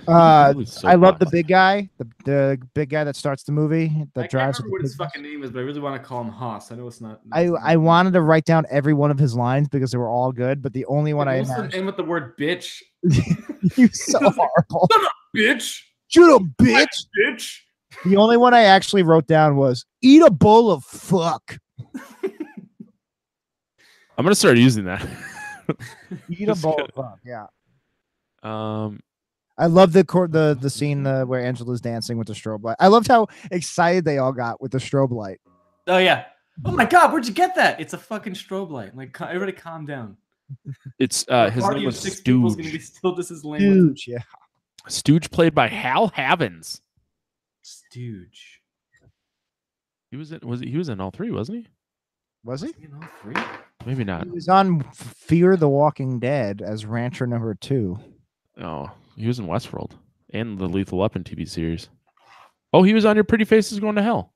Speaker 2: So
Speaker 1: I love the big guy, the big guy that starts the movie that
Speaker 3: I can't
Speaker 1: drives.
Speaker 3: remember what his fucking name is, but I really want to call him Haas. I know it's not.
Speaker 1: I wanted to write down every one of his lines because they were all good, but the only one I imagined.
Speaker 3: And with the word bitch.
Speaker 1: You're so horrible.
Speaker 3: Shut up, bitch.
Speaker 1: Shut up, bitch.
Speaker 3: Bitch.
Speaker 1: The only one I actually wrote down was eat a bowl of fuck.
Speaker 2: I'm gonna start using that.
Speaker 1: Eat a bowl of fuck. Yeah.
Speaker 2: I
Speaker 1: love the scene where Angela's dancing with the strobe light. I loved how excited they all got with the strobe light.
Speaker 3: Oh yeah. Oh my god, where'd you get that? It's a fucking strobe light. Like everybody calm down.
Speaker 2: It's his name was Stooge.
Speaker 3: Gonna be still just as lame.
Speaker 1: Stooge, yeah.
Speaker 2: Stooge played by Hal Havens.
Speaker 3: Stooge.
Speaker 2: He was in all three, wasn't he?
Speaker 1: Was he?
Speaker 3: In all three?
Speaker 2: Maybe not.
Speaker 1: He was on Fear the Walking Dead as Rancher number 2.
Speaker 2: Oh, he was in Westworld and the Lethal Weapon TV series. Oh, he was on Your Pretty Faces Going to Hell.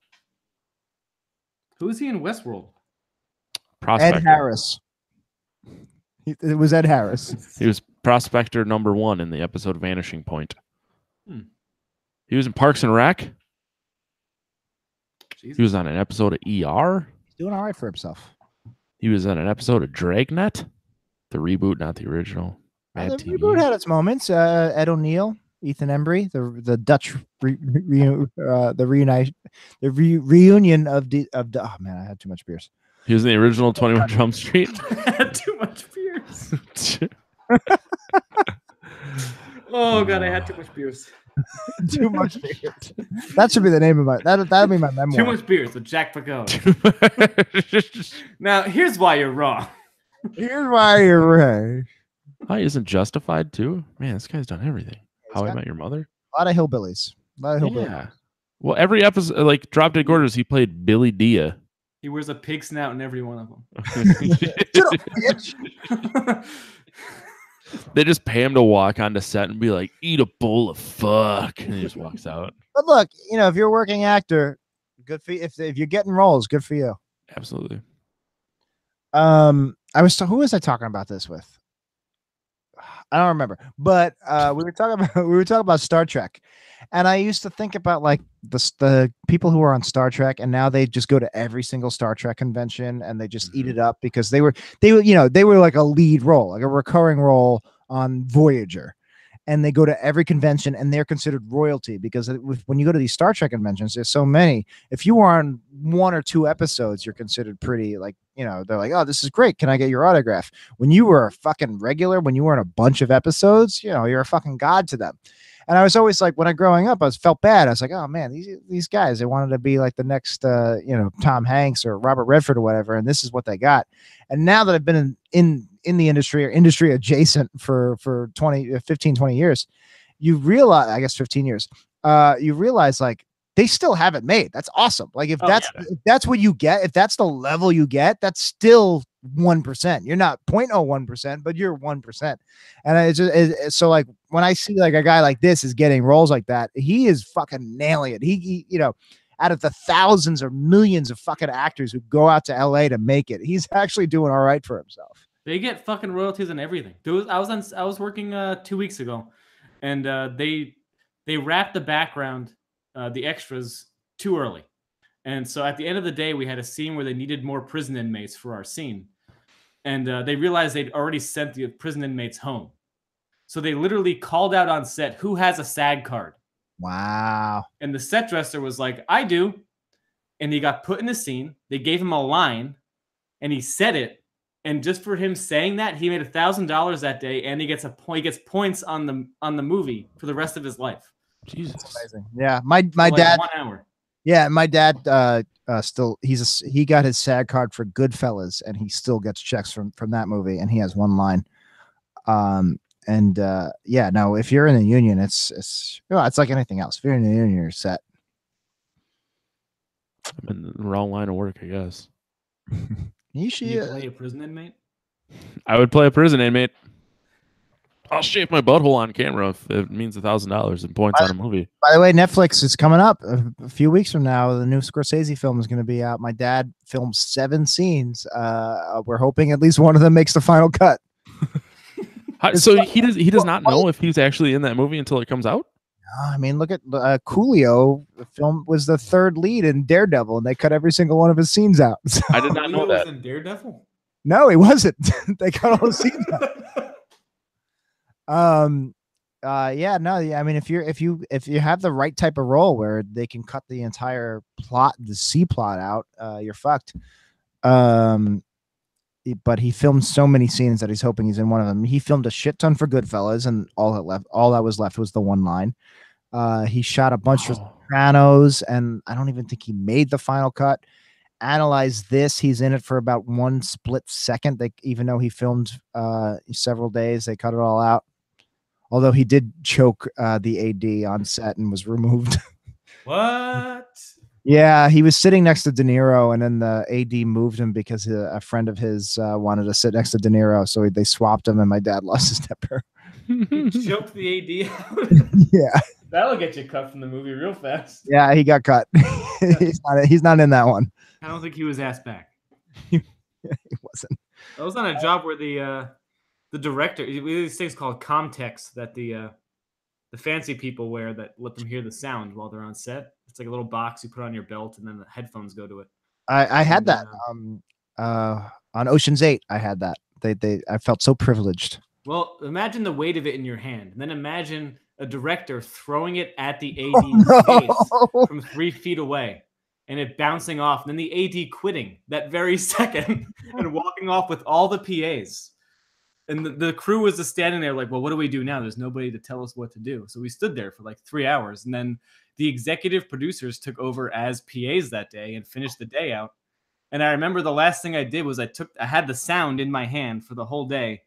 Speaker 3: Who is he in Westworld?
Speaker 2: Prospector.
Speaker 1: Ed Harris. It was Ed Harris.
Speaker 2: He was Prospector number 1 in the episode Vanishing Point. He was in Parks and Rec.
Speaker 3: Jesus.
Speaker 2: He was on an episode of ER.
Speaker 1: He's doing all right for himself.
Speaker 2: He was on an episode of Dragnet, the reboot, not the original.
Speaker 1: The reboot had its moments. Ed O'Neill, Ethan Embry, the Dutch reunion of oh man, I had too much beers.
Speaker 2: He was in the original 21 Jump Street.
Speaker 3: I had too much beers. Oh god, I had too much beers.
Speaker 1: Too much beers. That should be the name of my that'll be my memoir.
Speaker 3: Too much beers with Jack Picone. Now here's why you're wrong.
Speaker 1: Here's why you're right.
Speaker 2: Hi, isn't Justified too? Man, this guy's done everything. How I Met Your Mother.
Speaker 1: A lot of hillbillies.
Speaker 2: Yeah. Well, every episode, like Drop Dead Gorgeous, he played Billy Dia.
Speaker 3: He wears a pig snout in every one of them.
Speaker 2: They just pay him to walk onto set and be like, "Eat a bowl of fuck," and he just walks out.
Speaker 1: But look, if you're a working actor, good for you. If you're getting roles, good for you.
Speaker 2: Absolutely.
Speaker 1: Who was I talking about this with? I don't remember, but we were talking about Star Trek, and I used to think about like the people who are on Star Trek, and now they just go to every single Star Trek convention and they just eat it up because they were like a lead role, like a recurring role on Voyager, and they go to every convention and they're considered royalty because when you go to these Star Trek conventions, there's so many. If you are on 1 or 2 episodes, you're considered pretty like, they're like, oh, this is great. Can I get your autograph? When you were a fucking regular, when you were in a bunch of episodes, you're a fucking god to them. And I was always like, when I growing up, I felt bad. I was like, oh man, these guys, they wanted to be like the next, Tom Hanks or Robert Redford or whatever. And this is what they got. And now that I've been in the industry or industry adjacent for 15, 20 years, you realize, I guess 15 years, you realize like they still have it made. That's awesome. Like if that's what you get, if that's the level you get, that's still 1%. You're not 0.01%, but you're 1%. And it's so like when I see like a guy like this is getting roles like that, he is fucking nailing it. He out of the thousands or millions of fucking actors who go out to LA to make it, he's actually doing all right for himself.
Speaker 3: They get fucking royalties and everything. I was working 2 weeks ago, and they wrapped the background, the extras, too early. And so at the end of the day, we had a scene where they needed more prison inmates for our scene. And they realized they'd already sent the prison inmates home. So they literally called out on set, who has a SAG card?
Speaker 1: Wow.
Speaker 3: And the set dresser was like, I do. And he got put in the scene. They gave him a line, and he said it. And just for him saying that, he made $1,000 that day, and he gets points on the movie for the rest of his life.
Speaker 2: Jesus,
Speaker 1: that's amazing. Yeah, my
Speaker 3: like
Speaker 1: dad.
Speaker 3: 1 hour.
Speaker 1: Yeah, my dad still he got his SAG card for Goodfellas, and he still gets checks from that movie, and he has one line. Yeah, no, if you're in the union, it's like anything else. If you're in the union, you're set.
Speaker 2: I'm in the wrong line of work, I guess.
Speaker 3: You play a prison inmate?
Speaker 2: I would play a prison inmate. I'll shave my butthole on camera if it means $1,000 in points on a movie.
Speaker 1: By the way, Netflix is coming up a few weeks from now. The new Scorsese film is going to be out. My dad filmed 7 scenes. We're hoping at least one of them makes the final cut.
Speaker 2: So he does not know if he's actually in that movie until it comes out.
Speaker 1: I mean, look at Coolio. The film was the third lead in Daredevil, and they cut every single one of his scenes out. So,
Speaker 2: I did not know that.
Speaker 3: Was in Daredevil?
Speaker 1: No, he wasn't. They cut all the scenes out. Yeah, no, I mean, if you have the right type of role where they can cut the entire plot, the C plot out, you're fucked. But he filmed so many scenes that he's hoping he's in one of them. He filmed a shit ton for Goodfellas, and all that was left was the one line. He shot a bunch of Sopranos, and I don't even think he made the final cut. Analyze this. He's in it for about 1 split second. Even though he filmed several days, they cut it all out. Although he did choke the AD on set and was removed.
Speaker 3: What?
Speaker 1: Yeah, he was sitting next to De Niro, and then the AD moved him because a friend of his wanted to sit next to De Niro, so they swapped him, and my dad lost his temper.
Speaker 3: He choked the AD out?
Speaker 1: Yeah.
Speaker 3: That'll get you cut from the movie real fast.
Speaker 1: Yeah, he got cut. He's not in that one.
Speaker 3: I don't think he was asked back.
Speaker 1: He wasn't.
Speaker 3: I was on a job where the director, we have these things called comtex that the fancy people wear that let them hear the sound while they're on set. It's like a little box you put on your belt, and then the headphones go to it.
Speaker 1: I had that on Ocean's 8. I had that. I felt so privileged.
Speaker 3: Well, imagine the weight of it in your hand, and then imagine a director throwing it at the AD's face from 3 feet away, and it bouncing off, and then the AD quitting that very second and walking off with all the PAs. And the crew was just standing there like, well, what do we do now? There's nobody to tell us what to do. So we stood there for like 3 hours. And then the executive producers took over as PAs that day and finished the day out. And I remember the last thing I did was I had the sound in my hand for the whole day,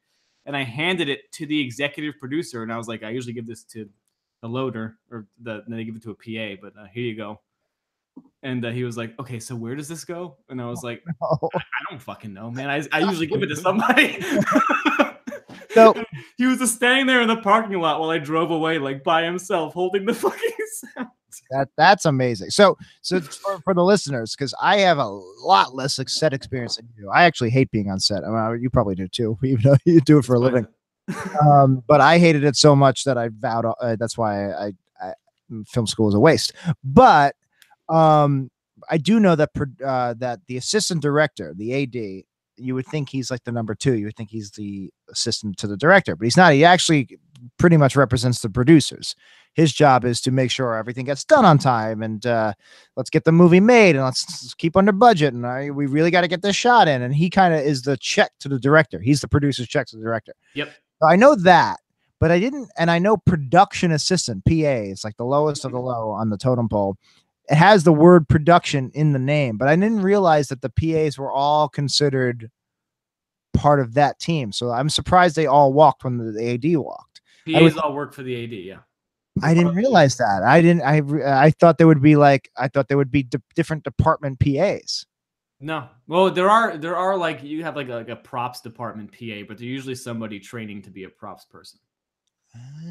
Speaker 3: and I handed it to the executive producer. And I was like, I usually give this to the loader, or then they give it to a PA, but here you go. And he was like, okay, so where does this go? And I was like, I don't fucking know, man. I usually give it to somebody. So he was just standing there in the parking lot while I drove away, like by himself, holding the fucking sound.
Speaker 1: That's amazing. So for the listeners, because I have a lot less set experience than you. I actually hate being on set. I mean, you probably do too, even though you do it for a living. But I hated it so much that I vowed. That's why I film school is a waste. But I do know that that the assistant director, the AD, you would think he's like the number 2. You would think he's the assistant to the director, but he's not. He actually pretty much represents the producers. His job is to make sure everything gets done on time, and let's get the movie made, and let's keep under budget, and we really got to get this shot in. And he kind of is the check to the director. He's the producer's check to the director.
Speaker 3: Yep.
Speaker 1: So I know that, but I didn't, and I know production assistant, PA, is like the lowest of the low on the totem pole. It has the word production in the name, but I didn't realize that the PAs were all considered part of that team. So I'm surprised they all walked when the AD walked.
Speaker 3: PAs all work for the AD, yeah.
Speaker 1: I didn't realize that. I thought there would be different department PAs.
Speaker 3: No. Well, there are like, you have like a props department PA, but they're usually somebody training to be a props person.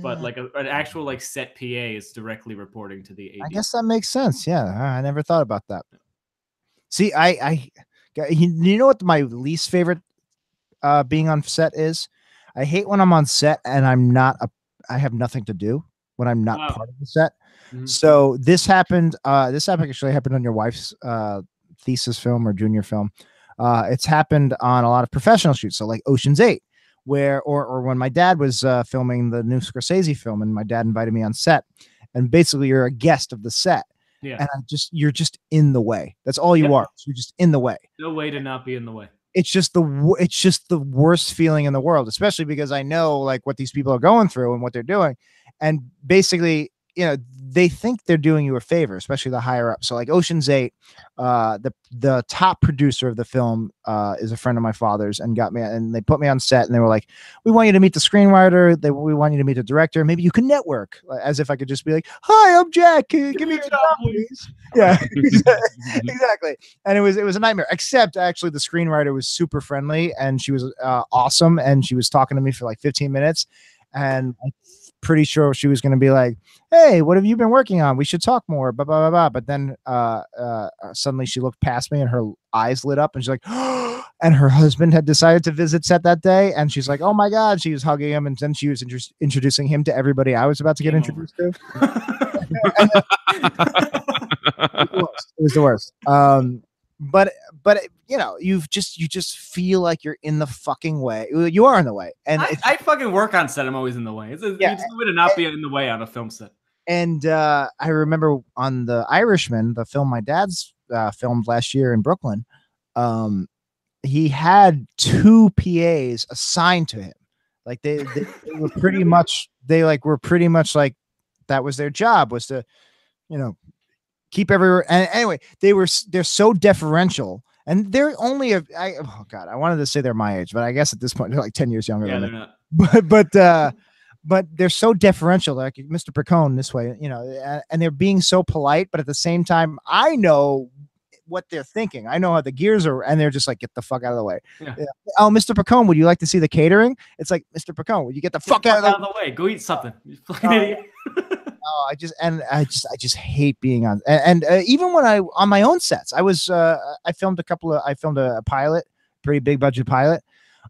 Speaker 3: But like an actual like set PA is directly reporting to the AD.
Speaker 1: I guess that makes sense. Yeah, I never thought about that. See, you know what my least favorite being on set is? I hate when I'm on set and I have nothing to do when I'm not part of the set. Mm-hmm. So this happened. This actually happened on your wife's thesis film or junior film. It's happened on a lot of professional shoots. So like Ocean's 8. Or when my dad was filming the new Scorsese film, and my dad invited me on set, and basically you're a guest of the set. Yeah. And you're just in the way. That's all you are. You're just in the way.
Speaker 3: No way to not be in the way.
Speaker 1: It's just the worst feeling in the world, especially because I know like what these people are going through and what they're doing. And basically, you know, they think they're doing you a favor, especially the higher up. So like Ocean's 8, the top producer of the film is a friend of my father's, and they put me on set, and they were like, we want you to meet the screenwriter. We want you to meet the director. Maybe you can network, as if I could just be like, hi, I'm Jack. Give me a job, please. Yeah, exactly. And it was a nightmare, except actually the screenwriter was super friendly, and she was awesome. And she was talking to me for like 15 minutes. And I'm pretty sure she was going to be like, hey, what have you been working on? We should talk more, blah, blah, blah, blah. But then suddenly she looked past me and her eyes lit up, and she's like, oh, and her husband had decided to visit set that day, and she's like, "Oh my god!" She was hugging him, and then she was introducing him to everybody I was about to get introduced to. It was the worst. But you know, you just feel like you're in the fucking way. You are in the way, and
Speaker 3: I fucking work on set. I'm always in the way. It's a way to not be in the way on a film set.
Speaker 1: And I remember on The Irishman, the film my dad's filmed last year in Brooklyn, he had 2 PAs assigned to him. Like they were pretty much like that was their job, was to, you know, keep everywhere. And anyway, they're so deferential, and they're only oh god, I wanted to say they're my age, but I guess at this point they're like 10 years younger than me.
Speaker 3: Not.
Speaker 1: But they're so deferential, like Mr. Picone this way, you know, and they're being so polite, but at the same time, I know what they're thinking. I know how the gears are, and they're just like, get the fuck out of the way.
Speaker 3: Yeah.
Speaker 1: Oh, Mr. Picone, would you like to see the catering? It's like, Mr. Picone, would you get the fuck out of the
Speaker 3: way? Go eat something. You fucking idiot.
Speaker 1: Oh, I just hate being on, and even when on my own sets, I filmed a pilot, pretty big budget pilot.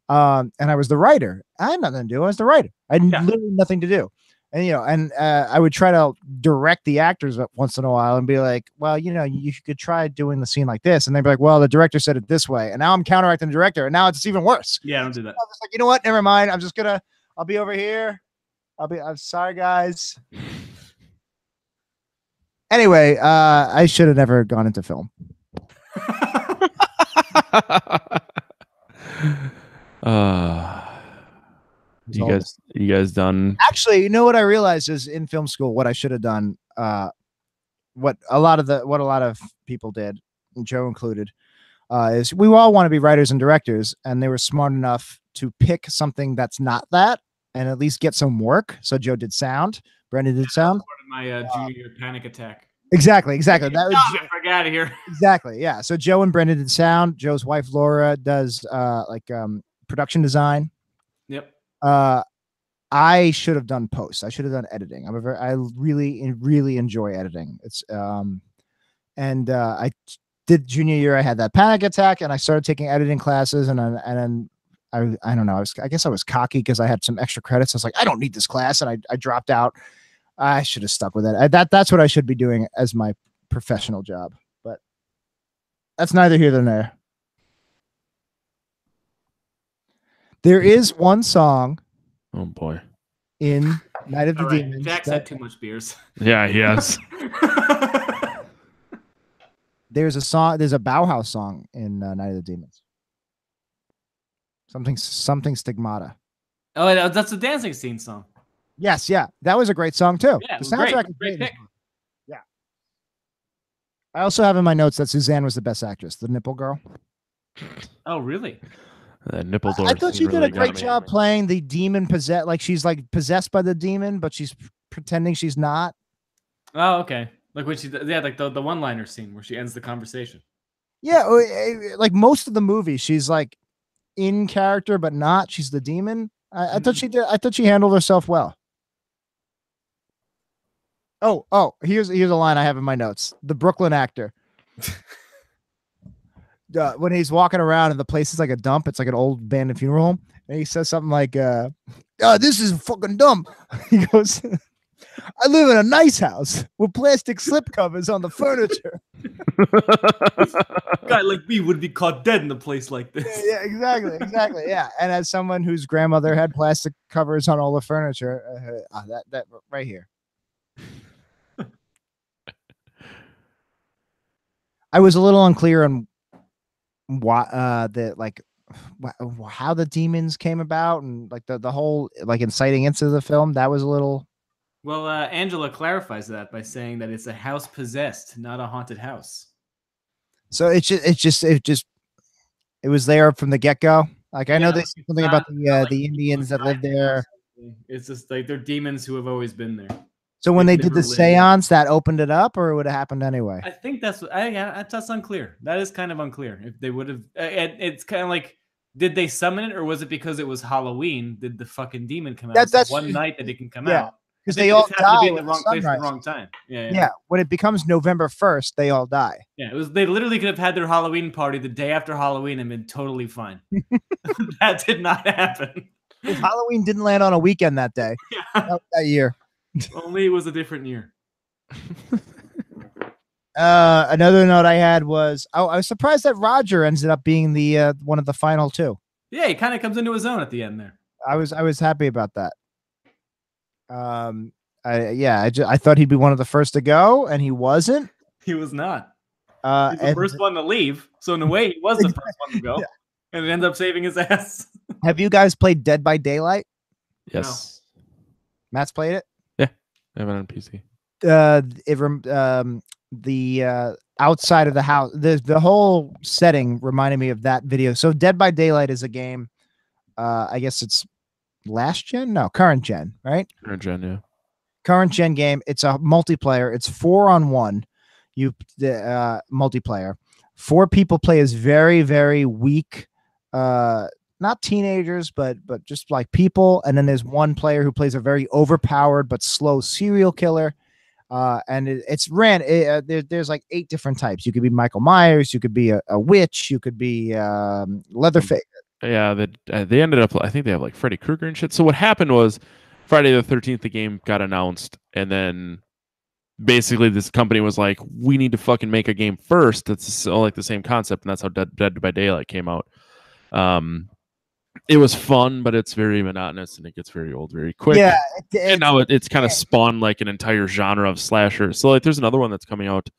Speaker 1: And I was the writer. I had nothing to do. I was the writer. I had literally nothing to do. And, you know, I would try to direct the actors once in a while and be like, well, you know, you could try doing the scene like this. And they'd be like, well, the director said it this way. And now I'm counteracting the director. And now it's even worse.
Speaker 3: Yeah, don't do that.
Speaker 1: I was like, you know what? Never mind. I'll be over here. I'm sorry, guys. Anyway, I should have never gone into film.
Speaker 2: You guys done?
Speaker 1: Actually, you know what I realized is in film school, what I should have done, what a lot of people did, Joe included, is we all want to be writers and directors, and they were smart enough to pick something that's not that, and at least get some work. So Joe did sound, Brendan did sound.
Speaker 3: My junior year panic attack.
Speaker 1: Exactly. That
Speaker 3: was get out of here.
Speaker 1: Exactly. Yeah. So Joe and Brendan did sound. Joe's wife Laura does production design.
Speaker 3: Yep.
Speaker 1: I should have done post. I should have done editing. I really enjoy editing. It's and I did junior year. I had that panic attack, and I started taking editing classes, and then I don't know. I guess I was cocky because I had some extra credits. I was like, I don't need this class, and I dropped out. I should have stuck with it. That's what I should be doing as my professional job, but that's neither here nor there. There is one song.
Speaker 2: Oh boy.
Speaker 1: In Night of the Demons.
Speaker 3: Jack's had too much beers.
Speaker 2: Yeah, he has.
Speaker 1: There's a Bauhaus song in Night of the Demons. Something Stigmata.
Speaker 3: Oh, that's the dancing scene song.
Speaker 1: Yes, yeah. That was a great song too.
Speaker 3: Yeah,
Speaker 1: the soundtrack is
Speaker 3: great pick.
Speaker 1: Yeah. I also have in my notes that Suzanne was the best actress, the nipple girl.
Speaker 3: Oh, really?
Speaker 2: That nipple door.
Speaker 1: I thought she did a great job playing the demon possessed, like she's like possessed by the demon, but she's pretending she's not.
Speaker 3: Oh, okay. Like when like the one-liner scene where she ends the conversation.
Speaker 1: Yeah, like most of the movie, she's like in character, but not. She's the demon. I thought she did. I thought she handled herself well. Oh, here's a line I have in my notes. The Brooklyn actor. When he's walking around and the place is like a dump, it's like an old abandoned funeral home, and he says something like, this is fucking dumb. He goes, I live in a nice house with plastic slip covers on the furniture.
Speaker 3: A guy like me would be caught dead in a place like this.
Speaker 1: Yeah, exactly. Yeah. And as someone whose grandmother had plastic covers on all the furniture, that right here. I was a little unclear on what how the demons came about, and like the whole like inciting into the film. That was a little.
Speaker 3: Well, Angela clarifies that by saying that it's a house possessed, not a haunted house.
Speaker 1: So it was there from the get go. Like I know there's something about the Indians that live there.
Speaker 3: It's just like they're demons who have always been there.
Speaker 1: So when they did the seance, that opened it up, or it would have happened anyway?
Speaker 3: I think that's unclear. That is kind of unclear. If they would have, it's kind of like, did they summon it, or was it because it was Halloween? Did the fucking demon come out? That's one night that it can come out.
Speaker 1: because they all
Speaker 3: happened to
Speaker 1: die
Speaker 3: be in
Speaker 1: when
Speaker 3: the wrong place at the
Speaker 1: sunrise.
Speaker 3: wrong time.
Speaker 1: Yeah, when it becomes November 1st, they all die.
Speaker 3: Yeah, it was. They literally could have had their Halloween party the day after Halloween and been totally fine. That did not happen.
Speaker 1: If Halloween didn't land on a weekend that day, that year.
Speaker 3: Only it was a different year.
Speaker 1: Another note I had was, I was surprised that Roger ended up being the one of the final two.
Speaker 3: Yeah, he kind of comes into his own at the end there.
Speaker 1: I was happy about that. I thought he'd be one of the first to go, and he wasn't.
Speaker 3: He was not. He's the first one to leave, so in a way, he was the first one to go, and it ended up saving his ass.
Speaker 1: Have you guys played Dead by Daylight?
Speaker 2: Yes.
Speaker 1: No. Matt's played it.
Speaker 2: Yeah, I have it on PC.
Speaker 1: The outside of the house, the whole setting reminded me of that video. So Dead by Daylight is a game. I guess it's current gen, right?
Speaker 2: Current gen, yeah. Current
Speaker 1: gen game. It's a multiplayer. It's 4-on-1. Multiplayer. 4 people play as very, very weak, not teenagers, but just like people. And then there's one player who plays a very overpowered but slow serial killer. And there's like 8 different types. You could be Michael Myers. You could be a witch. You could be Leatherface.
Speaker 2: Yeah, they ended up. I think they have like Freddy Krueger and shit. So what happened was Friday the 13th, the game got announced, and then basically this company was like, "We need to fucking make a game first that's all like the same concept," and that's how Dead by Daylight came out. It was fun, but it's very monotonous and it gets very old very quick.
Speaker 1: Yeah,
Speaker 2: and now it's kind of spawned like an entire genre of slasher. So like, there's another one that's coming out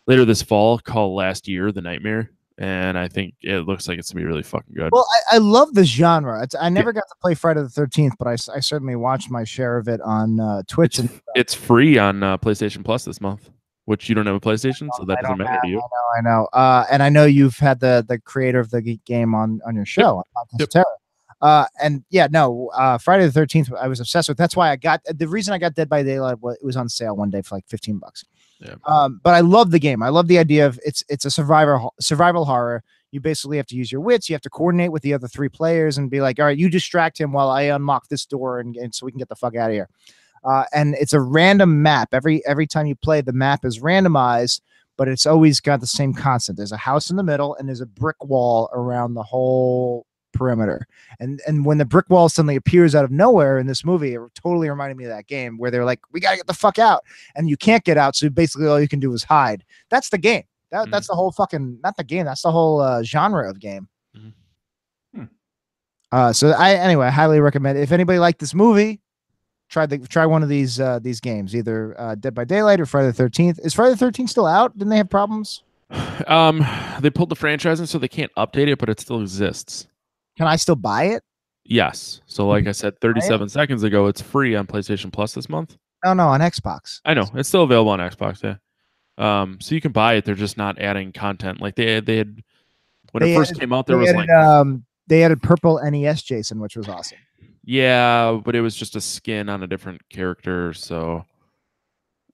Speaker 2: later this fall called Last Year, The Nightmare. And I think it looks like it's gonna be really fucking good.
Speaker 1: Well, I love the genre. I never got to play Friday the 13th, but I certainly watched my share of it on Twitch.
Speaker 2: It's free on PlayStation Plus this month, which you don't have a PlayStation, so that doesn't matter to you.
Speaker 1: I know. And I know you've had the creator of the game on your show.
Speaker 2: Yep.
Speaker 1: And Friday the 13th, I was obsessed with. That's why the reason I got Dead by Daylight was it was on sale one day for like $15.
Speaker 2: Yeah.
Speaker 1: But I love the game. I love the idea of it's a survival horror. You basically have to use your wits. You have to coordinate with the other 3 players and be like, all right, you distract him while I unlock this door and so we can get the fuck out of here. And it's a random map. Every time you play, the map is randomized, but it's always got the same constant. There's a house in the middle and there's a brick wall around the whole perimeter. And when the brick wall suddenly appears out of nowhere in this movie, it totally reminded me of that game where they're like, we gotta get the fuck out, and you can't get out, so basically all you can do is hide. That's the game. That's the whole fucking, not the game, that's the whole genre of game. So I highly recommend it. If anybody liked this movie, try one of these games, either Dead by Daylight or Friday the 13th. Is Friday the 13th still out? Didn't they have problems?
Speaker 2: They pulled the franchise in, so they can't update it, but it still exists.
Speaker 1: Can I still buy it?
Speaker 2: Yes. So like I said 37 seconds ago, it's free on PlayStation Plus this month.
Speaker 1: Oh no, on Xbox.
Speaker 2: I know. It's still available on Xbox, yeah. So you can buy it. They're just not adding content. Like they had when it first came out, there was
Speaker 1: they added purple NES Jason, which was awesome.
Speaker 2: Yeah, but it was just a skin on a different character, so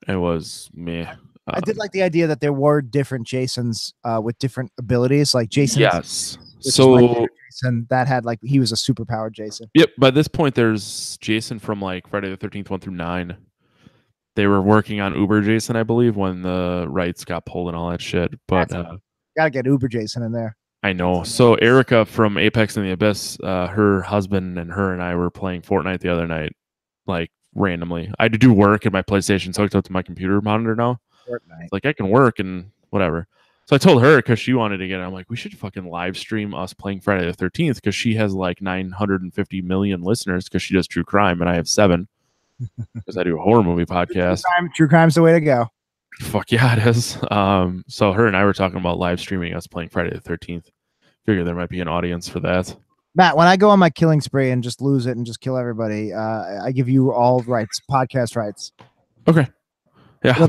Speaker 2: it was meh.
Speaker 1: I did like the idea that there were different Jasons with different abilities, like Jason.
Speaker 2: Yes. So
Speaker 1: Jason that had like he was a superpowered Jason.
Speaker 2: Yep. By this point, there's Jason from like Friday the 13th 1 through 9. They were working on Uber Jason, I believe, when the rights got pulled and all that shit. But
Speaker 1: gotta get Uber Jason in there.
Speaker 2: I know. So Erica from Apex and the Abyss, her husband and her and I were playing Fortnite the other night, like randomly. I had to do work and my PlayStation's hooked up to my computer monitor now. Fortnite. Like I can work and whatever. So I told her because she wanted to get it. I'm like, we should fucking live stream us playing Friday the 13th because she has like 950 million listeners because she does true crime and I have 7 because I do a horror movie podcast.
Speaker 1: True crime's the way to go.
Speaker 2: Fuck yeah, it is. So her and I were talking about live streaming us playing Friday the 13th. Figure there might be an audience for that.
Speaker 1: Matt, when I go on my killing spree and just lose it and just kill everybody, I give you all rights, podcast rights.
Speaker 2: Okay. Yeah.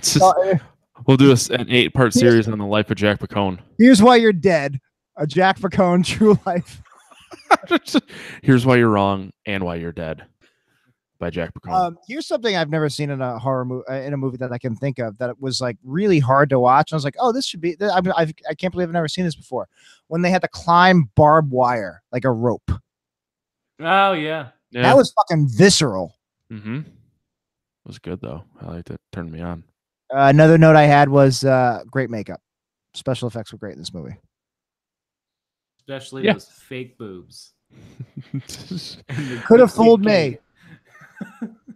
Speaker 2: We'll do an 8-part series on the life of Jack Picone.
Speaker 1: Here's why you're dead. A Jack Picone true life.
Speaker 2: Here's why you're wrong and why you're dead. By Jack Picone.
Speaker 1: Here's something I've never seen in a horror movie, in a movie that I can think of that was like really hard to watch. And I was like, oh, this should be. I can't believe I've never seen this before. When they had to climb barbed wire like a rope.
Speaker 3: Oh yeah,
Speaker 1: that was fucking visceral.
Speaker 2: Mm-hmm. was good though. I liked it. Turned me on.
Speaker 1: Another note I had was great makeup. Special effects were great in this movie.
Speaker 3: Especially those fake boobs.
Speaker 1: Could have fooled me.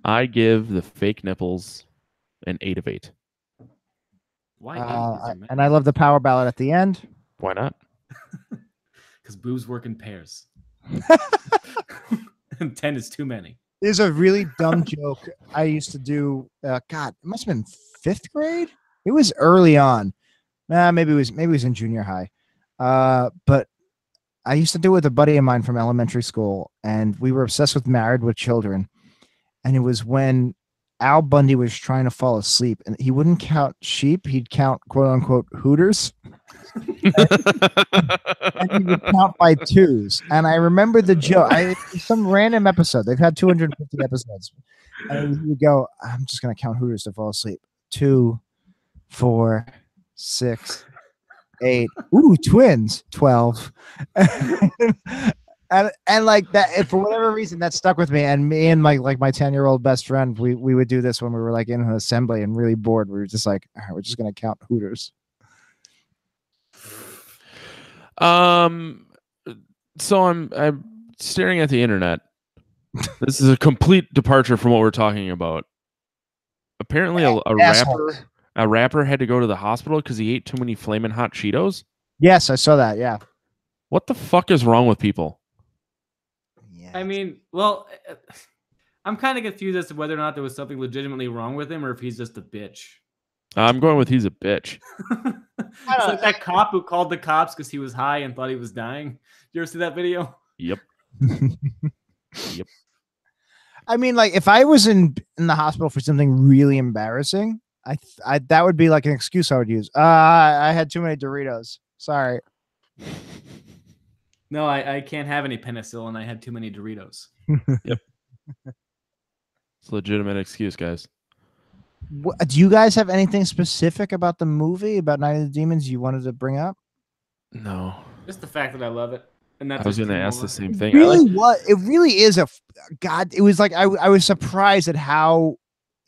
Speaker 2: I give the fake nipples an 8 of 8.
Speaker 3: Why 8?
Speaker 1: And I love the power ballad at the end.
Speaker 2: Why not?
Speaker 3: Because boobs work in pairs. And 10 is too many.
Speaker 1: There's a really dumb joke I used to do. God, it must have been 5th grade. It was early on. Maybe it was in junior high. But I used to do it with a buddy of mine from elementary school, and we were obsessed with Married with Children. And it was when Al Bundy was trying to fall asleep, and he wouldn't count sheep; he'd count "quote unquote" hooters. And he would count by 2s. And I remember the joke. Some random episode. They've had 250 episodes. And he would go, I'm just going to count hooters to fall asleep. 2, 4, 6, 8. Ooh, twins. 12. and like that, for whatever reason, that stuck with me. And me and my 10-year-old best friend, we would do this when we were like in an assembly and really bored. We were just like, all right, we're just going to count hooters.
Speaker 2: So I'm staring at the internet. This is a complete departure from what we're talking about. Apparently, a rapper had to go to the hospital because he ate too many Flamin' Hot Cheetos.
Speaker 1: Yes, I saw that. Yeah.
Speaker 2: What the fuck is wrong with people?
Speaker 3: Yeah. I mean, well, I'm kind of confused as to whether or not there was something legitimately wrong with him or if he's just a bitch.
Speaker 2: I'm going with he's a bitch.
Speaker 3: It's like that cop who called the cops because he was high and thought he was dying. You ever see that video?
Speaker 2: Yep. Yep.
Speaker 1: I mean, like, if I was in the hospital for something really embarrassing, I that would be like an excuse I would use. I had too many Doritos. Sorry.
Speaker 3: No, I can't have any penicillin. I had too many Doritos.
Speaker 2: Yep. It's a legitimate excuse, guys.
Speaker 1: Do you guys have anything specific about the movie, about Night of the Demons, you wanted to bring up?
Speaker 2: No.
Speaker 3: Just the fact that I love it. And that's
Speaker 2: I was going to ask the same thing.
Speaker 1: It really is God. It was like I was surprised at how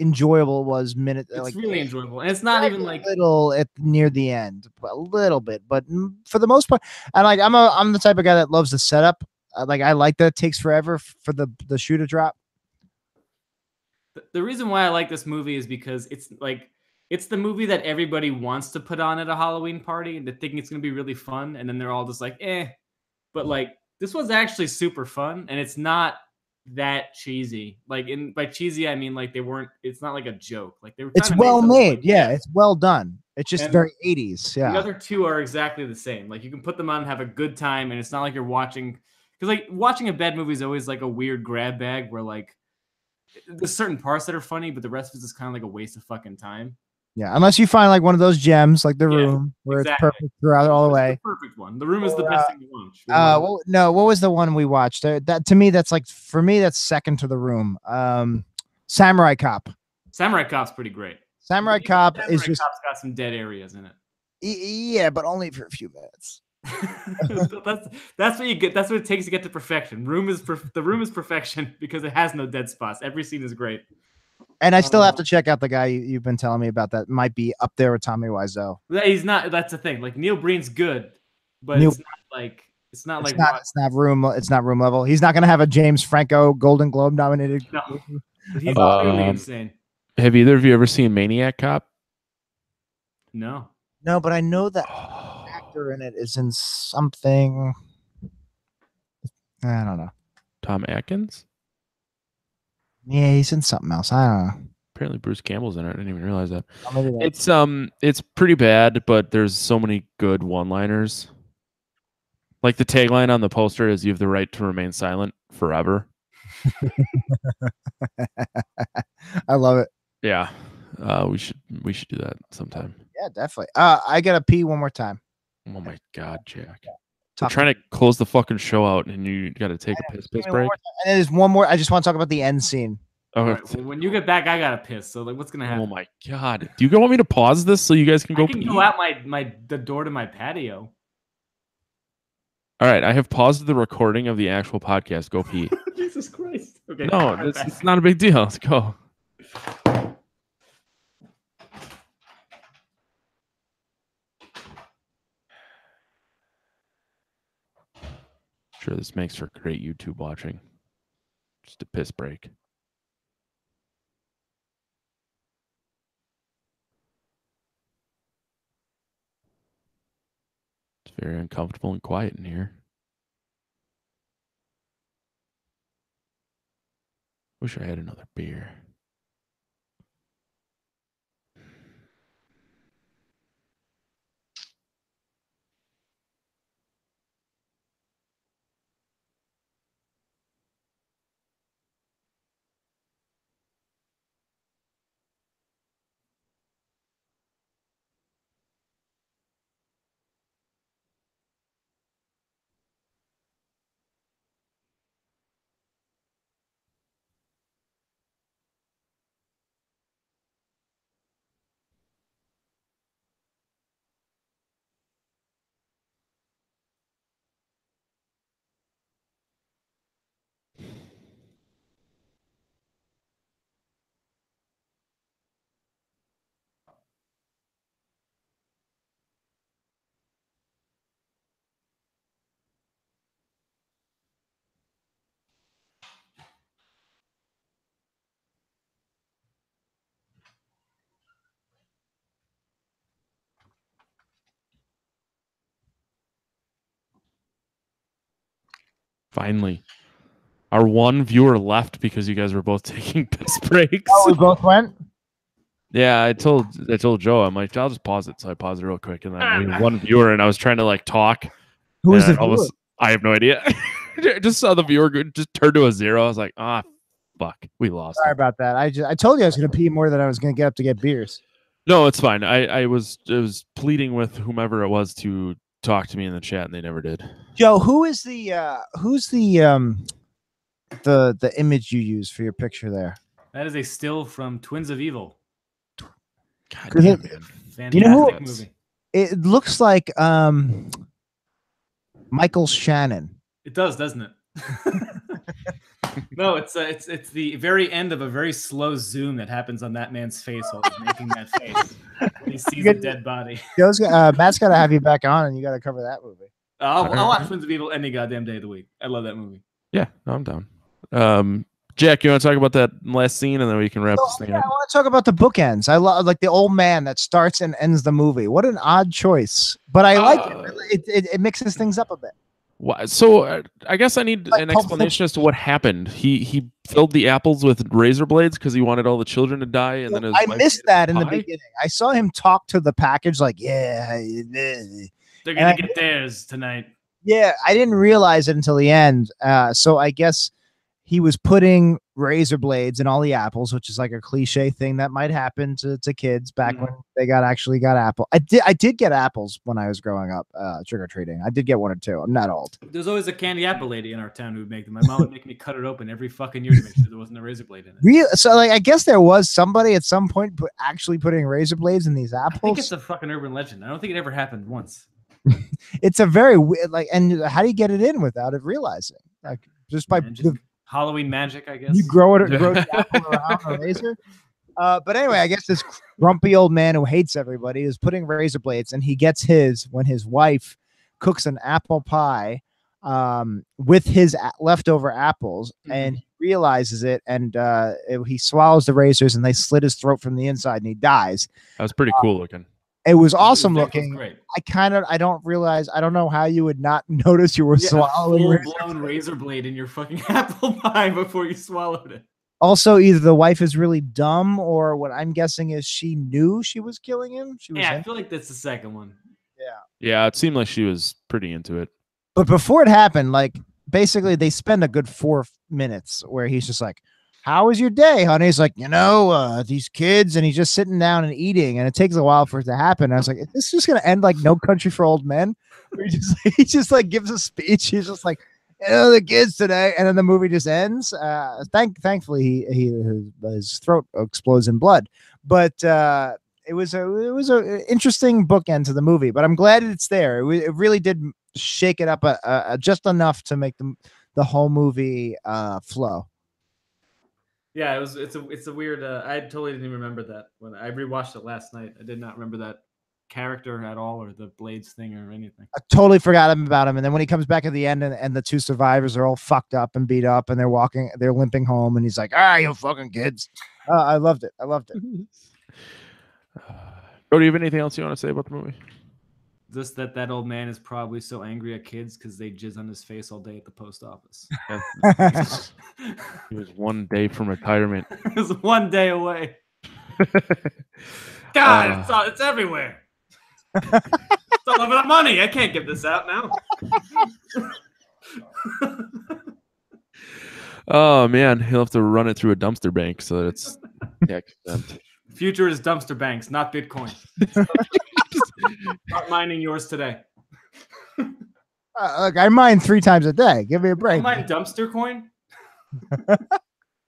Speaker 1: enjoyable it was.
Speaker 3: It's really enjoyable, and it's not even like
Speaker 1: little at near the end, a little bit, but for the most part, and like I'm the type of guy that loves the setup. Like I like that it takes forever for the shoe to drop.
Speaker 3: The reason why I like this movie is because it's the movie that everybody wants to put on at a Halloween party and they think it's gonna be really fun, and then they're all just like, eh. But like this was actually super fun, and it's not that cheesy. Like by cheesy, I mean like they weren't. It's not like a joke. Like they were.
Speaker 1: It's well made. Yeah, it's well done. It's just very 80s. Yeah.
Speaker 3: The other two are exactly the same. Like you can put them on and have a good time, and it's not like you're watching. Because like watching a bad movie is always like a weird grab bag where like there's certain parts that are funny, but the rest of it is kind of like a waste of fucking time.
Speaker 1: Yeah, unless you find like one of those gems, like The Room, where it's perfect throughout all the way.
Speaker 3: The perfect one. The Room is the best thing to watch.
Speaker 1: What was the one we watched? That to me, that's like for me, that's second to The Room. Samurai Cop.
Speaker 3: Samurai Cop's pretty great.
Speaker 1: Samurai Cop's
Speaker 3: got some dead areas in it.
Speaker 1: Yeah, but only for a few minutes.
Speaker 3: that's what you get. That's what it takes to get to perfection. The Room is perfection because it has no dead spots. Every scene is great.
Speaker 1: And I still have to check out the guy you've been telling me about that might be up there with Tommy Wiseau.
Speaker 3: He's not. That's the thing. Like Neil Breen's good, but it's not
Speaker 1: room level. He's not going to have a James Franco Golden Globe nominated.
Speaker 3: No, he's really insane.
Speaker 2: Have either of you ever seen Maniac Cop?
Speaker 3: No,
Speaker 1: but I know that actor in it is in something. I don't know.
Speaker 2: Tom Atkins?
Speaker 1: Yeah, he's in something else. I don't know.
Speaker 2: Apparently Bruce Campbell's in it. I didn't even realize that.
Speaker 1: Oh,
Speaker 2: it's pretty bad, but there's so many good one-liners. Like the tagline on the poster is "You have the right to remain silent forever."
Speaker 1: I love it.
Speaker 2: Yeah, we should do that sometime.
Speaker 1: Yeah, definitely. I gotta pee one more time.
Speaker 2: Oh my God, Jack! I'm trying to close the fucking show out, and you got to take a piss break.
Speaker 1: And there's one more. I just want to talk about the end scene.
Speaker 2: Okay.
Speaker 3: Right, well, when you get back, I gotta piss. So like, what's gonna happen?
Speaker 2: Oh my God! Do you want me to pause this so you guys can go?
Speaker 3: I can go out the door to my patio.
Speaker 2: All right, I have paused the recording of the actual podcast. Go pee.
Speaker 3: Jesus Christ! Okay.
Speaker 2: No, it's not a big deal. Let's go. Sure, this makes for great YouTube watching. Just a piss break. It's very uncomfortable and quiet in here. Wish I had another beer. Finally. Our one viewer left because you guys were both taking piss breaks.
Speaker 1: Oh, we both went?
Speaker 2: Yeah, I told Joe, I'm like, I'll just pause it. So I paused it real quick, and then we had one viewer, and I was trying to like talk.
Speaker 1: Who was the viewer?
Speaker 2: I have no idea. Just saw the viewer just turn to a 0. I was like, fuck, we lost.
Speaker 1: Sorry about that. I told you I was going to pee more than I was going to get up to get beers.
Speaker 2: No, it's fine. I was pleading with whomever it was to talk to me in the chat, and they never did.
Speaker 1: Joe, who's the image you use for your picture there?
Speaker 3: That is a still from Twins of Evil.
Speaker 2: God damn, man.
Speaker 3: Fantastic movie.
Speaker 1: It looks like Michael Shannon.
Speaker 3: It does, doesn't it? No, it's the very end of a very slow zoom that happens on that man's face while he's making that face. He sees a dead body.
Speaker 1: Matt's got to have you back on, and you got to cover that movie.
Speaker 3: I'll watch Twins of Evil any goddamn day of the week. I love that movie.
Speaker 2: Yeah, I'm down. Jack, you want to talk about that last scene, and then we can wrap this thing up?
Speaker 1: I want to talk about the bookends. I love like the old man that starts and ends the movie. What an odd choice, but I like it. It mixes things up a bit.
Speaker 2: So I guess I need an explanation as to what happened. He filled the apples with razor blades because he wanted all the children to die, and then
Speaker 1: I missed that in the beginning. I saw him talk to the package like, "Yeah,
Speaker 3: they're gonna get theirs tonight."
Speaker 1: Yeah, I didn't realize it until the end. So I guess he was putting razor blades in all the apples, which is like a cliche thing that might happen to kids back when they actually got apple. I did get apples when I was growing up, trick or treating. I did get 1 or 2. I'm not old.
Speaker 3: There's always a candy apple lady in our town who would make them. My mom would make me cut it open every fucking year to make sure there wasn't a razor blade in it.
Speaker 1: Real? So like, I guess there was somebody at some point actually putting razor blades in these apples.
Speaker 3: I think it's a fucking urban legend. I don't think it ever happened once.
Speaker 1: It's a very weird, like, and how do you get it in without it realizing? Like just by
Speaker 3: Halloween magic, I guess.
Speaker 1: You grow the apple around a razor. But anyway, I guess this grumpy old man who hates everybody is putting razor blades, and he gets his when his wife cooks an apple pie with his leftover apples, and he realizes it, and he swallows the razors, and they slit his throat from the inside, and he dies.
Speaker 2: That was pretty cool looking.
Speaker 1: It was awesome looking.
Speaker 3: Great.
Speaker 1: I don't know how you would not notice you were swallowing
Speaker 3: a full-blown razor blade in your fucking apple pie before you swallowed it.
Speaker 1: Also, either the wife is really dumb, or what I'm guessing is she knew she was killing him.
Speaker 3: I feel like that's the second one.
Speaker 2: Yeah, it seemed like she was pretty into it.
Speaker 1: But before it happened, like basically they spend a good 4 minutes where he's just like, "How was your day, honey?" He's like, these kids, and he's just sitting down and eating, and it takes a while for it to happen. I was like, is this just gonna end like No Country for Old Men? He just like gives a speech. He's just like, the kids today, and then the movie just ends. Thankfully, his throat explodes in blood, but it was a interesting bookend to the movie. But I'm glad it's there. It really did shake it up just enough to make the whole movie flow.
Speaker 3: Yeah, it's a weird. I totally didn't even remember that when I rewatched it last night. I did not remember that character at all, or the Blades thing, or anything.
Speaker 1: I totally forgot about him. And then when he comes back at the end, and the two survivors are all fucked up and beat up, and they're limping home, and he's like, you fucking kids. I loved it.
Speaker 2: Do you have anything else you want to say about the movie?
Speaker 3: Just that old man is probably so angry at kids because they jizz on his face all day at the post office.
Speaker 2: He was one day from retirement.
Speaker 3: It was one day away. God, it's everywhere. It's all over the money. I can't give this out now.
Speaker 2: Oh man, he'll have to run it through a dumpster bank so that it's tax exempt.
Speaker 3: Future is dumpster banks, not Bitcoin. Start mining yours today.
Speaker 1: Look, I mine 3 times a day. Give me a break.
Speaker 3: You mine dumpster coin?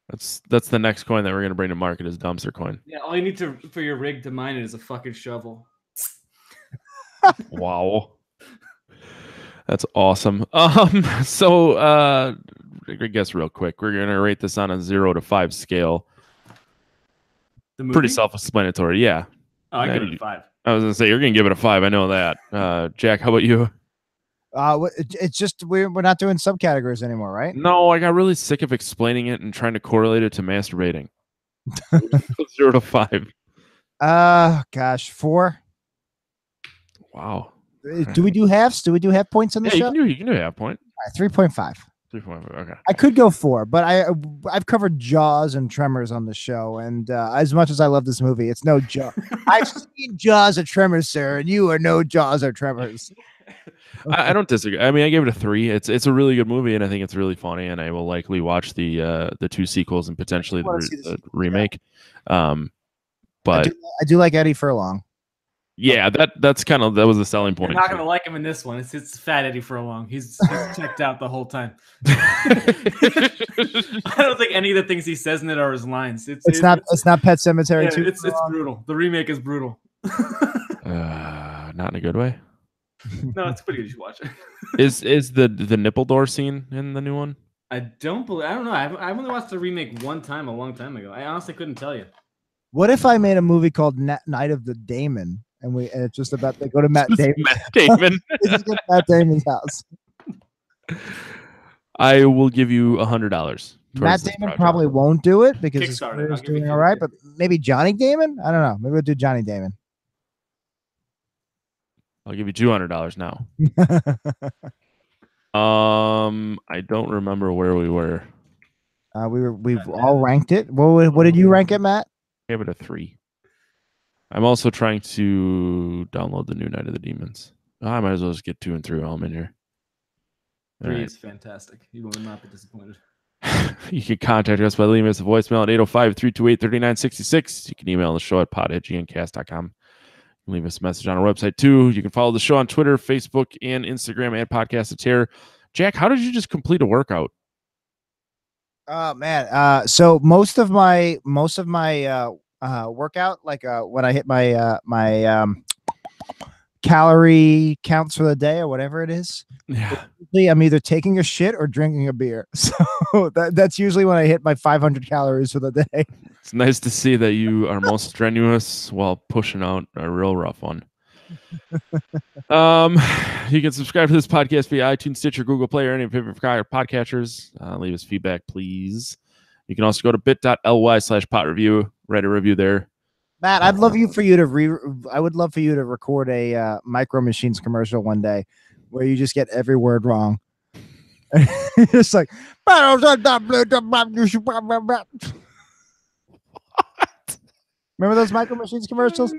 Speaker 2: That's the next coin that we're gonna bring to market is dumpster coin.
Speaker 3: Yeah, all you need for your rig to mine it is a fucking shovel.
Speaker 2: Wow, that's awesome. So I guess real quick, we're gonna rate this on a 0 to 5 scale. Pretty self-explanatory, yeah.
Speaker 3: Oh, I give it a 5.
Speaker 2: I was gonna say you're gonna give it a 5. I know that. Jack, how about you?
Speaker 1: It's just we're not doing subcategories anymore, right?
Speaker 2: No, I got really sick of explaining it and trying to correlate it to masturbating. 0 to 5.
Speaker 1: Gosh, 4.
Speaker 2: Wow.
Speaker 1: Do we do halves? Do we do half points on the show?
Speaker 2: You can do half point.
Speaker 1: 3.5.
Speaker 2: 3.5. Okay.
Speaker 1: I could go 4, but I've covered Jaws and Tremors on the show, and as much as I love this movie, it's no Jaws. I've seen Jaws or Tremors, sir, and you are no Jaws or Tremors.
Speaker 2: I don't disagree. I mean, I gave it a 3. It's a really good movie, and I think it's really funny. And I will likely watch the 2 sequels and potentially the remake. But
Speaker 1: I do like Eddie Furlong.
Speaker 2: Yeah, that was the selling point.
Speaker 3: You're not gonna like him in this one. It's Fat Eddie Furlong. He's checked out the whole time. I don't think any of the things he says in it are his lines. It's not
Speaker 1: Pet Sematary 2.
Speaker 3: It's brutal. The remake is brutal.
Speaker 2: Not in a good way.
Speaker 3: No, it's pretty good. You should watch it.
Speaker 2: Is the nipple door scene in the new one?
Speaker 3: I don't know. I've only watched the remake one time a long time ago. I honestly couldn't tell you.
Speaker 1: What if I made a movie called Night of the Damon, and it's just about they go to Matt Damon.
Speaker 2: Matt Damon.
Speaker 1: They just go to Matt Damon's house.
Speaker 2: I will give you $100.
Speaker 1: Matt Damon probably won't do it because his career is doing all right, but maybe Johnny Damon? I don't know. Maybe we'll do Johnny Damon.
Speaker 2: I'll give you $200 now. I don't remember where we were.
Speaker 1: We've all ranked it. What did you rank it, Matt?
Speaker 2: I gave it a 3. I'm also trying to download the new Night of the Demons. I might as well just get 2 and 3 while I'm in here.
Speaker 3: 3 is fantastic. You will not be disappointed.
Speaker 2: You can contact us by leaving us a voicemail at 805-328-3966. You can email the show at pod@gncast.com. You can leave us a message on our website too. You can follow the show on Twitter, Facebook, and Instagram at Podcast of Terror. Jack, how did you just complete a workout?
Speaker 1: Oh man. So most of my workout, like when I hit my calorie counts for the day or whatever it is, I'm either taking a shit or drinking a beer. So that's usually when I hit my 500 calories for the day.
Speaker 2: It's nice to see that you are most strenuous while pushing out a real rough one. You can subscribe to this podcast via iTunes, Stitcher, Google Play, or any of your favorite podcatchers. Leave us feedback, please. You can also go to bit.ly/potreview, write a review there.
Speaker 1: Matt, I would love for you to record a Micro Machines commercial one day where you just get every word wrong. It's like, remember those Micro Machines commercials?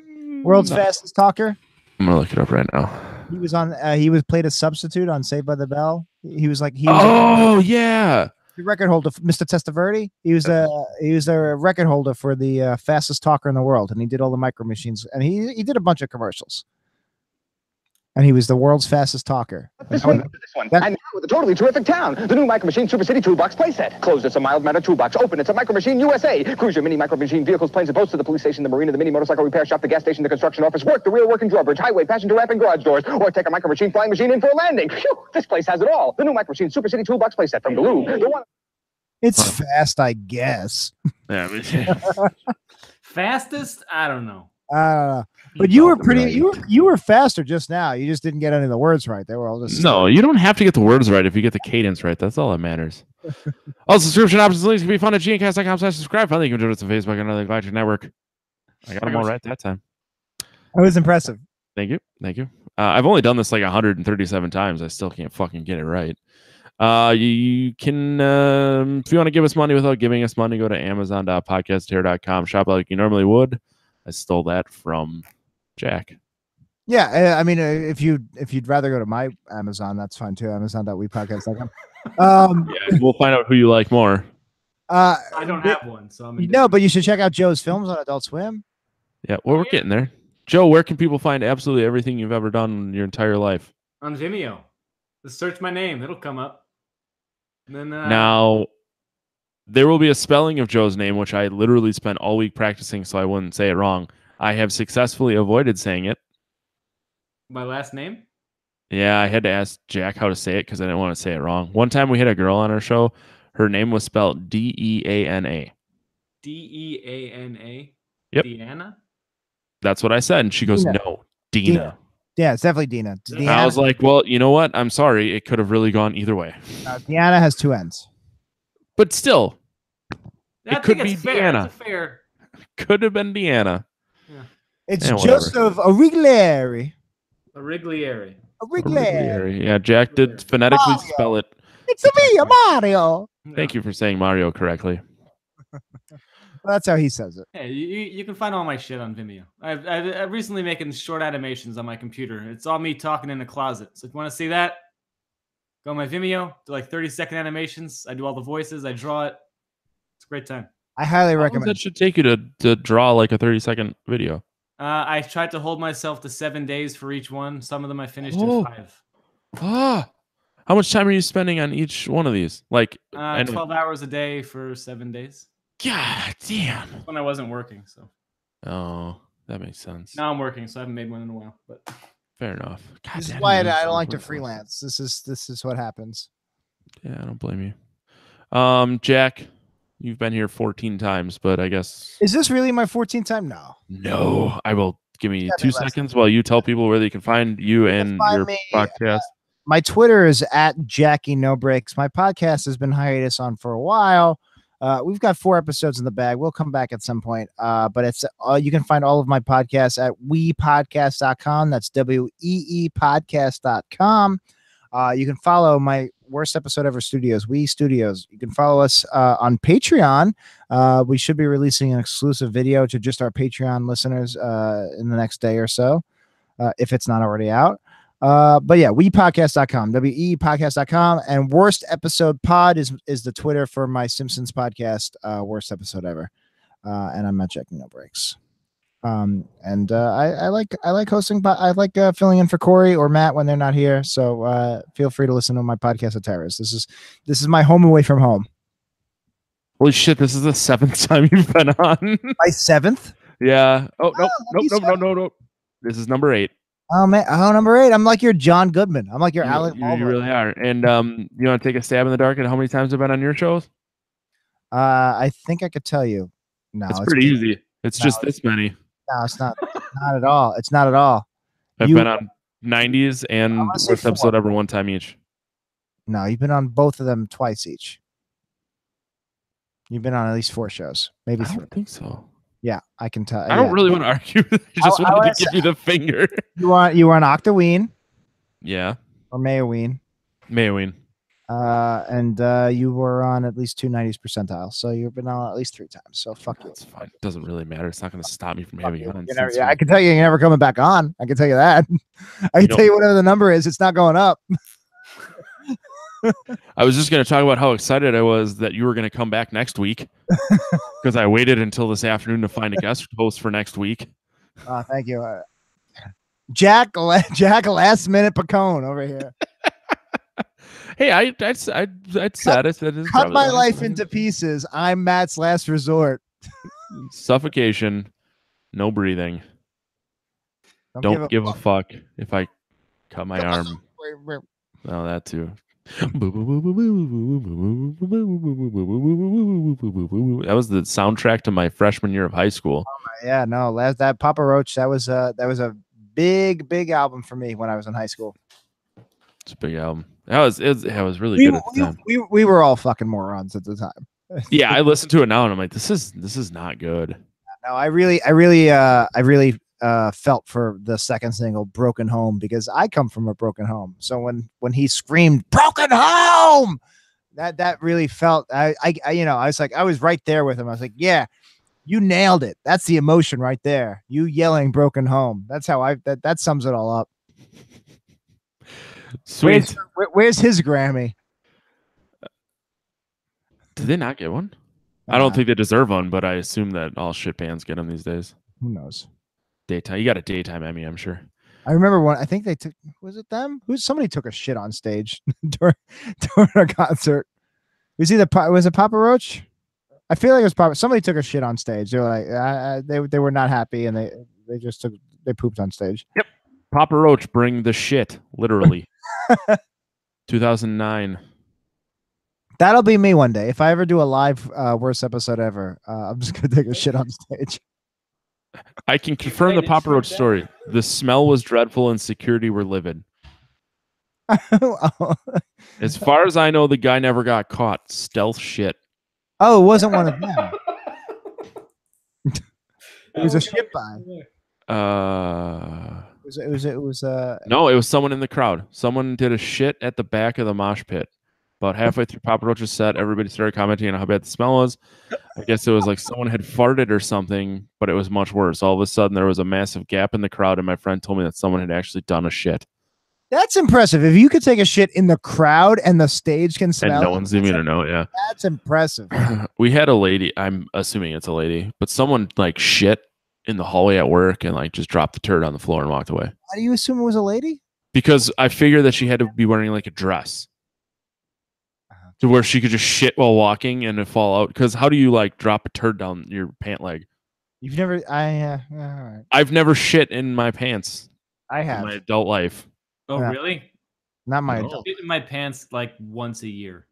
Speaker 1: World's Fastest Talker.
Speaker 2: I'm gonna look it up right now.
Speaker 1: He was on. He played a substitute on Saved by the Bell. He was
Speaker 2: yeah,
Speaker 1: the record holder, Mr. Testaverde. He was a record holder for the fastest talker in the world, and he did all the Micro Machines, and he did a bunch of commercials. And he was the world's fastest talker.
Speaker 4: This one. And now with a totally terrific town. The new Micro Machine Super City Toolbox playset. Closed, it's a mild matter toolbox. Open, it's a Micro Machine USA. Cruise your mini Micro Machine vehicles, planes, and boats to the police station, the marina, the mini motorcycle repair shop, the gas station, the construction office, work, the real working drawbridge, highway, passenger ramp, and garage doors. Or take a Micro Machine flying machine in for a landing. Phew, this place has it all. The new Micro Machine Super City Toolbox playset from Galoob. The one
Speaker 1: It's fast, I guess.
Speaker 2: Yeah, I mean,
Speaker 3: Fastest? I don't know.
Speaker 1: But you were pretty. You were faster just now. You just didn't get any of the words right. They were all just.
Speaker 2: No, you don't have to get the words right if you get the cadence right. That's all that matters. All subscription options links can be found at gncast.com/subscribe. Finally, you can join us on Facebook and other Galactic Network. I got them all right that time.
Speaker 1: That was impressive.
Speaker 2: Thank you. Thank you. I've only done this like 137 times. I still can't fucking get it right. You can, if you want to give us money without giving us money, go to amazon.podcastterror.com. Shop like you normally would. I stole that from Jack.
Speaker 1: Yeah, I mean, if you'd rather go to my Amazon, that's fine too. Amazon.wepodcast.com.
Speaker 2: Yeah, we'll find out who you like more.
Speaker 3: I don't have one, so I'm
Speaker 1: no, but you should check out Joe's films on Adult Swim.
Speaker 2: Yeah, well, we're getting there. Joe, where can people find absolutely everything you've ever done in your entire life?
Speaker 3: On Vimeo. Just search my name; it'll come up. And then
Speaker 2: now, there will be a spelling of Joe's name, which I literally spent all week practicing, so I wouldn't say it wrong. I have successfully avoided saying it.
Speaker 3: My last name?
Speaker 2: Yeah, I had to ask Jack how to say it because I didn't want to say it wrong. One time we had a girl on our show. Her name was spelled Deana.
Speaker 3: Deana?
Speaker 2: Yep.
Speaker 3: Deanna?
Speaker 2: That's what I said. And she goes, no, Dina.
Speaker 1: Yeah, it's definitely Dina.
Speaker 2: I was like, well, you know what? I'm sorry. It could have really gone either way.
Speaker 1: Deanna has 2 N's.
Speaker 2: But still,
Speaker 3: it could be Deanna. Fair.
Speaker 2: Could have been Deanna.
Speaker 3: Yeah.
Speaker 1: It's Joseph Origlieri.
Speaker 3: Origlieri.
Speaker 2: Yeah, Jack did phonetically
Speaker 1: Mario.
Speaker 2: spell it.
Speaker 1: It's me, Mario.
Speaker 2: Thank you for saying Mario correctly.
Speaker 1: Well, that's how he says it.
Speaker 3: Yeah, you can find all my shit on Vimeo. I've recently making short animations on my computer. It's all me talking in a closet. So if you want to see that, go on my Vimeo. Do like 30-second animations. I do all the voices. I draw it. It's a great time.
Speaker 1: I highly recommend.
Speaker 2: That should take you to draw like a 30-second video.
Speaker 3: I tried to hold myself to 7 days for each one. Some of them I finished in 5.
Speaker 2: How much time are you spending on each one of these? Like
Speaker 3: 12 hours a day for 7 days.
Speaker 2: God damn.
Speaker 3: When I wasn't working, so.
Speaker 2: Oh, that makes sense.
Speaker 3: Now I'm working, so I haven't made one in a while. But
Speaker 2: fair enough. God,
Speaker 1: this is why I don't like to freelance. This is what happens.
Speaker 2: Yeah, I don't blame you. Jack, you've been here 14 times, but I guess
Speaker 1: is this really my 14th time?
Speaker 2: No. I will give me 2 seconds while you tell people where they can find you and your podcast.
Speaker 1: My Twitter is at Jackie No Breaks. My podcast has been hiatus on for a while. We've got 4 episodes in the bag. We'll come back at some point. But it's you can find all of my podcasts at wepodcast.com. That's weepodcast.com. You can follow my Worst Episode Ever Studios, We Studios. You can follow us on Patreon. We should be releasing an exclusive video to just our Patreon listeners in the next day or so, if it's not already out. But yeah, wepodcast.com, wepodcast.com, and Worst Episode Pod is the Twitter for my Simpsons podcast, Worst Episode Ever. And I'm at Jackie No Breaks. And I like hosting, but I like filling in for Corey or Matt when they're not here. So feel free to listen to my podcast at Terrace. This is my home away from home.
Speaker 2: Holy shit, this is the 7th time you've been on. My
Speaker 1: 7th?
Speaker 2: Yeah. Oh, no. This is number 8.
Speaker 1: Oh man! Oh, number 8. I'm like your John Goodman. I'm like your Alec Baldwin.
Speaker 2: You really are. And you want to take a stab in the dark at how many times I've been on your shows?
Speaker 1: I think I could tell you. No,
Speaker 2: it's pretty easy. It's just this many.
Speaker 1: No, it's not. Not at all. It's not at all.
Speaker 2: I've been on 90s and Worst Episode Ever 1 time each.
Speaker 1: No, you've been on both of them twice each. You've been on at least 4 shows, maybe 3.
Speaker 2: I don't think so.
Speaker 1: Yeah, I can tell.
Speaker 2: I don't really want to argue. I just wanted to give you the finger.
Speaker 1: You were on Octaween.
Speaker 2: Yeah.
Speaker 1: Or Mayoween.
Speaker 2: Mayoween.
Speaker 1: And you were on at least 2 90s percentiles. So you've been on at least 3 times. So fuck you.
Speaker 2: That's fine. It doesn't really matter. It's not going to stop me from having you on.
Speaker 1: I can tell you're never coming back on. I can tell you that. I can tell you whatever the number is. It's not going up.
Speaker 2: I was just going to talk about how excited I was that you were going to come back next week because I waited until this afternoon to find a guest host for next week.
Speaker 1: Thank you. Jack, last minute Picone over here.
Speaker 2: Hey, I said it.
Speaker 1: Cut my life into pieces. I'm Matt's last resort.
Speaker 2: Suffocation. No breathing. Don't give a fuck if I cut my arm. No, that too. That was the soundtrack to my freshman year of high school.
Speaker 1: Yeah, no, that Papa Roach, that was a big album for me when I was in high school.
Speaker 2: It's a big album. It was really good at the time.
Speaker 1: We were all fucking morons at the time.
Speaker 2: Yeah, I listen to it now and I'm like, this is not good.
Speaker 1: No, I really felt for the second single, "Broken Home," because I come from a broken home. So when he screamed "Broken Home," that really felt. I was like, I was right there with him. I was like, yeah, you nailed it. That's the emotion right there. You yelling "Broken Home." That's how that sums it all up.
Speaker 2: Sweet.
Speaker 1: Where's his Grammy?
Speaker 2: Did they not get one? I don't think they deserve one, but I assume that all shit bands get them these days.
Speaker 1: Who knows?
Speaker 2: Daytime. You got a daytime Emmy, I'm sure.
Speaker 1: I remember one. I think they took. Was it them? Somebody took a shit on stage during a concert. Was it Papa Roach? I feel like it was Papa. Somebody took a shit on stage. They were like, they were not happy, and they pooped on stage.
Speaker 2: Yep. Papa Roach, bring the shit, literally. 2009.
Speaker 1: That'll be me one day. If I ever do a live worst episode ever, I'm just gonna take a shit on stage.
Speaker 2: I can confirm the Papa Roach story. The smell was dreadful and security were livid. As far as I know, the guy never got caught. Stealth shit.
Speaker 1: Oh, it wasn't one of them. It was a shit by. It was
Speaker 2: No, it was someone in the crowd. Someone did a shit at the back of the mosh pit. About halfway through Papa Roach's set, everybody started commenting on how bad the smell was. I guess it was like someone had farted or something, but it was much worse. All of a sudden, there was a massive gap in the crowd, and my friend told me that someone had actually done a shit.
Speaker 1: That's impressive. If you could take a shit in the crowd and the stage can smell,
Speaker 2: and no one's even to know. Yeah,
Speaker 1: that's impressive.
Speaker 2: We had a lady. I'm assuming it's a lady, but someone like shit in the hallway at work and like just dropped the turd on the floor and walked away.
Speaker 1: Why do you assume it was a lady?
Speaker 2: Because I figured that she had to be wearing like a dress. To where she could just shit while walking and it fall out. Because how do you like drop a turd down your pant leg?
Speaker 1: You've never, all right.
Speaker 2: I've never shit in my pants.
Speaker 1: I have.
Speaker 2: In my adult life.
Speaker 3: Oh, really?
Speaker 1: Not my adult.
Speaker 3: I shit in my pants like once a year.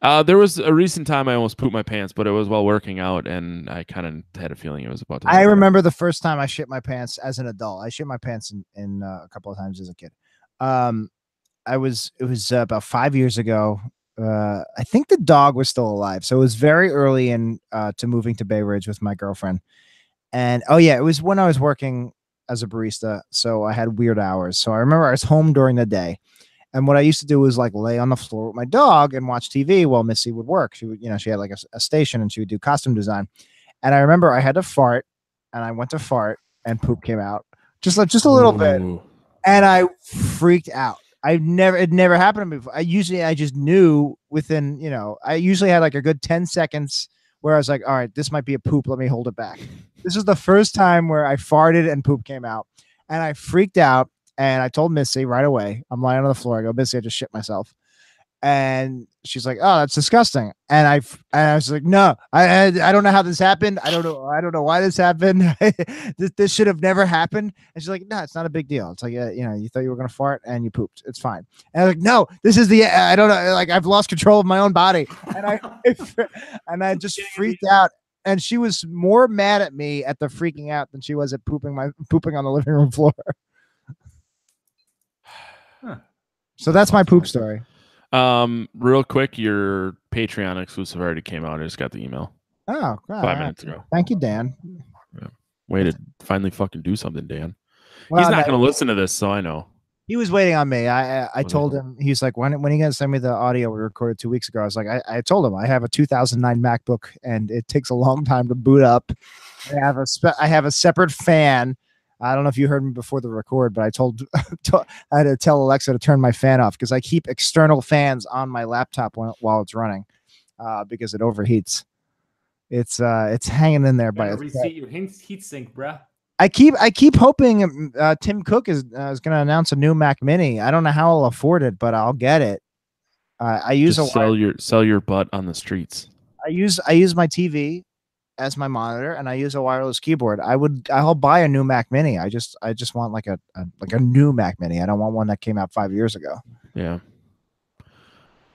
Speaker 2: There was a recent time I almost pooped my pants, but it was while working out, and I kind of had a feeling it was about to.
Speaker 1: I remember the first time I shit my pants as an adult. I shit my pants in a couple of times as a kid. It was about 5 years ago. I think the dog was still alive. So it was very early to moving to Bay Ridge with my girlfriend. And it was when I was working as a barista. So I had weird hours. So I remember I was home during the day. And what I used to do was like lay on the floor with my dog and watch TV while Missy would work. She would, she had like a station and she would do costume design. And I remember I had to fart and I went to fart and poop came out just a little bit. And I freaked out. It never happened to me before. I just knew within, I usually had like a good 10 seconds where I was like, all right, this might be a poop. Let me hold it back. This is the first time where I farted and poop came out and I freaked out and I told Missy right away. I'm lying on the floor. I go, Missy, I just shit myself. And she's like, oh, that's disgusting. And I was like, no, I don't know how this happened. I don't know why this happened. this should have never happened. And she's like, no, it's not a big deal. It's like, you thought you were going to fart and you pooped. It's fine. And I was like, no, this is I don't know. Like I've lost control of my own body. And I just freaked out. And she was more mad at me at the freaking out than she was at pooping on the living room floor.
Speaker 3: Huh.
Speaker 1: So that's my poop story.
Speaker 2: Real quick, your Patreon exclusive already came out. I just got the email.
Speaker 1: Oh,
Speaker 2: 5 minutes ago.
Speaker 1: Thank you, Dan.
Speaker 2: Yeah. Way to finally fucking do something, Dan.
Speaker 1: Well,
Speaker 2: he's not going to listen to this, so I know.
Speaker 1: He was waiting on me. I told him, he's like, when are you going to send me the audio we recorded 2 weeks ago? I was like, I told him I have a 2009 MacBook and it takes a long time to boot up. I have a separate fan. I don't know if you heard me before the record, but I had to tell Alexa to turn my fan off because I keep external fans on my laptop while it's running because it overheats. It's hanging in there by
Speaker 3: reseat your heat sink, bruh.
Speaker 1: I keep hoping Tim Cook is going to announce a new Mac Mini. I don't know how I'll afford it, but I'll get it. I use
Speaker 2: just sell your butt on the streets.
Speaker 1: I use my TV as my monitor and I use a wireless keyboard. I'll buy a new Mac Mini. I just want like a new Mac Mini. I don't want one that came out 5 years ago.
Speaker 2: Yeah.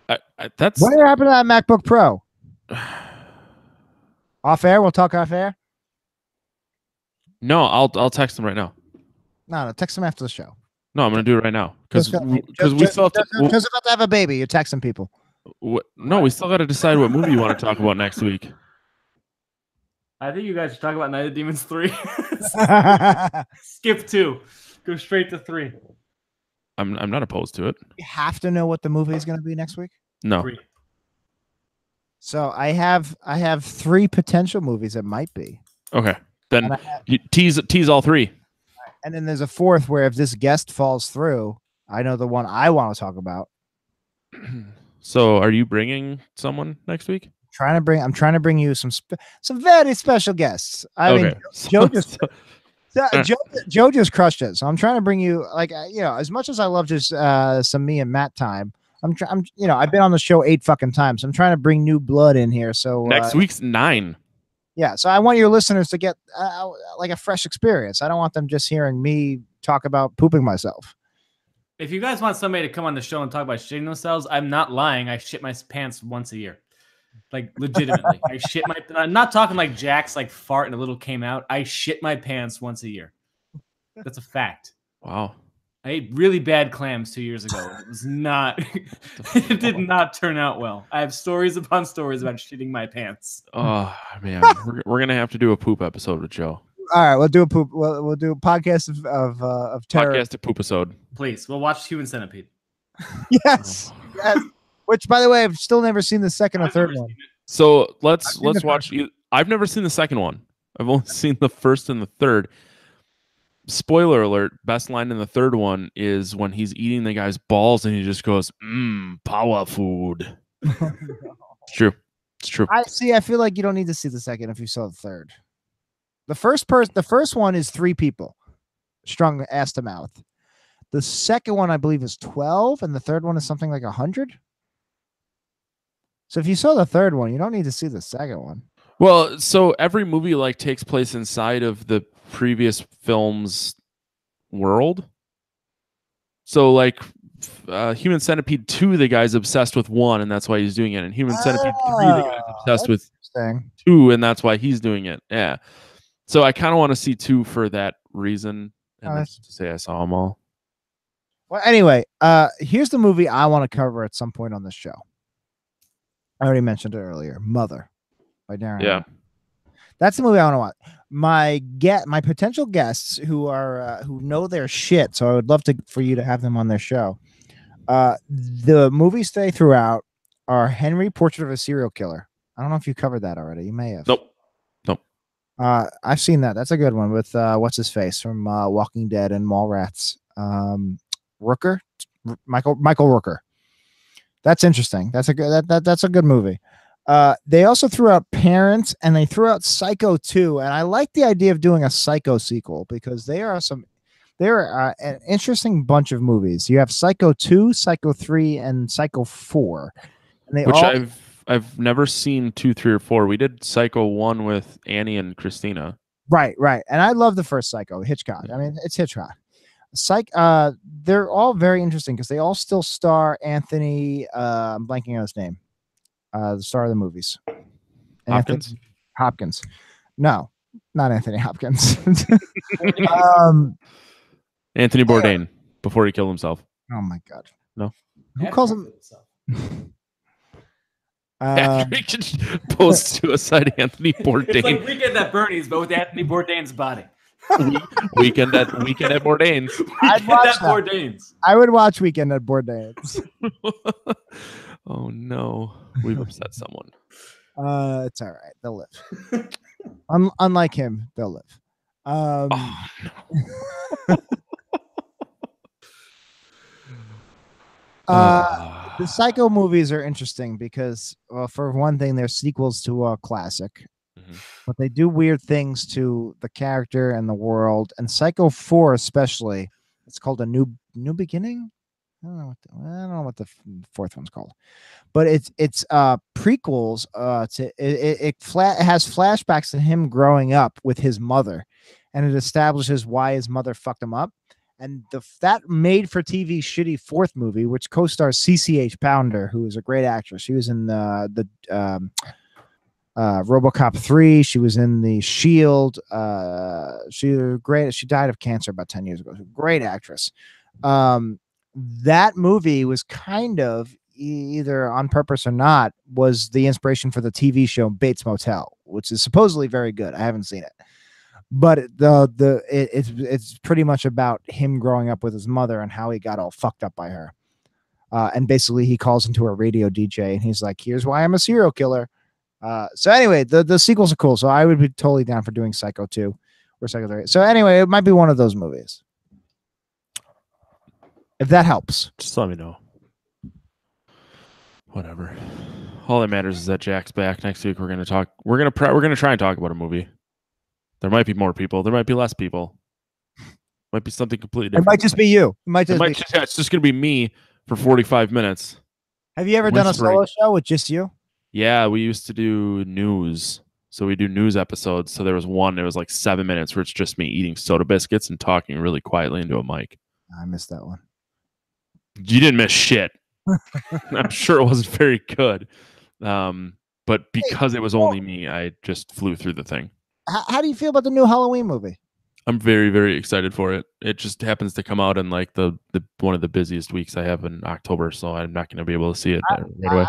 Speaker 1: What happened to that MacBook Pro? Off air. We'll talk off air.
Speaker 2: No, I'll text him right now.
Speaker 1: No, text him after the show.
Speaker 2: No, I'm gonna do it right now because we still have to.
Speaker 1: Just about to have a baby. You're texting people.
Speaker 2: No, we still got to decide what movie you want to talk about next week.
Speaker 3: I think you guys should talk about Night of the Demons 3. Skip 2. Go straight to 3.
Speaker 2: I'm not opposed to it.
Speaker 1: You have to know what the movie is going to be next week.
Speaker 2: No.
Speaker 3: 3.
Speaker 1: So I have 3 potential movies it might be.
Speaker 2: Okay, then you tease all 3.
Speaker 1: And then there's a 4th where if this guest falls through, I know the one I want to talk about.
Speaker 2: So, are you bringing someone next week?
Speaker 1: I'm trying to bring you some very special guests. I mean, Joe just crushed it. So I'm trying to bring you, like, as much as I love just some me and Matt time. I've been on the show 8 fucking times. So I'm trying to bring new blood in here. So
Speaker 2: next week's 9.
Speaker 1: Yeah, so I want your listeners to get like a fresh experience. I don't want them just hearing me talk about pooping myself.
Speaker 3: If you guys want somebody to come on the show and talk about shitting themselves, I'm not lying. I shit my pants once a year. Like, legitimately. I'm not talking like Jack's like fart and a little came out. I shit my pants once a year. That's a fact.
Speaker 2: Wow.
Speaker 3: I ate really bad clams 2 years ago. It was not, it did not turn out well. I have stories upon stories about shitting my pants.
Speaker 2: Oh man, we're gonna have to do a poop episode with Joe.
Speaker 1: All right, we'll do a poop. We'll do a podcast of terror.
Speaker 2: Podcast of poop episode.
Speaker 3: Please, we'll watch Human Centipede.
Speaker 1: Yes, yes. Which, by the way, I've still never seen the second or third one.
Speaker 2: So let's watch. I've never seen the second one. I've only seen the first and the third. Spoiler alert, best line in the third one is when he's eating the guy's balls and he just goes, power food. It's true. It's true.
Speaker 1: I feel like you don't need to see the second if you saw the third. The first one is 3 people strung ass to mouth. The second one, I believe, is 12, and the third one is something like 100. So if you saw the third one, you don't need to see the second one.
Speaker 2: Well, so every movie like takes place inside of the previous film's world. So like Human Centipede 2, the guy's obsessed with 1 and that's why he's doing it. And Human Centipede 3, the guy's obsessed with 2 and that's why he's doing it. Yeah. So I kind of want to see 2 for that reason. And that's to say I saw them all.
Speaker 1: Well, anyway, here's the movie I want to cover at some point on this show. I already mentioned it earlier. Mother by Darren.
Speaker 2: Yeah.
Speaker 1: That's the movie I want to watch. My potential guests who are who know their shit, so I would love for you to have them on their show. The movies they threw out are Henry, Portrait of a Serial Killer. I don't know if you covered that already. You may have.
Speaker 2: Nope.
Speaker 1: I've seen that. That's a good one with what's his face from Walking Dead and Mallrats. Rooker, Michael Rooker. That's interesting. That's a good movie. They also threw out Parents and they threw out Psycho 2, and I like the idea of doing a Psycho sequel because they're an interesting bunch of movies. You have Psycho 2, Psycho 3, and Psycho 4, and
Speaker 2: I've never seen 2, 3, or 4. We did Psycho 1 with Annie and Christina.
Speaker 1: Right, and I love the first Psycho, Hitchcock. I mean, it's Hitchcock. They're all very interesting because they all still star Anthony. I'm blanking on his name. The star of the movies. Hopkins. No, not Anthony Hopkins.
Speaker 2: Anthony Bourdain before he killed himself.
Speaker 1: Oh my God.
Speaker 2: No.
Speaker 1: Who calls him?
Speaker 2: After he just post-suicide Anthony Bourdain.
Speaker 3: It's like Weekend at Bernie's, but with Anthony Bourdain's body.
Speaker 2: Weekend at Bourdain's.
Speaker 1: I would watch Weekend at Bourdain's.
Speaker 2: Oh no, we've upset someone.
Speaker 1: It's all right. They'll live. Unlike him, they'll live.
Speaker 2: Oh, no.
Speaker 1: The Psycho movies are interesting because, for one thing, they're sequels to a classic. But they do weird things to the character and the world. And Psycho 4 especially, it's called A New Beginning. I don't know what the 4th one's called, but it's prequels to it has flashbacks to him growing up with his mother, and it establishes why his mother fucked him up. And that made for TV shitty 4th movie, which co-stars CCH Pounder, who is a great actress. She was in RoboCop 3. She was in The Shield. She was great. She died of cancer about 10 years ago. Great actress. That movie was kind of either on purpose or not was the inspiration for the TV show Bates Motel, which is supposedly very good. I haven't seen it, but it's pretty much about him growing up with his mother and how he got all fucked up by her. And basically he calls into a radio DJ and he's like, here's why I'm a serial killer. So anyway, the sequels are cool. So I would be totally down for doing Psycho 2 or Psycho 3. So anyway, it might be one of those movies. If that helps.
Speaker 2: Just let me know. Whatever. All that matters is that Jack's back next week. We're gonna talk. We're gonna try and talk about a movie. There might be more people. There might be less people. Might be something completely different.
Speaker 1: It might just be you.
Speaker 2: It's just gonna be me for 45 minutes.
Speaker 1: Have you ever done a solo show with just you?
Speaker 2: Yeah, we used to do news. So we do news episodes. So there was one. It was like 7 minutes where it's just me eating soda biscuits and talking really quietly into a mic.
Speaker 1: I missed that one.
Speaker 2: You didn't miss shit. I'm sure it wasn't very good. But because it was only me, I just flew through the thing.
Speaker 1: How do you feel about the new Halloween movie?
Speaker 2: I'm very, very excited for it. It just happens to come out in like the one of the busiest weeks I have in October, so I'm not going to be able to see it right away.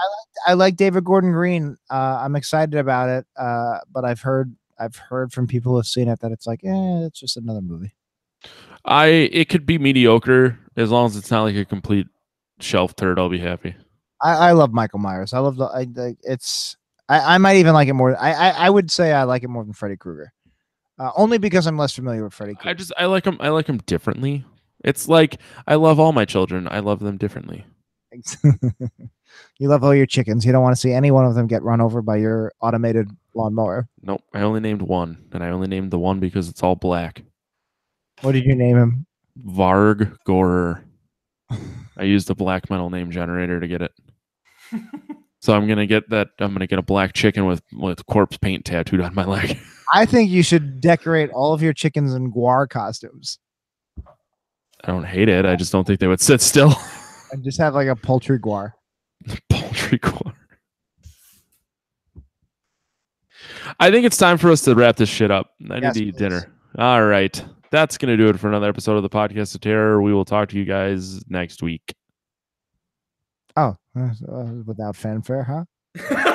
Speaker 1: I like David Gordon Green. I'm excited about it, but I've heard from people who have seen it that it's like, it's just another movie.
Speaker 2: It could be mediocre as long as it's not like a complete shelf turd. I'll be happy.
Speaker 1: I love Michael Myers. I love I might even like it more. I would say I like it more than Freddy Krueger, only because I'm less familiar with Freddy Krueger.
Speaker 2: I like him. I like him differently. It's like I love all my children. I love them differently.
Speaker 1: You love all your chickens. You don't want to see any one of them get run over by your automated lawnmower.
Speaker 2: Nope. I only named one, and I only named the one because it's all black.
Speaker 1: What did you name him?
Speaker 2: Varg Gorer. I used a black metal name generator to get it. So I'm gonna get that. I'm gonna get a black chicken with corpse paint tattooed on my leg.
Speaker 1: I think you should decorate all of your chickens in Guar costumes.
Speaker 2: I don't hate it. I just don't think they would sit still.
Speaker 1: And just have like a poultry Guar.
Speaker 2: Poultry Guar. I think it's time for us to wrap this shit up. I need to eat dinner. All right. That's going to do it for another episode of the Podcast of Terror. We will talk to you guys next week.
Speaker 1: Oh, without fanfare, huh?